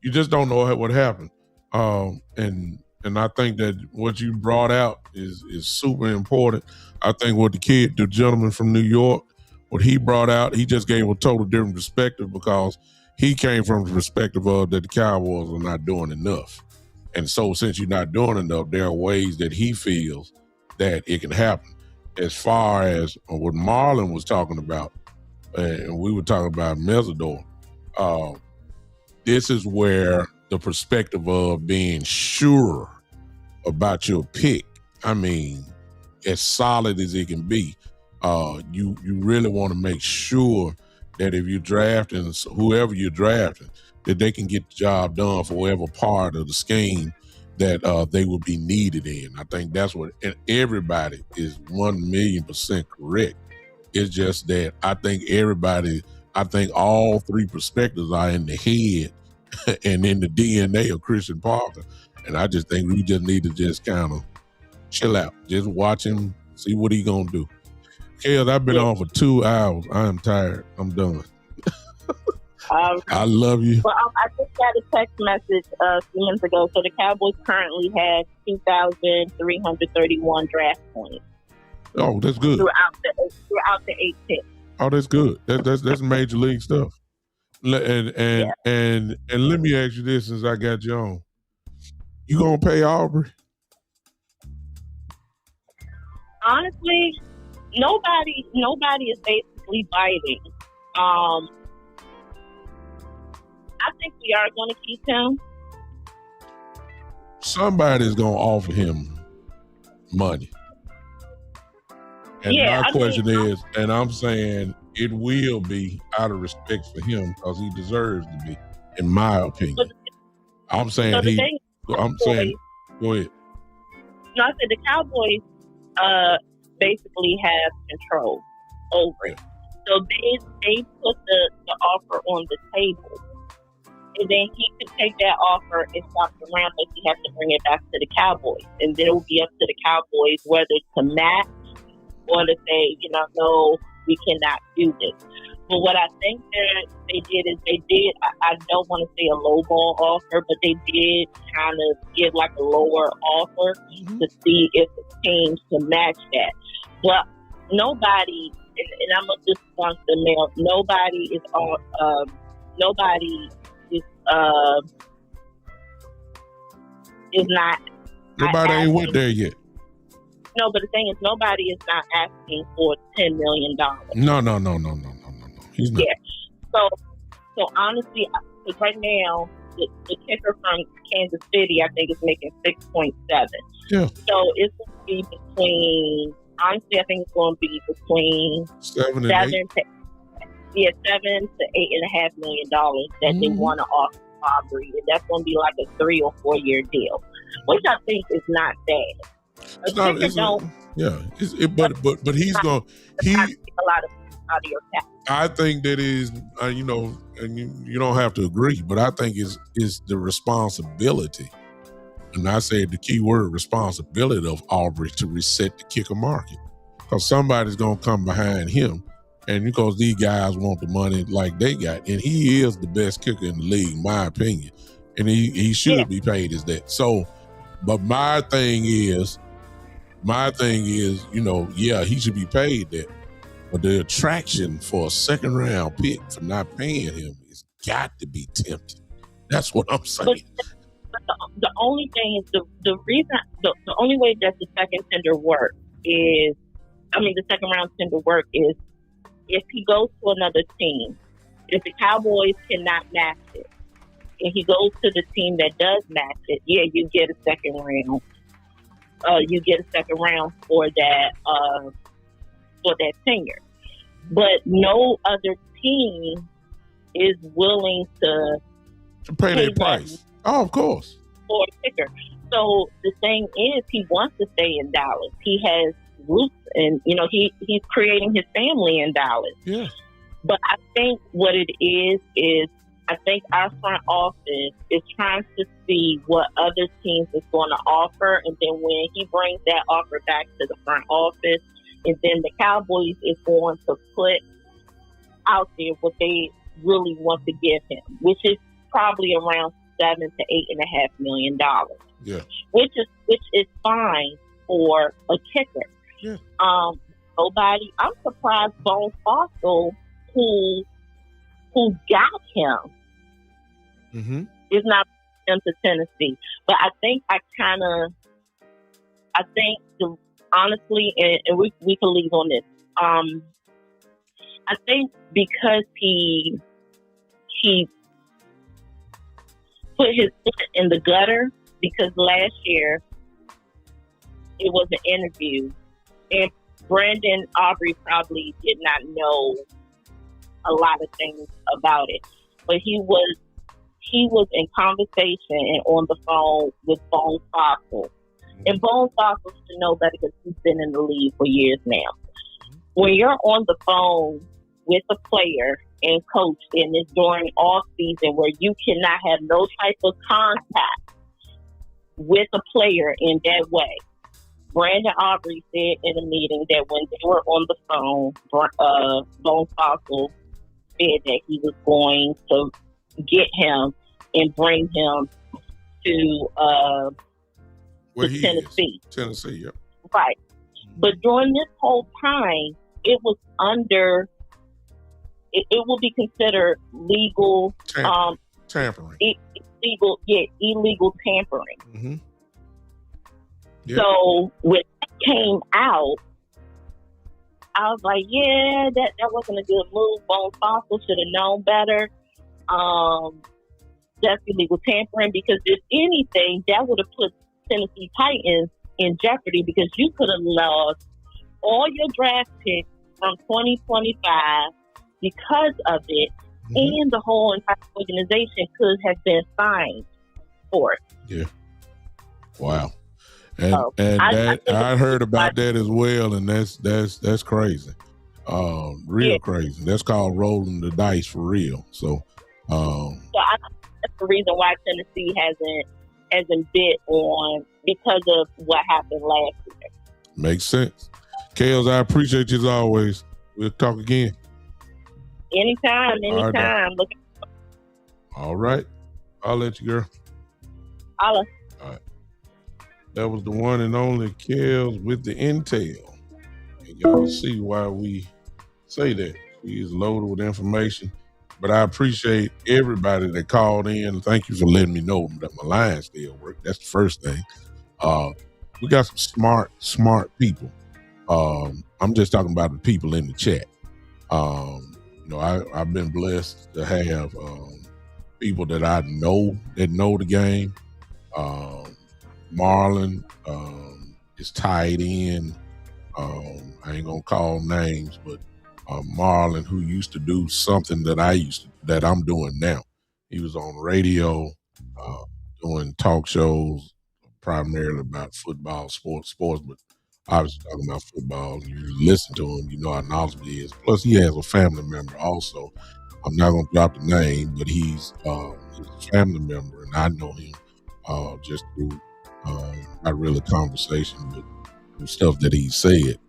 just don't know what happened. And I think that what you brought out is super important. I think what the gentleman from New York, what he brought out, he just gave a total different perspective, because he came from the perspective of that the Cowboys are not doing enough. And so since you're not doing enough, there are ways that he feels that it can happen. As far as what Marlon was talking about, and we were talking about Mesidor, this is where the perspective of being sure about your pick, I mean, as solid as it can be, you really want to make sure that if you're drafting whoever you're drafting, that they can get the job done for whatever part of the scheme that they will be needed in. I think that's what, and everybody is 1,000,000% correct. It's just that I think all 3 perspectives are in the head and in the DNA of Christian Parker. And I just think we just need to just kind of chill out. Just watch him, see what he gonna do. Kels, I've been on for 2 hours. I am tired. I'm done. I love you. Well, I just got a text message a few minutes ago. So the Cowboys currently have 2,331 draft points. Oh, that's good. Throughout the 8 picks. Oh, that's good. That's major league stuff. And let me ask you this, since I got you on. You gonna pay Aubrey? Honestly, nobody is basically biting. I think we are going to keep him. Somebody's gonna offer him money. And my question is, and I'm saying it will be out of respect for him because he deserves to be, in my opinion. I'm saying go ahead. No, I said the Cowboys basically have control over it. So they put the offer on the table. And then he could take that offer and shop it around, but he has to bring it back to the Cowboys. And then it will be up to the Cowboys whether to match or to say, no, we cannot do this. But what I think that they did, I don't want to say a lowball offer, but they did kind of give like a lower offer to see if the teams can match that. But nobody, and I'm going to just want the mail, nobody is not. Nobody ain't went there yet. No, but the thing is, nobody is not asking for $10 million. No. He's not. Yeah. So honestly, because right now the kicker from Kansas City, I think, is making 6.7. Yeah. So it's going to be between. Honestly, I think it's going to be between 7 and 8. $7 to $8.5 million that they want to offer Aubrey, and that's going to be like a 3 or 4 year deal, which I think is not bad. But he's going. He a lot of your cap. I think that is, and you don't have to agree, but I think is the responsibility, and I said the key word responsibility of Aubrey to reset the kicker market, because somebody's gonna come behind him, and because these guys want the money like they got, and he is the best kicker in the league, in my opinion, and he should be paid as that. So, but my thing is, he should be paid that. But the attraction for a second round pick for not paying him has got to be tempting. That's what I'm saying. But the only thing is the reason, the only way that the second round tender work is if he goes to another team. If the Cowboys cannot match it, and he goes to the team that does match it, you get a second round. You get a second round for that tenure. But no other team is willing to pay their price. Oh, of course. For a kicker. So the thing is, he wants to stay in Dallas. He has roots, and he's creating his family in Dallas. Yeah. But I think what it is I think our front office is trying to see what other teams is going to offer, and then when he brings that offer back to the front office, and then the Cowboys is going to put out there what they really want to give him, which is probably around $7 to $8.5 million. Yeah, which is fine for a kicker. Yeah. Nobody. I'm surprised Bone Fossil, who got him, is not into Tennessee. But I think honestly, and we can leave on this. I think because he put his foot in the gutter, because last year it was an interview, and Brandon Aubrey probably did not know a lot of things about it, but he was in conversation and on the phone with Bone Fossil. And Bone Fossil should know better because he's been in the league for years now. When you're on the phone with a player and coach, and it's during off season where you cannot have no type of contact with a player in that way. Brandon Aubrey said in a meeting that when they were on the phone, Bone Fossil said that he was going to get him and bring him to Tennessee. Tennessee, yeah. Right. But during this whole time, it was under it will be considered legal. Tampering. Illegal tampering. Mm-hmm. Yep. So when that came out, I was like, yeah, that wasn't a good move. Bone Fossil should have known better. That's illegal tampering, because if anything, that would have put Tennessee Titans in jeopardy, because you could have lost all your draft picks from 2025 because of it, and the whole entire organization could have been fined for it. Yeah. Wow. And I heard about that as well, and that's crazy. Real crazy. That's called rolling the dice for real. So that's the reason why Tennessee hasn't bid on, because of what happened last year. Makes sense. Kales, I appreciate you as always. We'll talk again. Anytime. All right. I'll let you, girl. All right. That was the one and only Kales with the intel. And y'all see why we say that. She is loaded with information. But I appreciate everybody that called in. Thank you for letting me know that my line still works. That's the first thing. We got some smart people. I'm just talking about the people in the chat. I've been blessed to have people that I know that know the game. Marlon is tied in. I ain't gonna call names, but Marlon, who used to do something that I'm doing now. He was on radio, doing talk shows, primarily about football, sports, but obviously talking about football. You listen to him, you know how knowledgeable he is. Plus, he has a family member also. I'm not going to drop the name, but he's a family member, and I know him just through not really conversation, but through stuff that he said.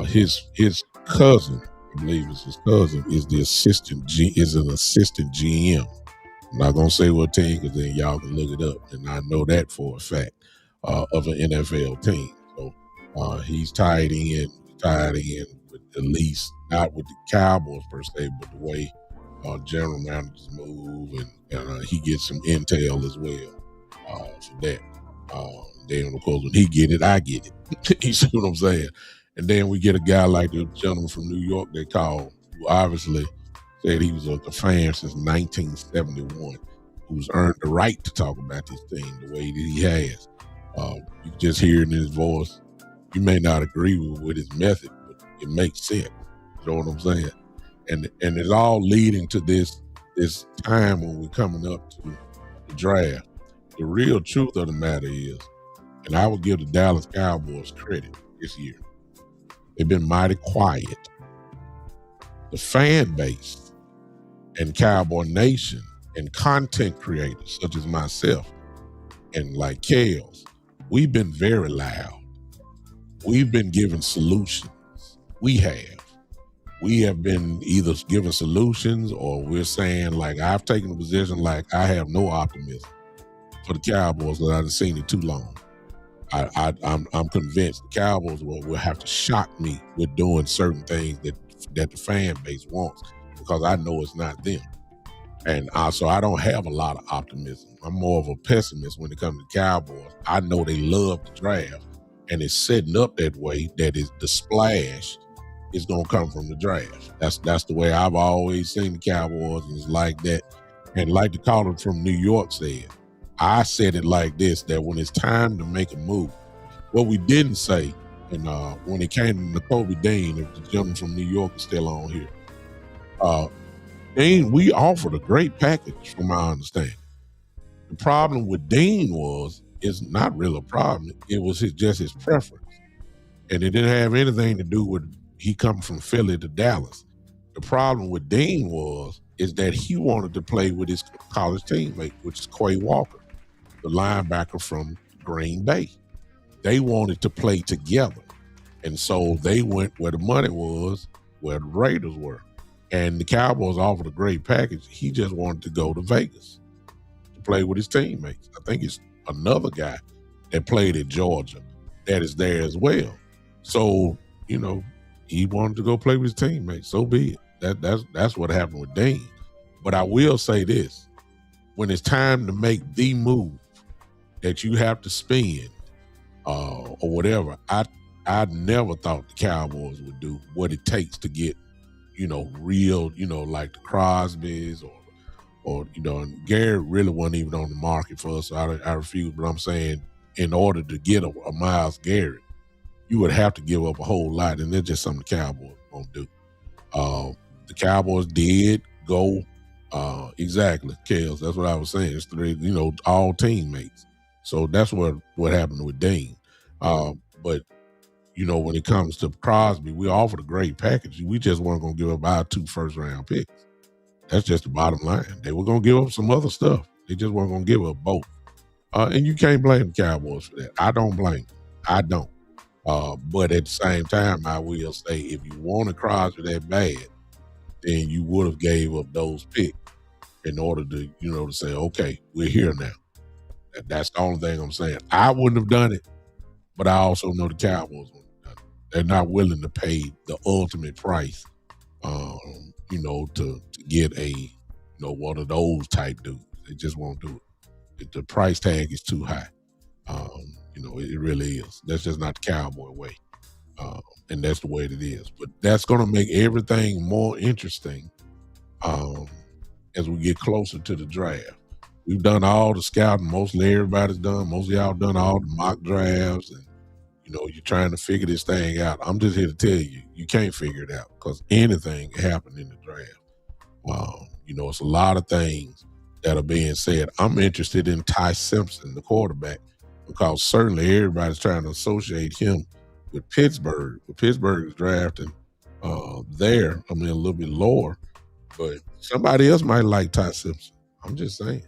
His cousin, I believe it's his cousin, is an assistant GM. I'm not going to say what team, because then y'all can look it up, and I know that for a fact, of an NFL team. So he's tied in with, at least not with the Cowboys per se, but the way general managers move, and he gets some intel as well for that. Then, of course, when he get it, I get it. You see what I'm saying? And then we get a guy like the gentleman from New York they called, who obviously said he was a fan since 1971, who's earned the right to talk about this thing the way that he has. You can just hear it in his voice. You may not agree with his method, but it makes sense. You know what I'm saying? And it's all leading to this time when we're coming up to the draft. The real truth of the matter is, and I will give the Dallas Cowboys credit this year, they've been mighty quiet. The fan base and Cowboy Nation and content creators such as myself and like Kales, we've been very loud. We've been giving solutions. We have been either giving solutions, or we're saying, like, I've taken a position like I have no optimism for the Cowboys because I've seen it too long. I'm convinced the Cowboys will have to shock me with doing certain things that the fan base wants, because I know it's not them. And so I don't have a lot of optimism. I'm more of a pessimist when it comes to Cowboys. I know they love the draft, and it's setting up that way, that is the splash is going to come from the draft. That's the way I've always seen the Cowboys, and it's like that. And like the caller from New York said, I said it like this, that when it's time to make a move, what we didn't say, and when it came to Kobe Dean, if the gentleman from New York is still on here, Dean, we offered a great package from my understanding. The problem with Dean is not really a problem. It was just his preference. And it didn't have anything to do with he coming from Philly to Dallas. The problem with Dean is that he wanted to play with his college teammate, which is Quay Walker, the linebacker from Green Bay. They wanted to play together. And so they went where the money was, where the Raiders were. And the Cowboys offered a great package. He just wanted to go to Vegas to play with his teammates. I think it's another guy that played at Georgia that is there as well. So, he wanted to go play with his teammates. So be it. That's what happened with Dean. But I will say this: when it's time to make the move that you have to spend or whatever, I never thought the Cowboys would do what it takes to get, real, like the Crosbys or and Garrett really wasn't even on the market for us, so I refuse. But I'm saying, in order to get a Myles Garrett, you would have to give up a whole lot, and that's just something the Cowboys won't do. The Cowboys did go exactly, Kels. That's what I was saying. It's three, all teammates. So that's what happened with Dean. But when it comes to Crosby, we offered a great package. We just weren't going to give up our 2 first-round picks. That's just the bottom line. They were going to give up some other stuff. They just weren't going to give up both. And you can't blame the Cowboys for that. I don't blame them. I don't. But at the same time, I will say, if you wanted Crosby that bad, then you would have gave up those picks in order to, to say, okay, we're here now. That's the only thing I'm saying. I wouldn't have done it, but I also know the Cowboys wouldn't have done it. They're not willing to pay the ultimate price, to get a, one of those type dudes. They just won't do it. The price tag is too high. It really is. That's just not the Cowboy way. And that's the way it is. But that's going to make everything more interesting as we get closer to the draft. We've done all the scouting. Mostly everybody's done. Most of y'all done all the mock drafts. And, you're trying to figure this thing out. I'm just here to tell you, you can't figure it out because anything can happen in the draft. It's a lot of things that are being said. I'm interested in Ty Simpson, the quarterback, because certainly everybody's trying to associate him with Pittsburgh. But Pittsburgh is drafting there, a little bit lower. But somebody else might like Ty Simpson. I'm just saying.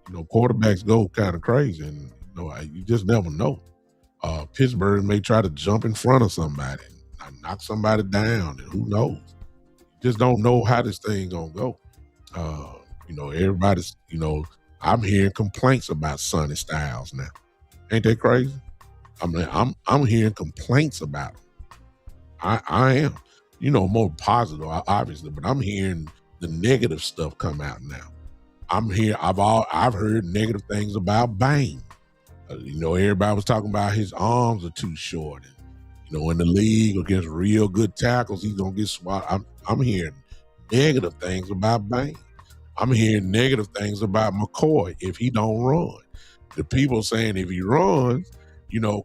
Quarterbacks go kind of crazy, and you just never know. Pittsburgh may try to jump in front of somebody and knock somebody down, and who knows? You just don't know how this thing gonna go. Everybody's, I'm hearing complaints about Sonny Styles now. Ain't that crazy? I'm hearing complaints about him. I am, more positive, obviously, but I'm hearing the negative stuff come out now. I've heard negative things about Bane. Everybody was talking about his arms are too short, and in the league against real good tackles, he's gonna get swatted. I'm hearing negative things about Bane. I'm hearing negative things about McCoy if he don't run. The people saying if he runs,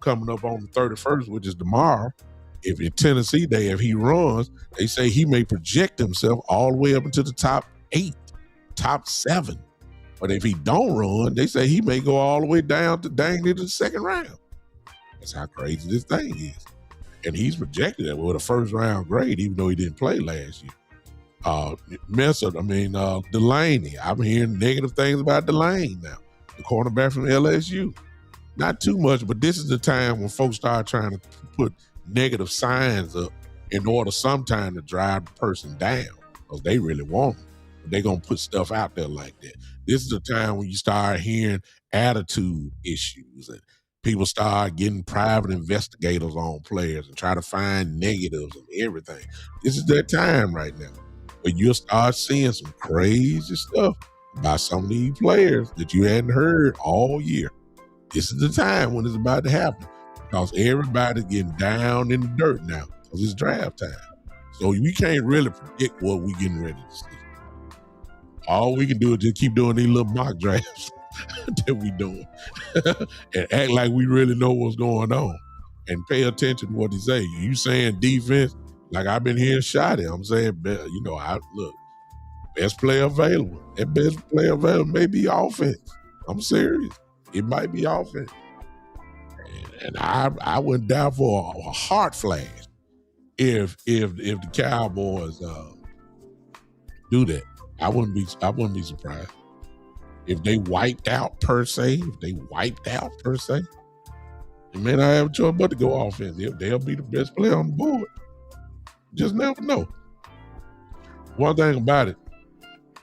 coming up on the 31st, which is tomorrow, if in Tennessee Day, if he runs, they say he may project himself all the way up into the top 8, top 7. But if he don't run, they say he may go all the way down to dang near the second round. That's how crazy this thing is. And he's projected with a first-round grade, even though he didn't play last year. Delaney. I'm hearing negative things about Delaney now, the cornerback from LSU. Not too much, but this is the time when folks start trying to put negative signs up in order sometime to drive the person down because they really want them. But they're going to put stuff out there like that. This is the time when you start hearing attitude issues and people start getting private investigators on players and try to find negatives and everything. This is that time right now. But you'll start seeing some crazy stuff about some of these players that you hadn't heard all year. This is the time when it's about to happen because everybody's getting down in the dirt now because it's draft time. So we can't really predict what we're getting ready to see. All we can do is just keep doing these little mock drafts that we doing and act like we really know what's going on and pay attention to what he say. You saying defense, like I've been hearing shot at. I'm saying, look, best player available. That best player available may be offense. I'm serious. It might be offense. And I wouldn't doubt for a heart flash if the Cowboys do that. I wouldn't be surprised if they wiped out per se. They may not have a choice but to go offense. They'll be the best player on the board. Just never know. One thing about it,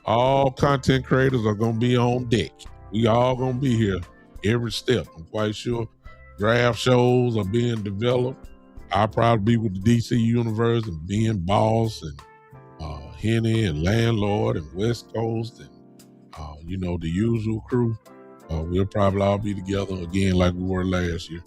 all content creators are going to be on deck. We all going to be here every step. I'm quite sure draft shows are being developed. I'll probably be with the DC Universe and being boss and Henny and Landlord and West Coast and, the usual crew. We'll probably all be together again like we were last year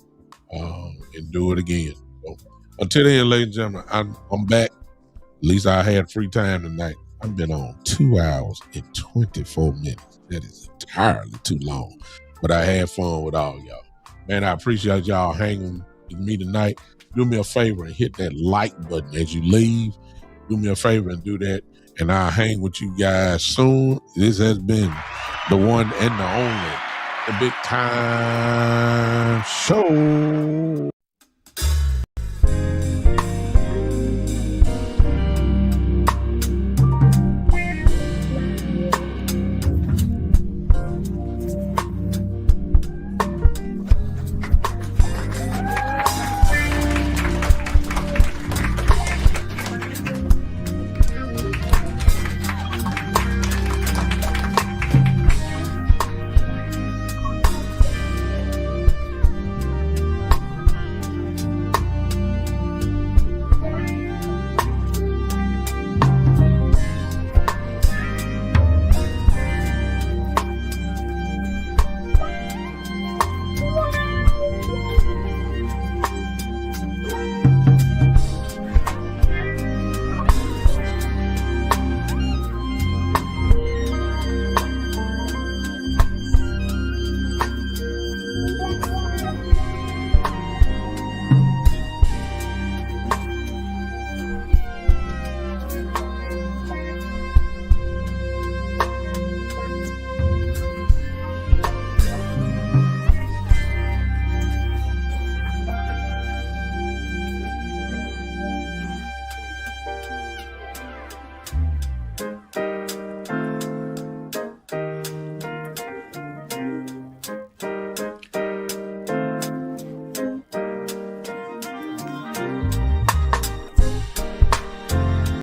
and do it again. So, until then, ladies and gentlemen, I'm back. At least I had free time tonight. I've been on 2 hours and 24 minutes. That is entirely too long. But I had fun with all y'all. Man, I appreciate y'all hanging with me tonight. Do me a favor and hit that like button as you leave. Do me a favor and do that. And I'll hang with you guys soon. This has been the one and the only, the Big Time Show.